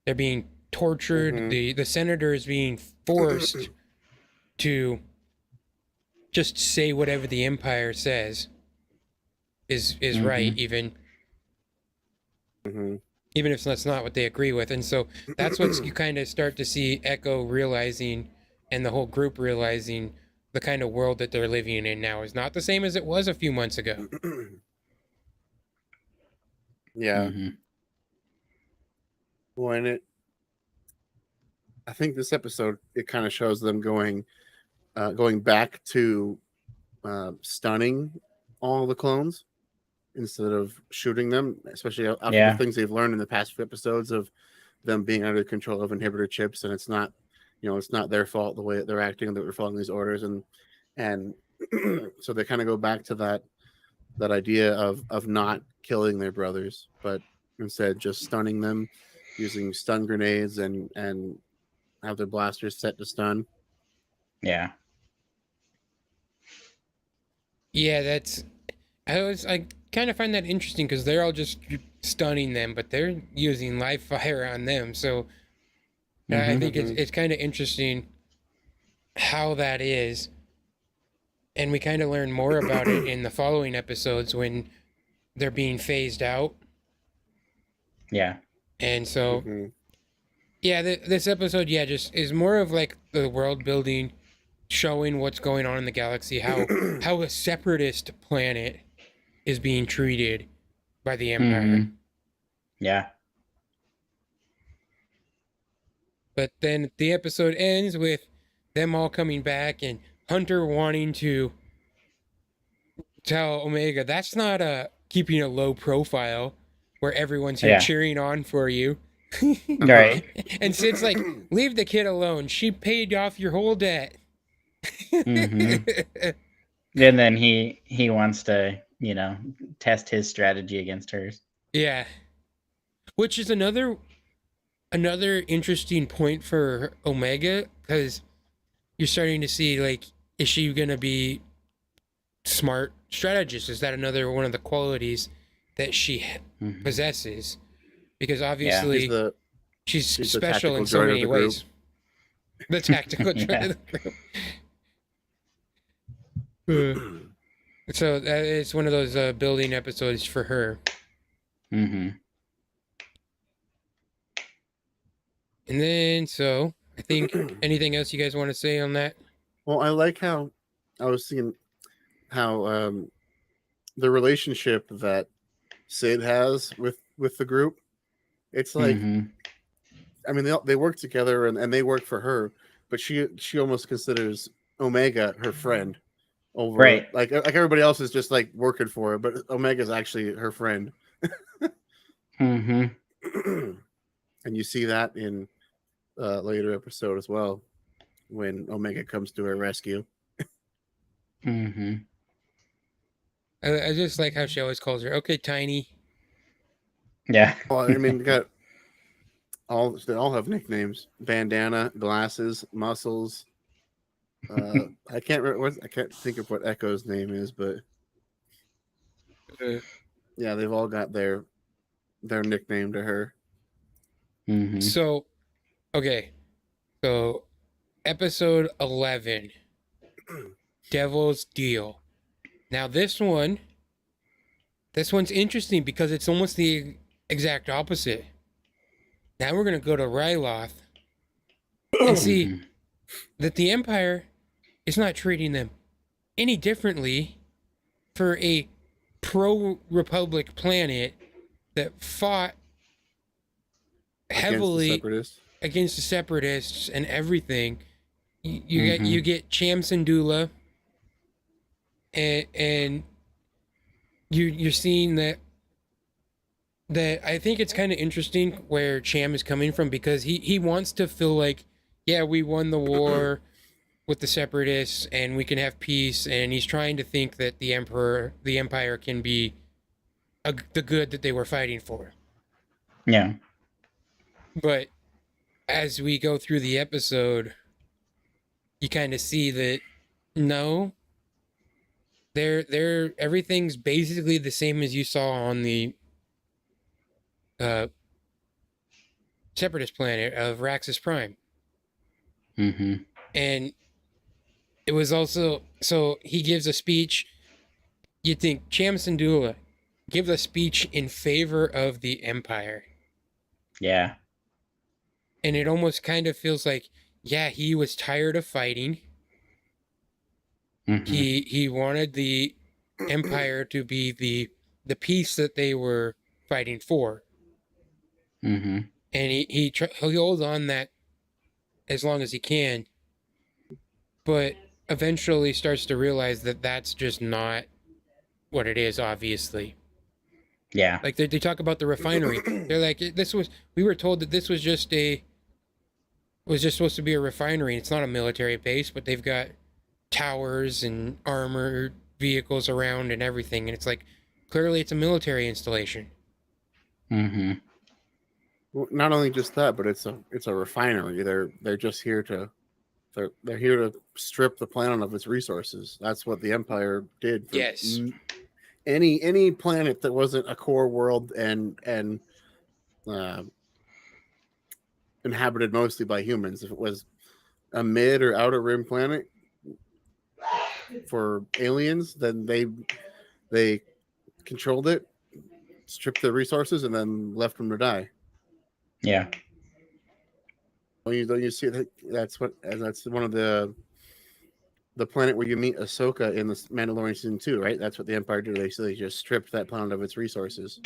Speaker 1: They're being tortured. The senator is being forced to just say whatever the Empire says is right, even if that's not what they agree with. And so that's what you kind of start to see Echo realizing and the whole group realizing the kind of world that they're living in now is not the same as it was a few months ago.
Speaker 3: Yeah.
Speaker 2: Mm-hmm.
Speaker 3: Well, and I think this episode, it kind of shows them going back to stunning all the clones instead of shooting them, especially after the things they've learned in the past few episodes of them being under control of inhibitor chips, and it's not their fault the way that they're acting, that they're following these orders, and so they kind of go back to that idea of not killing their brothers, but instead just stunning them using stun grenades and have their blasters set to stun.
Speaker 2: Yeah.
Speaker 1: Yeah, I kind of find that interesting because they're all just stunning them, but they're using live fire on them. So I think it's kind of interesting how that is. And we kind of learn more about it in the following episodes when they're being phased out.
Speaker 2: Yeah.
Speaker 1: And so, this episode, just is more of like the world building, showing what's going on in the galaxy, how a separatist planet is being treated by the Empire.
Speaker 2: Yeah.
Speaker 1: But then the episode ends with them all coming back and Hunter wanting to tell Omega that's not keeping a low profile where everyone's here cheering on for you.
Speaker 2: Right.
Speaker 1: And Sid's like, leave the kid alone. She paid off your whole debt.
Speaker 2: And then he wants to, test his strategy against hers.
Speaker 1: Yeah. Which is another interesting point for Omega, because you're starting to see, like, is she going to be smart strategist? Is that another one of the qualities that she possesses? Because obviously she's special in so many ways. The tactical droid of the group. So it's one of those building episodes for her. And then, so I think anything else you guys want to say on that?
Speaker 3: Well, I like how I was seeing how the relationship that Sid has with the group. It's like, I mean, they work together and they work for her, but she almost considers Omega her friend over,
Speaker 2: right?
Speaker 3: Like everybody else is just like working for her, but Omega's actually her friend. And you see that in later episode as well, when Omega comes to her rescue.
Speaker 1: I just like how she always calls her, okay, Tiny.
Speaker 2: Yeah.
Speaker 3: Well, I mean, they all have nicknames: Bandana, Glasses, Muscles. I can't think of what Echo's name is, but yeah, they've all got their nickname to her.
Speaker 1: So, okay, so episode 11, Devil's Deal. Now this one's interesting because it's almost the exact opposite. Now we're gonna go to Ryloth and see that the Empire is not treating them any differently for a pro-Republic planet that fought heavily against the Separatists and everything. You get Cham Syndulla, and you're seeing that I think it's kind of interesting where Cham is coming from, because he wants to feel like, yeah, we won the war with the Separatists and we can have peace, and he's trying to think that the Empire can be the good that they were fighting for.
Speaker 2: Yeah.
Speaker 1: But as we go through the episode, you kind of see that no, they're everything's basically the same as you saw on the Separatist planet of Raxus Prime. And it was also, so he gives a speech. You'd think Cham Syndulla gives a speech in favor of the Empire.
Speaker 2: Yeah.
Speaker 1: And it almost kind of feels like, yeah, he was tired of fighting.
Speaker 2: Mhm.
Speaker 1: He wanted the Empire to be the peace that they were fighting for,
Speaker 2: Mhm.
Speaker 1: and he holds on that as long as he can, but eventually starts to realize that that's just not what it is. Obviously,
Speaker 2: Yeah.
Speaker 1: like they talk about the refinery. They're like, this was, we were told that this was just supposed to be a refinery. It's not a military base, but they've got towers and armored vehicles around and everything, and it's like, clearly it's a military installation.
Speaker 2: Mhm.
Speaker 3: Well, not only just that, but it's a refinery. They're just here to they're here to strip the planet of its resources. That's what the Empire did for
Speaker 1: Yes.
Speaker 3: any planet that wasn't a core world and uh, inhabited mostly by humans. If it was a mid or outer rim planet for aliens, then they controlled it, stripped the resources, and then left them to die.
Speaker 2: Yeah.
Speaker 3: Don't you see that? That's one of the planet where you meet Ahsoka in the Mandalorian season 2, right? That's what the Empire did. They just stripped that planet of its resources.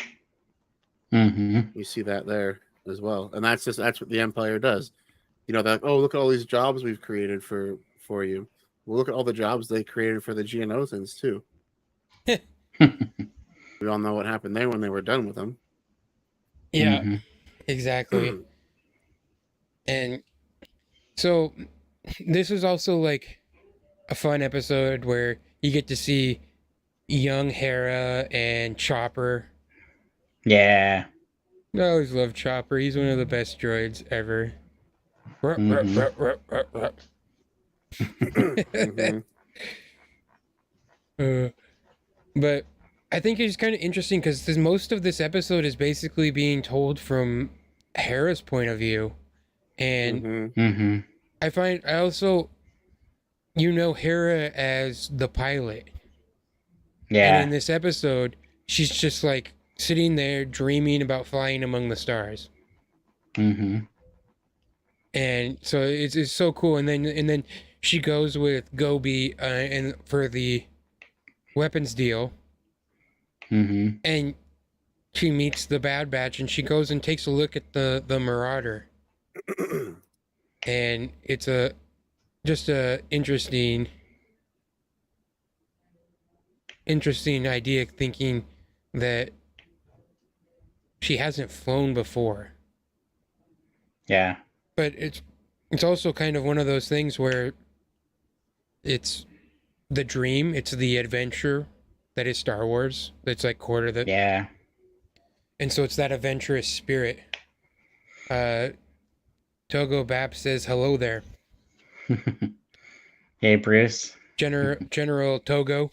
Speaker 2: Mhm.
Speaker 3: You see that there as well, and that's what the Empire does. You know, that, oh, look at all these jobs we've created for you. Well, look at all the jobs they created for the Geonosians too. We all know what happened there when they were done with them.
Speaker 1: Yeah,
Speaker 2: Mhm.
Speaker 1: exactly. And so this is also like a fun episode where you get to see young Hera and Chopper.
Speaker 2: Yeah.
Speaker 1: I always loved Chopper. He's one of the best droids ever.
Speaker 2: Mhm.
Speaker 3: Mm-hmm.
Speaker 1: But I think it's kind of interesting because most of this episode is basically being told from Hera's point of view. And
Speaker 3: Mm-hmm.
Speaker 2: Mhm.
Speaker 1: I also, Hera as the pilot. And in
Speaker 2: Yeah.
Speaker 1: this episode, she's just like sitting there dreaming about flying among the stars.
Speaker 2: Mhm.
Speaker 1: And so it's so cool. And then she goes with Gobi and for the weapons deal,
Speaker 2: Mhm.
Speaker 1: and she meets the Bad Batch, and she goes and takes a look at the Marauder, and it's just a interesting idea, thinking that she hasn't flown before.
Speaker 2: Yeah.
Speaker 1: But it's also kind of one of those things where it's the dream, it's the adventure that is Star Wars. That's like core to the,
Speaker 2: Yeah.
Speaker 1: and so it's that adventurous spirit. Uh, Togo Bap says hello there,
Speaker 2: Hey, Bruce.
Speaker 1: General Togo.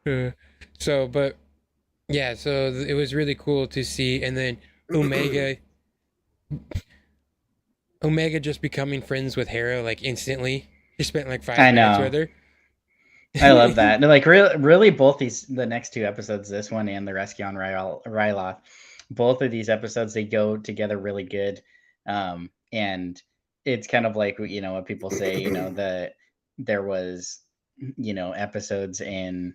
Speaker 1: Uh, so, but yeah, so it was really cool to see, and then Omega, Omega just becoming friends with Hera like instantly. He spent like
Speaker 2: I
Speaker 1: 5 minutes with
Speaker 2: know.
Speaker 1: her.
Speaker 2: I love that. No, like really, both the next two episodes, this one and the Rescue on Ryloth, both of these episodes they go together really good, and it's kind of like what people say, that there was episodes in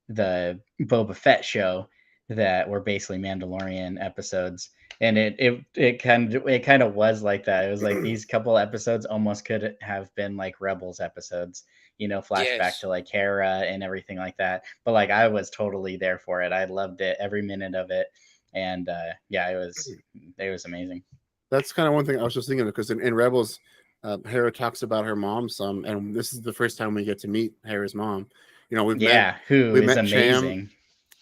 Speaker 2: the Boba Fett show that were basically Mandalorian episodes, and it kind of was like that. It was like these couple episodes almost could have been like Rebels episodes, flashback
Speaker 1: Yes.
Speaker 2: to like Hera and everything like that. But like I was totally there for it. I loved it, every minute of it, and yeah, it was amazing.
Speaker 3: That's kind of one thing I was just thinking of, because in Rebels, Hera talks about her mom some, and this is the first time we get to meet Hera's mom. You know,
Speaker 2: Yeah, who
Speaker 3: we
Speaker 2: is
Speaker 3: met Cham,
Speaker 2: amazing.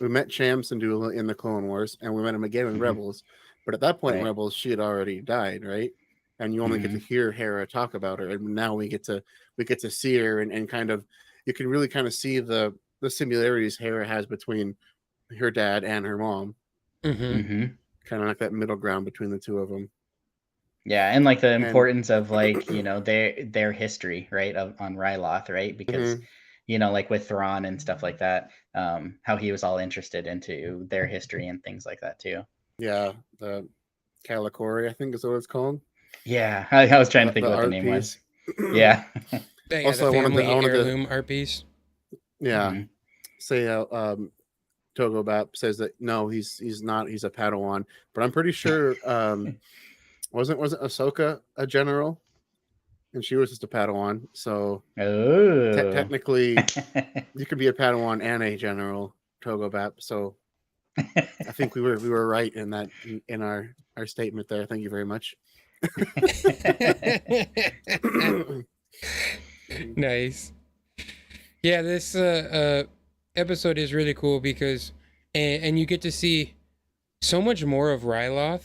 Speaker 3: we met Cham Syndulla in the Clone Wars, and we met him again in
Speaker 2: Hmm.
Speaker 3: Rebels. But at that point in
Speaker 2: Right.
Speaker 3: Rebels, she had already died, right? And you only get to
Speaker 2: Hmm.
Speaker 3: hear Hera talk about her, and now we get to see her, and kind of, you can really kind of see the similarities Hera has between her dad and her mom,
Speaker 1: Mm-hmm.
Speaker 2: Hmm.
Speaker 3: kind of like that middle ground between the two of them.
Speaker 2: Yeah, and like the
Speaker 3: And
Speaker 2: importance of like their history, right, on Ryloth, right? Because
Speaker 3: mhm,
Speaker 2: like with Thrawn and stuff like that, how he was all interested into their history and things like that too.
Speaker 3: yeah, Calicori, I think is what it's called.
Speaker 2: Yeah, I was trying to think
Speaker 3: The
Speaker 2: of what the
Speaker 3: art
Speaker 2: name was.
Speaker 3: piece.
Speaker 2: Yeah.
Speaker 1: Yeah,
Speaker 3: Also,
Speaker 1: the
Speaker 3: I wanted
Speaker 1: family
Speaker 3: to
Speaker 1: heirloom art piece.
Speaker 3: yeah
Speaker 2: Mhm.
Speaker 3: say Togo Bap says that no, he's not. He's a Padawan, but I'm pretty sure wasn't Ahsoka a general, and she was just a Padawan. So
Speaker 2: Oh.
Speaker 3: technically, you could be a Padawan and a general, Togo Bap. So I think we were right in that in our statement there. Thank you very much.
Speaker 1: Nice. Yeah, this episode is really cool because, and you get to see so much more of Ryloth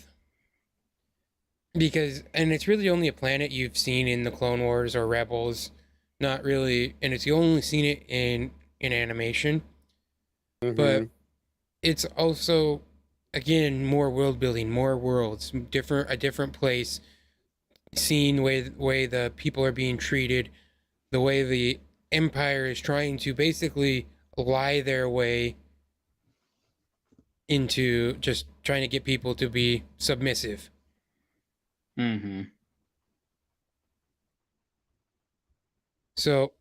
Speaker 1: because, and it's really only a planet you've seen in the Clone Wars or Rebels, not really, and it's you only seen it in animation, but it's also again more world building, more worlds, a different place, seeing way the people are being treated, the way the Empire is trying to basically lie their way into just trying to get people to be submissive.
Speaker 2: Mm-hmm.
Speaker 1: So,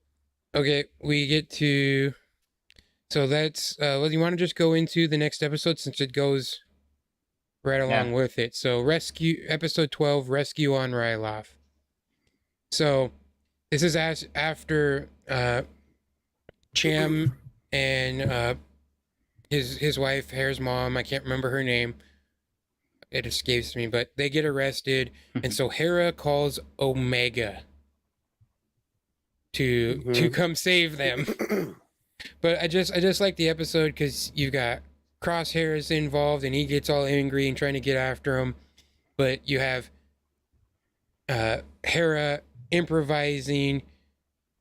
Speaker 1: okay, we get to. So that's. Well, you want to just go into the next episode since it goes right along with it. So, rescue episode 12, rescue on Ryloth. So, this is after Cham and his wife, Hare's mom. I can't remember her name. It escapes me, but they get arrested, and so Hera calls Omega to come save them. But I just like the episode because you've got Crosshairs involved, and he gets all angry and trying to get after him. But you have Hera improvising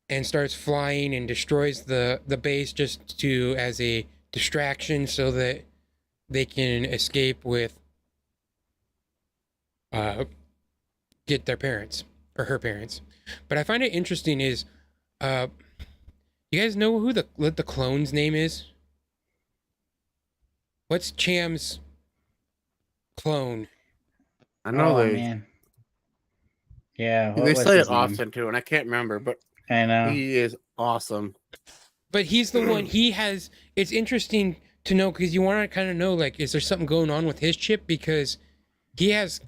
Speaker 1: and starts flying and destroys the base just to as a distraction so that they can escape with get their parents or her parents. But I find it interesting is you guys know who the clone's name is? What's Cham's clone?
Speaker 3: I know
Speaker 2: man. Yeah,
Speaker 3: they say it often too, and I can't remember, but
Speaker 2: I know
Speaker 3: he is awesome.
Speaker 1: But he's the one. He has. It's interesting to know because you want to kind of know, like, is there something going on with his chip because he has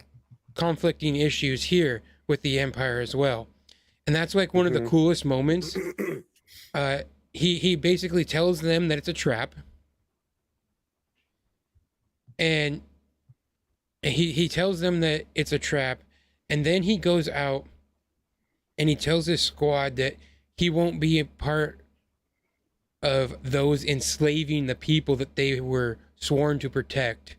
Speaker 1: conflicting issues here with the Empire as well, and that's like one of the coolest moments. He basically tells them that it's a trap, and he tells them that it's a trap, and then he goes out and he tells his squad that he won't be a part of those enslaving the people that they were sworn to protect,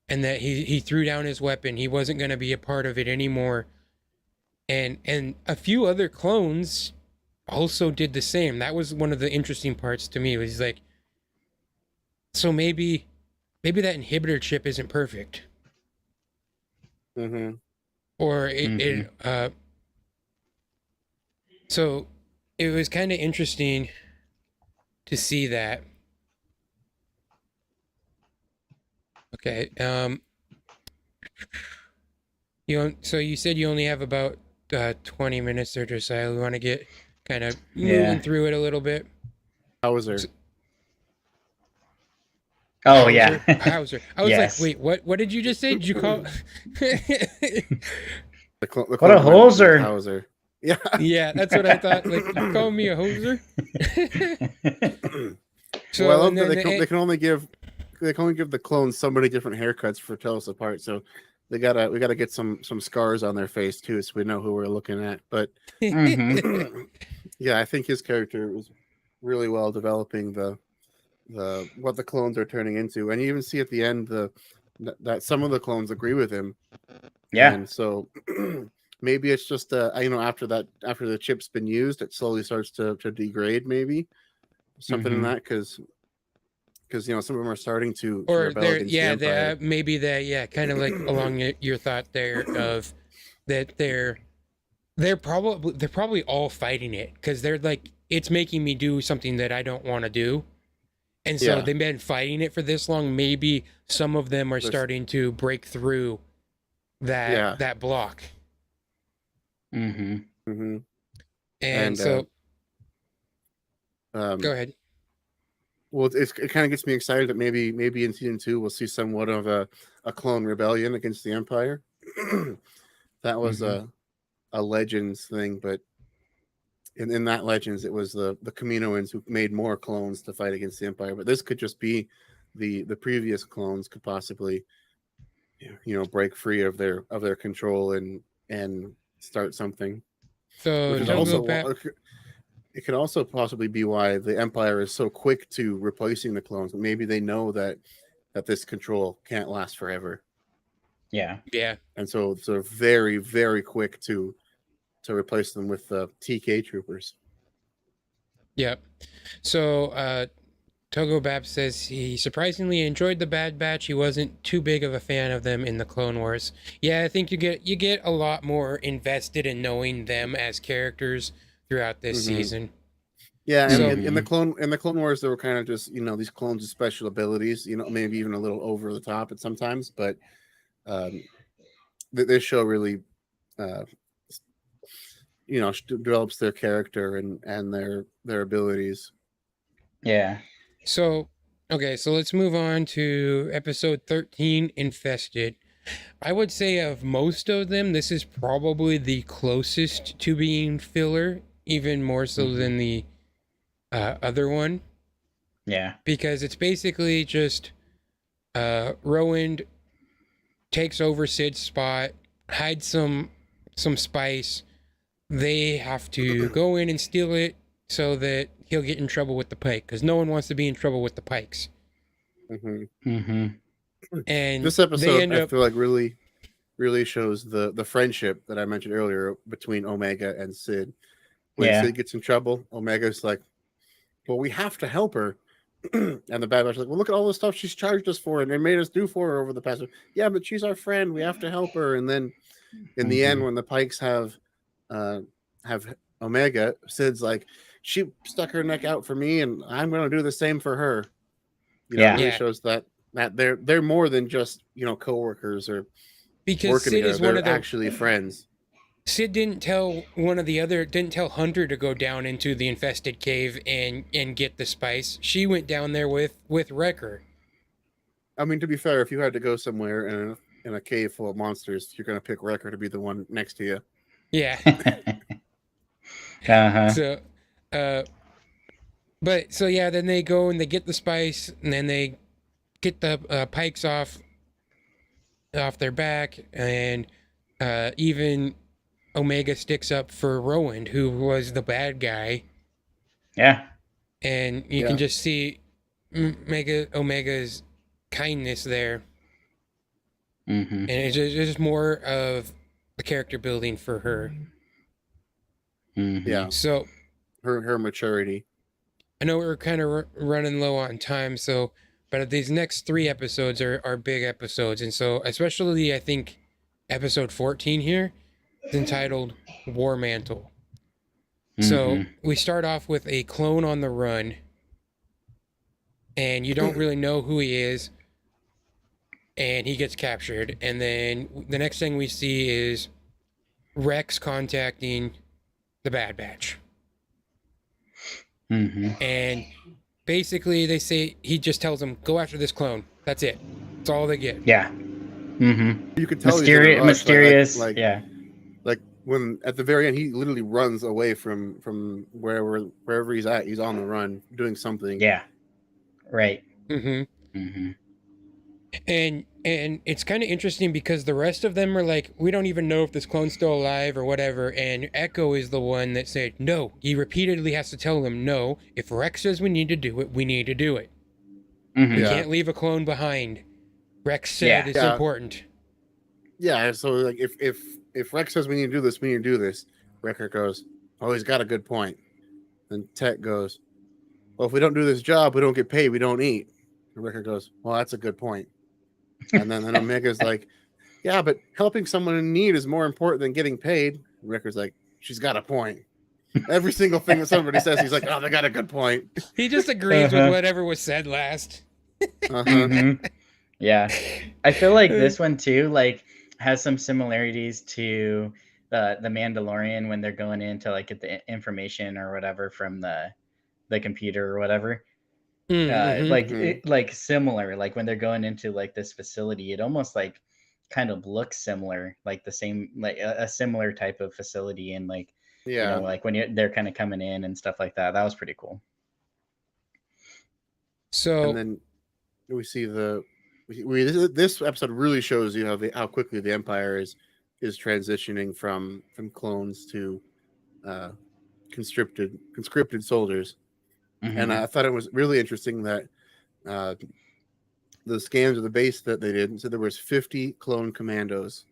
Speaker 1: and that he threw down his weapon. He wasn't going to be a part of it anymore. And a few other clones also did the same. That was one of the interesting parts to me. Was like, so maybe that inhibitor chip isn't perfect. Or so it was kind of interesting to see that. Okay. So you said you only have about 20 minutes there, Josiah. We want to get kind of moving through it a little bit.
Speaker 3: Hauser.
Speaker 2: Oh, yeah.
Speaker 1: Hauser. I was like, wait, what did you just say? Did you call?
Speaker 2: What a hoser.
Speaker 3: Hauser. Yeah.
Speaker 1: Yeah, that's what I thought. Like, you calling me a hoser?
Speaker 3: So well, I love that they can only give the clones so many different haircuts for tell us apart. So we gotta get some scars on their face too, so we know who we're looking at. But yeah, I think his character was really well developing the what the clones are turning into, and you even see at the end that some of the clones agree with him.
Speaker 2: Yeah,
Speaker 3: and so maybe it's just after the chip's been used, it slowly starts to degrade, maybe something in that because some of them are starting to rebel against the Empire.
Speaker 1: Maybe that kind of like along your thought there of that they're probably all fighting it because they're like, it's making me do something that I don't want to do, and so they've been fighting it for this long. Maybe some of them are starting to break through that block.
Speaker 2: Mm-hmm.
Speaker 3: Mm-hmm.
Speaker 1: And so go ahead.
Speaker 3: Well, it kind of gets me excited that maybe in season 2 we'll see somewhat of a clone rebellion against the Empire. That was a Legends thing, but in that Legends it was the Kaminoans who made more clones to fight against the Empire. But this could just be the previous clones could possibly, break free of their control and start something.
Speaker 1: So
Speaker 3: Which is also it could also possibly be why the Empire is so quick to replacing the clones. Maybe they know that this control can't last forever.
Speaker 2: Yeah.
Speaker 3: And so they're very, very quick to replace them with TK troopers.
Speaker 1: Yep. So Togo Bab says he surprisingly enjoyed the Bad Batch. He wasn't too big of a fan of them in the Clone Wars. Yeah, I think you get a lot more invested in knowing them as characters throughout this season.
Speaker 3: Yeah, and in the Clone Wars, there were kind of just these clones with special abilities. Maybe even a little over the top at sometimes, but this show really, develops their character and their abilities.
Speaker 2: Yeah.
Speaker 1: So, okay, so let's move on to episode 13, Infested. I would say of most of them, this is probably the closest to being filler, even more so than the other one.
Speaker 2: Yeah.
Speaker 1: Because it's basically just Rowan takes over Sid's spot, hides some spice. They have to go in and steal it so that he'll get in trouble with the Pike, because no one wants to be in trouble with the Pikes. And
Speaker 3: this episode, I feel like really shows the friendship that I mentioned earlier between Omega and Sid. When Sid gets in trouble, Omega's like, well, we have to help her. And the Bad Batch is like, well, look at all the stuff she's charged us for and they made us do for her over the past. Yeah, but she's our friend. We have to help her. And then in the end, when the Pikes have Omega, Sid's like, she stuck her neck out for me, and I'm going to do the same for her. It really shows that they're more than just coworkers or
Speaker 1: because
Speaker 3: working
Speaker 1: Sid
Speaker 3: together.
Speaker 1: is one of the
Speaker 3: actually friends.
Speaker 1: Sid didn't tell Hunter to go down into the infested cave and get the spice. She went down there with Wrecker.
Speaker 3: I mean, to be fair, if you had to go somewhere in a cave full of monsters, you're going to pick Wrecker to be the one next to you.
Speaker 1: Yeah. So, then they go and they get the spice, and then they get the Pikes off their back, and even Omega sticks up for Rowan, who was the bad guy.
Speaker 2: Yeah.
Speaker 1: And you can just see Omega's kindness there. And it's just more of the character building for her.
Speaker 3: Yeah.
Speaker 1: So
Speaker 3: her maturity.
Speaker 1: I know we're kind of running low on time, but these next 3 episodes are big episodes, and so especially I think episode 14 here is entitled War Mantle. So we start off with a clone on the run, and you don't really know who he is, and he gets captured, and then the next thing we see is Rex contacting the Bad Batch. And basically they say, he just tells them, go after this clone. That's it. That's all they get.
Speaker 2: Yeah.
Speaker 3: You could tell
Speaker 2: mysterious.
Speaker 3: Like when at the very end he literally runs away from wherever he's at. He's on the run doing something.
Speaker 2: Yeah. Right.
Speaker 1: And it's kind of interesting because the rest of them are like, we don't even know if this clone's still alive or whatever. And Echo is the one that said, no. He repeatedly has to tell them, no, if Rex says we need to do it, we need to do it. We can't leave a clone behind. Rex said it's important.
Speaker 3: Yeah, so like if Rex says we need to do this, we need to do this. Wrecker goes, oh, he's got a good point. Then Tech goes, well, if we don't do this job, we don't get paid, we don't eat. And Wrecker goes, well, that's a good point. And then Omega's like, yeah, but helping someone in need is more important than getting paid. And Wrecker's like, she's got a point. Every single thing that somebody says, he's like, oh, they got a good point.
Speaker 1: He just agrees with whatever was said last.
Speaker 2: Yeah. I feel like this one too, like has some similarities to the Mandalorian when they're going in to like get the information or whatever from the computer or whatever. Like similar, like when they're going into like this facility, it almost like kind of looks similar, like the same, like a similar type of facility, and like like when they're kind of coming in and stuff like that. That was pretty cool.
Speaker 1: So
Speaker 3: and then we see this episode really shows how quickly the Empire is transitioning from clones to conscripted soldiers. And I thought it was really interesting that the scans of the base that they did, so there was 50 clone commandos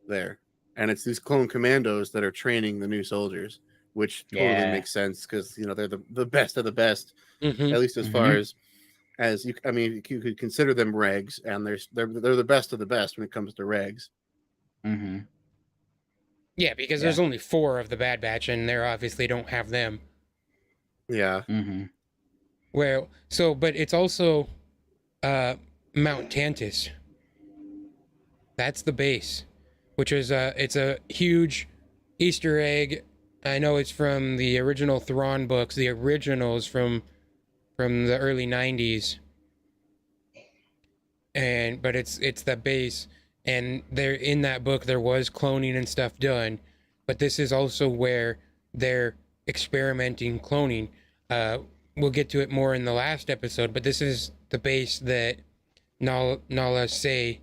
Speaker 3: there, and it's these clone commandos that are training the new soldiers, which totally makes sense because they're the best of the best, at least as far as you. I mean, you could consider them regs, and they're the best of the best when it comes to regs.
Speaker 1: Yeah, because there's only 4 of the Bad Batch, and they obviously don't have them.
Speaker 3: Yeah.
Speaker 1: Well, but it's also Mount Tantus. That's the base, which is it's a huge Easter egg. I know it's from the original Thrawn books, the originals from the early 90s. But it's the base, and there in that book there was cloning and stuff done, but this is also where they're experimenting cloning. We'll get to it more in the last episode, but this is the base that Nala Se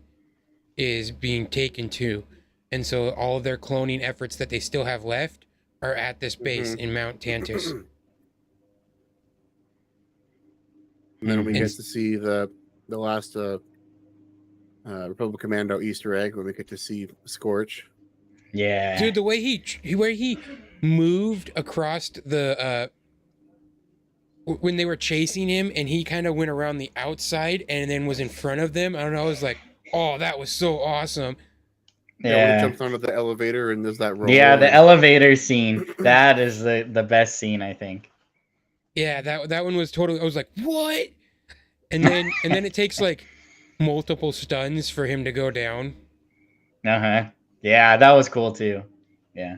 Speaker 1: is being taken to. And so all of their cloning efforts that they still have left are at this base in Mount Tantus.
Speaker 3: And then we get to see the last Republic Commando Easter egg when we get to see Scorch.
Speaker 2: Yeah.
Speaker 1: Dude, the way he moved across the when they were chasing him, and he kind of went around the outside and then was in front of them. I don't know. I was like, oh, that was so awesome.
Speaker 3: Yeah, when he jumps onto the elevator and there's that roll.
Speaker 2: Yeah, the elevator scene. That is the best scene, I think.
Speaker 1: Yeah, that one was totally. I was like, what? And then it takes like multiple stuns for him to go down.
Speaker 2: Yeah, that was cool too. Yeah.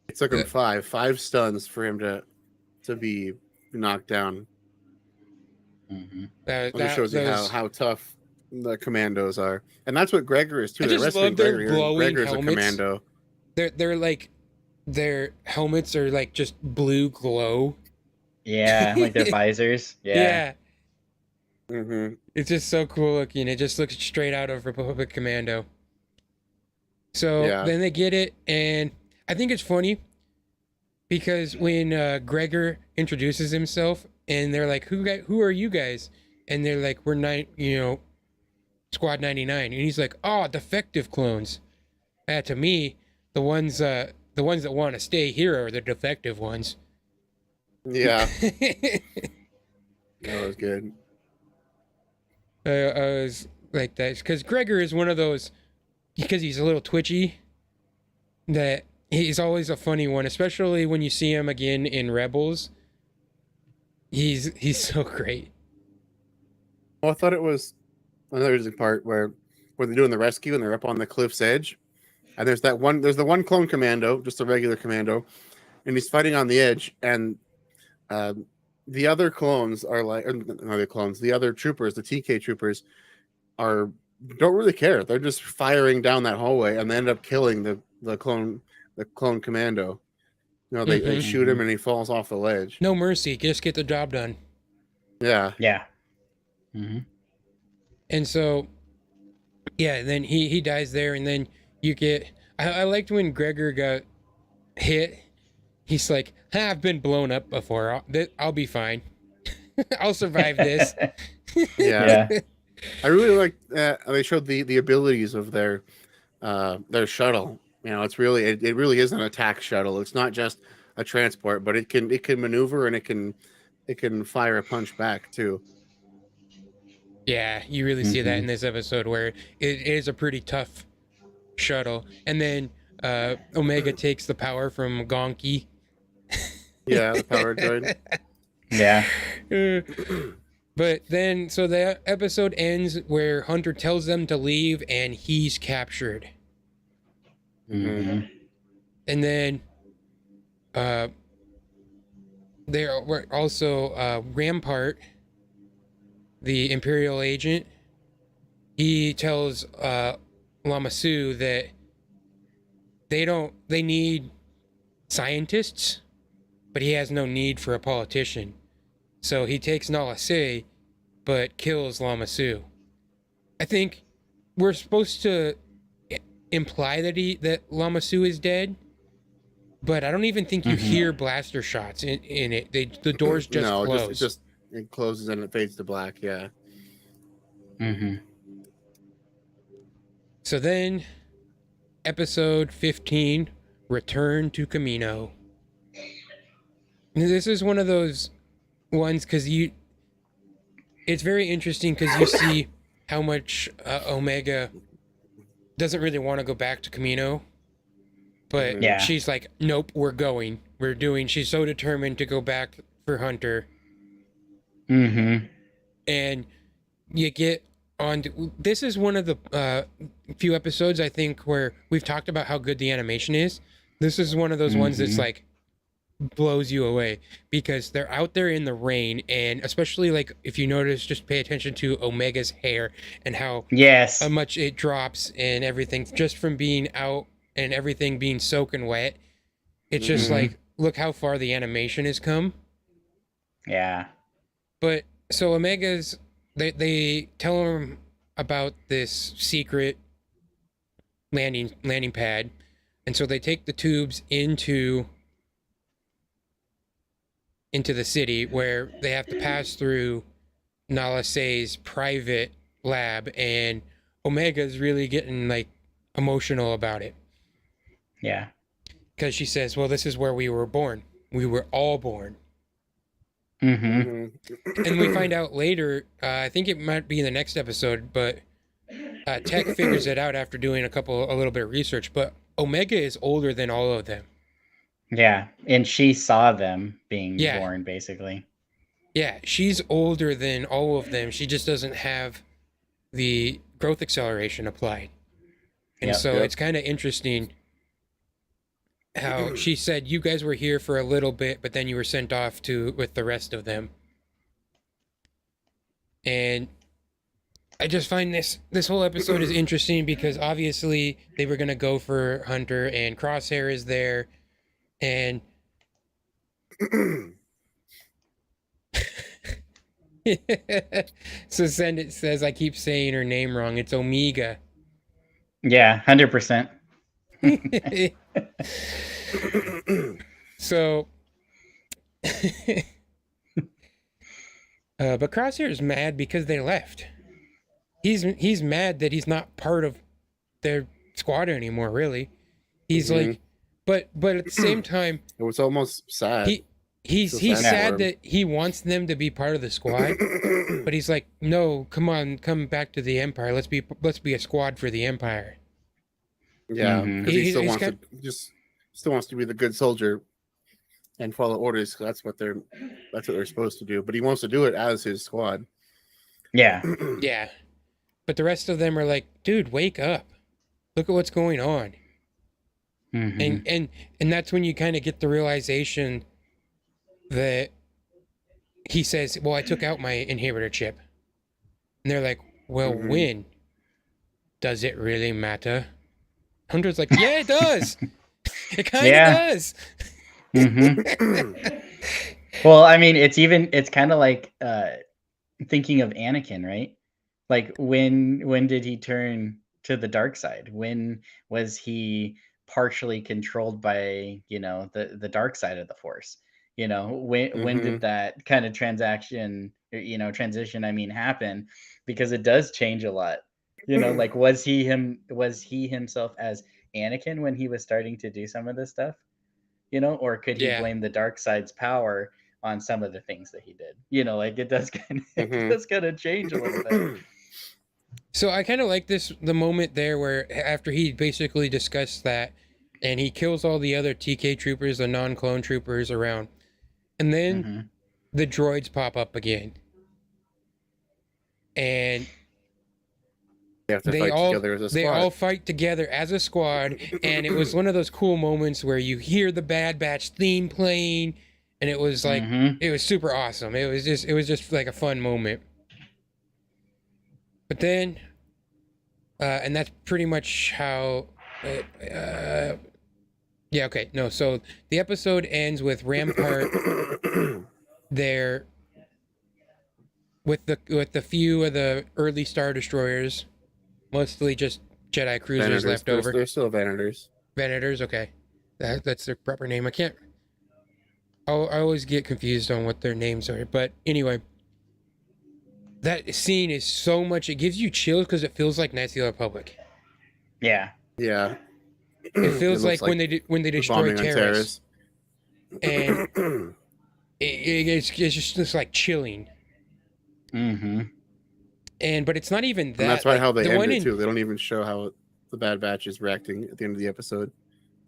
Speaker 3: It took him five stuns for him to be knocked down. That shows you how tough the commandos are, and that's what Gregor is too.
Speaker 1: I just love their glowing
Speaker 3: Gregor's
Speaker 1: helmets.
Speaker 3: A commando.
Speaker 1: They're like, their helmets are like just blue glow.
Speaker 2: Yeah, like their visors. Yeah.
Speaker 1: It's just so cool looking. It just looks straight out of Republic Commando. So then they get it, and I think it's funny because when Gregor introduces himself, and they're like, "Who are you guys?" And they're like, "We're Squad 99," and he's like, "Oh, defective clones." To me, the ones that want to stay here are the defective ones.
Speaker 3: Yeah, that was good.
Speaker 1: I was like that because Gregor is one of those, because he's a little twitchy, that he's always a funny one, especially when you see him again in Rebels. He's so great.
Speaker 3: Well, I thought it was another part where they're doing the rescue and they're up on the cliff's edge, and there's the one clone commando, just a regular commando, and he's fighting on the edge, and the other clones are like, the other troopers, the TK troopers, don't really care. They're just firing down that hallway, and they end up killing the clone commando. They shoot him, and he falls off the ledge.
Speaker 1: No mercy, just get the job done.
Speaker 3: Yeah.
Speaker 1: And so, then he dies there, and then you get. I liked when Gregor got hit. He's like, I've been blown up before. I'll be fine. I'll survive this.
Speaker 3: Yeah. I really like they showed the abilities of their shuttle. It's really it really is an attack shuttle. It's not just a transport, but it can maneuver, and it can fire a punch back too.
Speaker 1: Yeah, you really see that in this episode where it is a pretty tough shuttle, and then Omega takes the power from Gonki.
Speaker 3: Yeah, the power droid.
Speaker 2: Yeah.
Speaker 1: But then, so the episode ends where Hunter tells them to leave, and he's captured.
Speaker 2: Mm-hmm.
Speaker 1: And then there were also Rampart, the Imperial agent. He tells Lama Su that they need scientists, but he has no need for a politician. So he takes Nala Se, but kills Lama Su. I think we're supposed to imply that Lama Su is dead, but I don't even think you hear blaster shots in it. The doors just
Speaker 3: No,
Speaker 1: close.
Speaker 3: it closes and it fades to black. Yeah.
Speaker 2: Mm-hmm.
Speaker 1: So then, episode 15, Return to Camino. This is one of those ones because it's very interesting because you see how much Omega doesn't really want to go back to Camino, but
Speaker 2: Yeah.
Speaker 1: she's like, nope, we're going. She's so determined to go back for Hunter.
Speaker 2: Mm-hmm.
Speaker 1: And you get on. This is one of the few episodes, I think, where we've talked about how good the animation is. This is one of those ones that's like blows you away because they're out there in the rain, and especially like if you notice, just pay attention to Omega's hair and how much it drops and everything just from being out and everything being soaking wet. It's just like, look how far the animation has come.
Speaker 2: Yeah.
Speaker 1: But so Omega's they tell him about this secret landing pad, and so they take the tubes into the city where they have to pass through Nala Se's private lab, and Omega's really getting like emotional about it.
Speaker 2: Yeah.
Speaker 1: Because she says, well, this is where we were born. We were all born.
Speaker 2: Mm-hmm.
Speaker 1: And we find out later, I think it might be in the next episode, but Tech figures it out after doing a little bit of research, but Omega is older than all of them.
Speaker 2: Yeah, and she saw them being born, basically.
Speaker 1: Yeah, she's older than all of them. She just doesn't have the growth acceleration applied. And it's kind of interesting how she said, you guys were here for a little bit, but then you were sent off with the rest of them. And I just find this whole episode is interesting because obviously they were going to go for Hunter, and Crosshair is there. And so Send says I keep saying her name wrong. It's Omega.
Speaker 2: Yeah, 100%.
Speaker 1: So, but Crosshair is mad because they left. He's mad that he's not part of their squad anymore. Really, he's like, but at the same time,
Speaker 3: it was almost sad.
Speaker 1: He's sad that he wants them to be part of the squad, but he's like, no, come back to the Empire. Let's be a squad for the Empire.
Speaker 3: Yeah, because he still wants to be the good soldier and follow orders. That's what they're supposed to do. But he wants to do it as his squad.
Speaker 2: Yeah.
Speaker 1: Yeah. But the rest of them are like, dude, wake up. Look at what's going on. And that's when you kind of get the realization that he says, well, I took out my inhibitor chip. And they're like, well, when? Does it really matter? Hunter's like, yeah, it does. It kind of does.
Speaker 2: Well, I mean, it's kind of like thinking of Anakin, right? Like when did he turn to the dark side? When was he partially controlled by, the dark side of the Force? When did that kind of transition happen? Because it does change a lot. Like was he himself as Anakin when he was starting to do some of this stuff? Or could he blame the dark side's power on some of the things that he did? Like it does kind of change a little bit.
Speaker 1: So I kind of like the moment there where after he basically discussed that and he kills all the other TK troopers, the non-clone troopers around. And then the droids pop up again. And
Speaker 3: They have to fight together as a squad.
Speaker 1: They all fight together as a squad, and it was one of those cool moments where you hear the Bad Batch theme playing, and it was like it was super awesome. It was just like a fun moment. But then, and that's pretty much how. Yeah. Okay. No. So the episode ends with Rampart there with the few of the early Star Destroyers, mostly just Jedi cruisers left over.
Speaker 3: They're still Vanators.
Speaker 1: Vanators. Okay, that's their proper name. I always get confused on what their names are. But anyway, that scene is so much. It gives you chills because it feels like Knights of the Old Republic.
Speaker 2: Yeah.
Speaker 3: Yeah.
Speaker 1: It feels like when they destroy Terrace, and it's just like chilling.
Speaker 2: Mm-hmm.
Speaker 1: But it's not even that.
Speaker 3: And that's how they end it too.
Speaker 1: They
Speaker 3: don't even show how the Bad Batch is reacting at the end of the episode.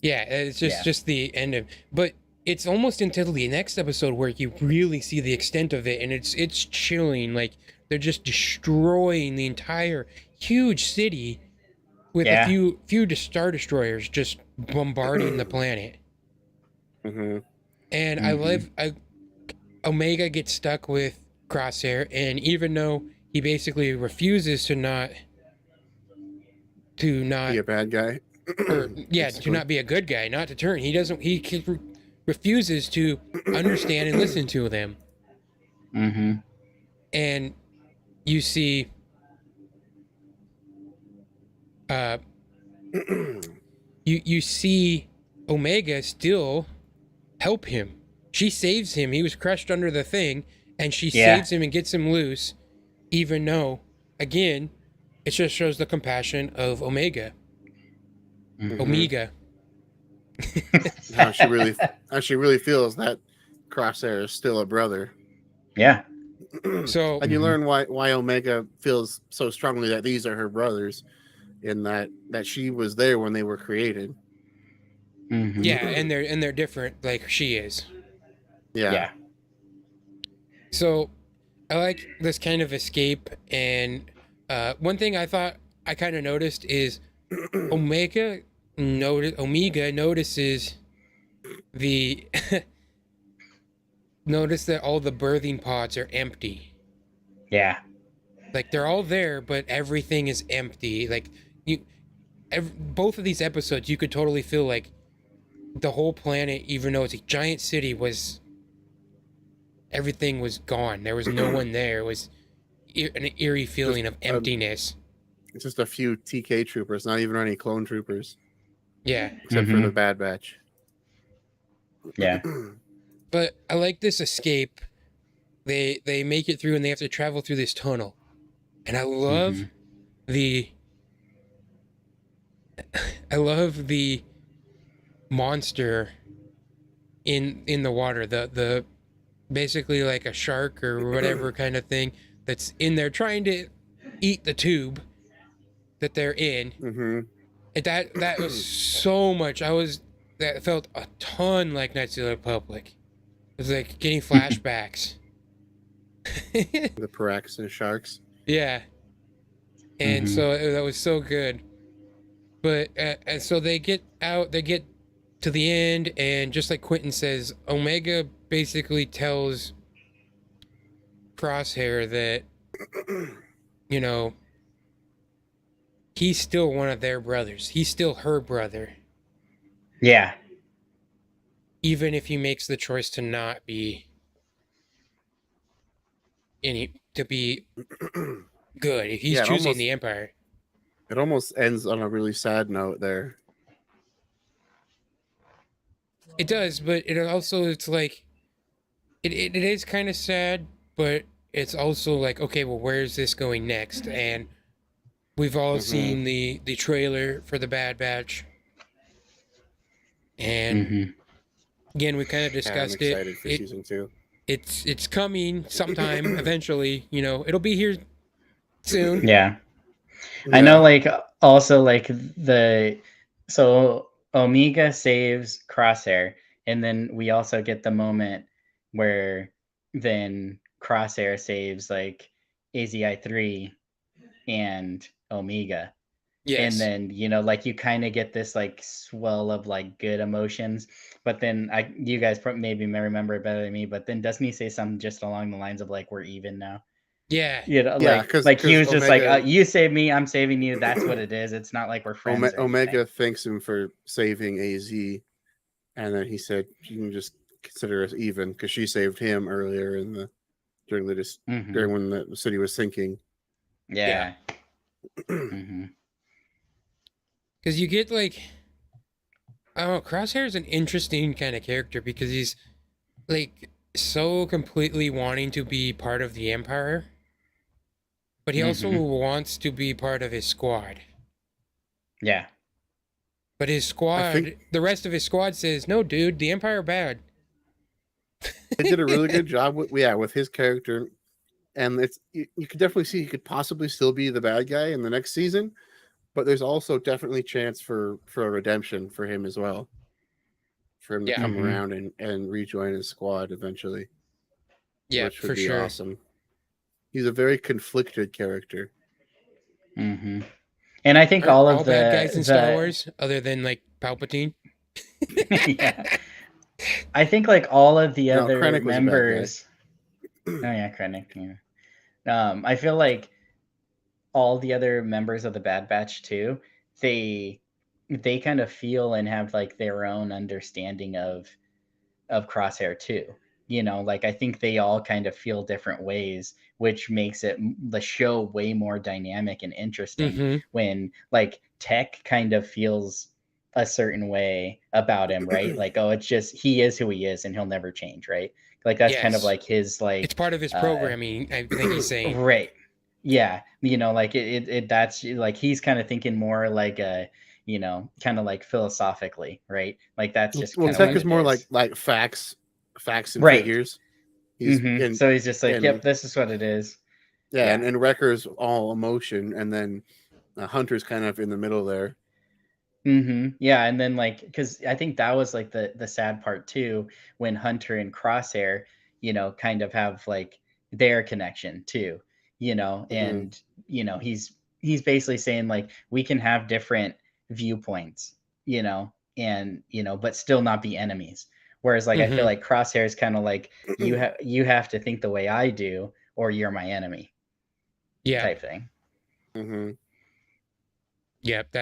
Speaker 1: Yeah, it's just the end of. But it's almost until the next episode where you really see the extent of it, and it's chilling. Like they're just destroying the entire huge city with a few Star Destroyers just bombarding the planet.
Speaker 3: Mm-hmm.
Speaker 1: And I love Omega gets stuck with Crosshair, and even though he basically refuses to not
Speaker 3: be a bad guy,
Speaker 1: to not be a good guy, not to turn. He refuses to understand and listen to them.
Speaker 2: Mm-hmm.
Speaker 1: And you see, you see Omega still help him. She saves him. He was crushed under the thing, and she saves him and gets him loose, even though, again, it just shows the compassion of Omega.
Speaker 2: Mm-hmm.
Speaker 1: Omega.
Speaker 3: how she really feels that Crosshair is still a brother.
Speaker 2: Yeah.
Speaker 1: So
Speaker 3: and you learn why Omega feels so strongly that these are her brothers, in that she was there when they were created.
Speaker 2: Mm-hmm.
Speaker 1: Yeah, and they're different, like she is.
Speaker 3: Yeah.
Speaker 1: So I like this kind of escape, and one thing I thought I kind of noticed is Omega notices the notice that all the birthing pods are empty.
Speaker 2: Yeah.
Speaker 1: Like they're all there, but everything is empty. Like both of these episodes, you could totally feel like the whole planet, even though it's a giant city, everything was gone. There was no one there. It was an eerie feeling of emptiness.
Speaker 3: It's just a few TK troopers, not even any clone troopers.
Speaker 1: Yeah.
Speaker 3: Except for the Bad Batch.
Speaker 2: Yeah.
Speaker 1: But I like this escape. They make it through, and they have to travel through this tunnel. And I love the monster in the water. The basically like a shark or whatever kind of thing that's in there trying to eat the tube that they're in.
Speaker 3: Mm-hmm.
Speaker 1: That was so much. That felt a ton like Knights of the Republic. It was like getting flashbacks.
Speaker 3: The Paraxis sharks.
Speaker 1: Yeah. And so that was so good. But and so they get to the end, and just like Quinton says, Omega basically tells Crosshair that, he's still one of their brothers. He's still her brother.
Speaker 2: Yeah.
Speaker 1: Even if he makes the choice to not be to be good. If he's choosing the Empire.
Speaker 3: It almost ends on a really sad note there.
Speaker 1: It does, but it's like it is kind of sad, but it's also like, okay, well, where's this going next? And we've all seen the trailer for the Bad Batch, and again, we kind of discussed
Speaker 3: I'm excited for season 2.
Speaker 1: It's coming sometime eventually. It'll be here soon.
Speaker 2: Yeah. I know, like, also, like, so Omega saves Crosshair, and then we also get the moment where then Crosshair saves, like, AZI-3, and Omega. And
Speaker 1: Yes.
Speaker 2: then, like you kind of get this like swell of like good emotions, but then you guys maybe may remember it better than me, but then doesn't he say something just along the lines of like, we're even now?
Speaker 1: Yeah.
Speaker 3: Yeah,
Speaker 2: like he was just like,
Speaker 3: Omega,
Speaker 2: you save me, I'm saving you. That's what it is. It's not like we're friends.
Speaker 3: Omega thanks him for saving AZ, and then he said you can just consider us even because she saved him earlier during when the city was sinking.
Speaker 2: Yeah.
Speaker 1: Because you get like, I don't know, Crosshair is an interesting kind of character because he's like so completely wanting to be part of the Empire, but he also wants to be part of his squad.
Speaker 2: Yeah.
Speaker 1: But his squad, the rest of his squad says, no, dude, the Empire bad.
Speaker 3: They did a really good job with his character. And you could definitely see he could possibly still be the bad guy in the next season, but there's also definitely chance for a redemption for him as well. For him to come around and rejoin his squad eventually.
Speaker 1: Yeah,
Speaker 3: which would
Speaker 1: for
Speaker 3: be
Speaker 1: sure.
Speaker 3: awesome. He's a very conflicted character.
Speaker 2: And I think all
Speaker 1: bad guys in Star Wars, other than like Palpatine.
Speaker 2: Yeah. I think like all of the other
Speaker 3: Krennic
Speaker 2: members. Oh yeah, Krennic. Yeah. I feel like all the other members of the Bad Batch too, they kind of feel and have like their own understanding of Crosshair too. Like I think they all kind of feel different ways, which makes the show way more dynamic and interesting when like Tech kind of feels a certain way about him, right? Like, oh, it's just he is who he is and he'll never change, right? Like that's kind of like his like
Speaker 1: it's part of his programming, I think he's saying.
Speaker 2: Right. Yeah. Like it that's like he's kind of thinking more like kind of like philosophically, right? Like that's just
Speaker 3: Tech is more like facts and figures.
Speaker 2: So he's just like, yep, this is what it is.
Speaker 3: Yeah. And Wrecker's all emotion, and then Hunter's kind of in the middle there.
Speaker 2: Yeah, and then like because I think that was like the sad part too, when Hunter and Crosshair kind of have like their connection too, and he's basically saying like we can have different viewpoints, and but still not be enemies. Whereas like I feel like Crosshair is kind of like you have to think the way I do or you're my enemy.
Speaker 1: Yeah.
Speaker 2: Type thing.
Speaker 1: Yep,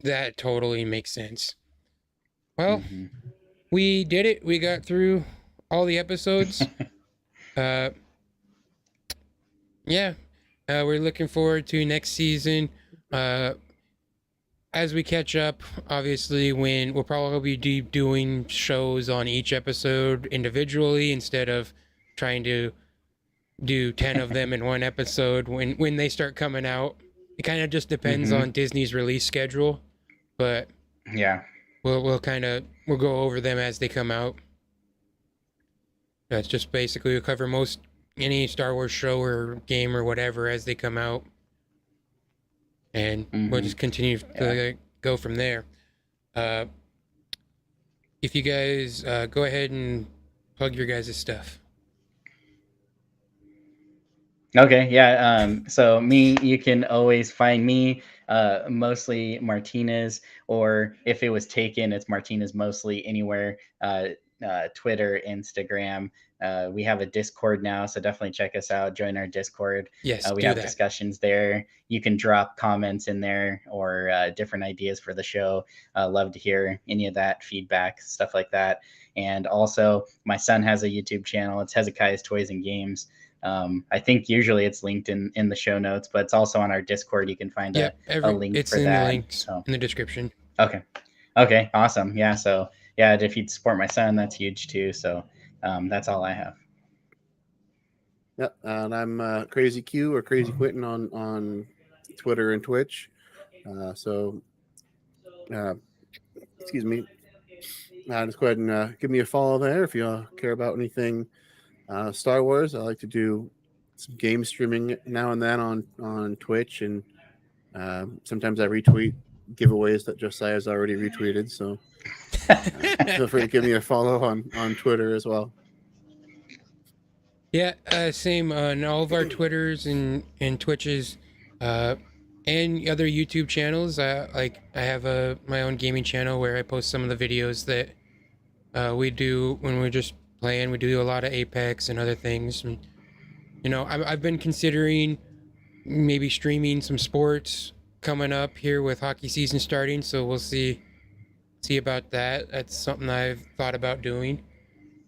Speaker 1: that totally makes sense. Well, we did it. We got through all the episodes. Yeah. We're looking forward to next season. As we catch up, obviously, we'll probably be doing shows on each episode individually instead of trying to do 10 of them in one episode when they start coming out. It kind of just depends on Disney's release schedule, but
Speaker 2: yeah,
Speaker 1: we'll go over them as they come out. That's just basically we'll cover any Star Wars show or game or whatever as they come out. And we'll just continue to go from there. If you guys go ahead and plug your guys' stuff.
Speaker 2: Okay, yeah. So you can always find me mostly Martinez, or if it was taken, it's Martinez mostly anywhere. Twitter, Instagram. We have a Discord now, so definitely check us out. Join our Discord.
Speaker 1: Yes,
Speaker 2: we have discussions there. You can drop comments in there or different ideas for the show. Love to hear any of that feedback, stuff like that. And also, my son has a YouTube channel. It's Hezekiah's Toys and Games. I think usually it's linked in the show notes, but it's also on our Discord. You can find a link for that.
Speaker 1: The links in the description.
Speaker 2: Okay, awesome. Yeah, so yeah, if you'd support my son, that's huge too. So that's all I have.
Speaker 3: Yep, and I'm Crazy Q or Crazy Quinton on Twitter and Twitch. Excuse me. Just go ahead and give me a follow there if you care about anything Star Wars. I like to do some game streaming now and then on Twitch, and sometimes I retweet giveaways that Josiah has already retweeted. So feel free to give me a follow on Twitter as well.
Speaker 1: Yeah, same on all of our Twitters and Twitches. and other YouTube channels. Like I have my own gaming channel where I post some of the videos that we do when we're just playing. We do a lot of Apex and other things. And, you know, I've been considering maybe streaming some sports coming up here with hockey season starting. So we'll see about that. That's something I've thought about doing.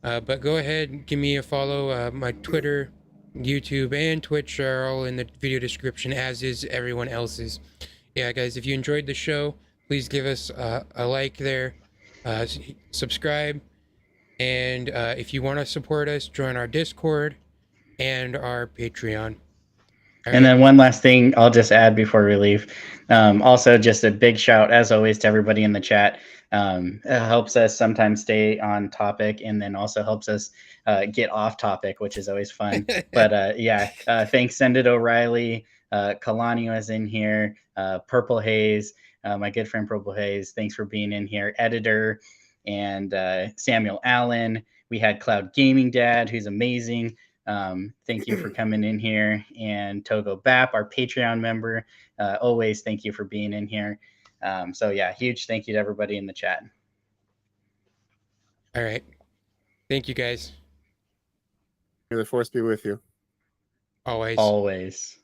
Speaker 1: But go ahead and give me a follow. My Twitter, YouTube, and Twitch are all in the video description, as is everyone else's. Yeah, guys, if you enjoyed the show, please give us a like there, subscribe, and if you want to support us, join our Discord and our Patreon.
Speaker 2: And then one last thing I'll just add before we leave. Also, just a big shout, as always, to everybody in the chat. It helps us sometimes stay on topic, and then also helps us get off topic, which is always fun. But yeah, thanks, Send It O'Reilly. Kaloni was in here. Purple Haze, my good friend Purple Haze. Thanks for being in here. Editor and Samuel Allen. We had Cloud Gaming Dad, who's amazing. Thank you for coming in here. And Togo Bap, our Patreon member. Always thank you for being in here. So yeah, huge thank you to everybody in the chat.
Speaker 1: All right. Thank you, guys.
Speaker 3: May the force be with you.
Speaker 1: Always.
Speaker 2: Always.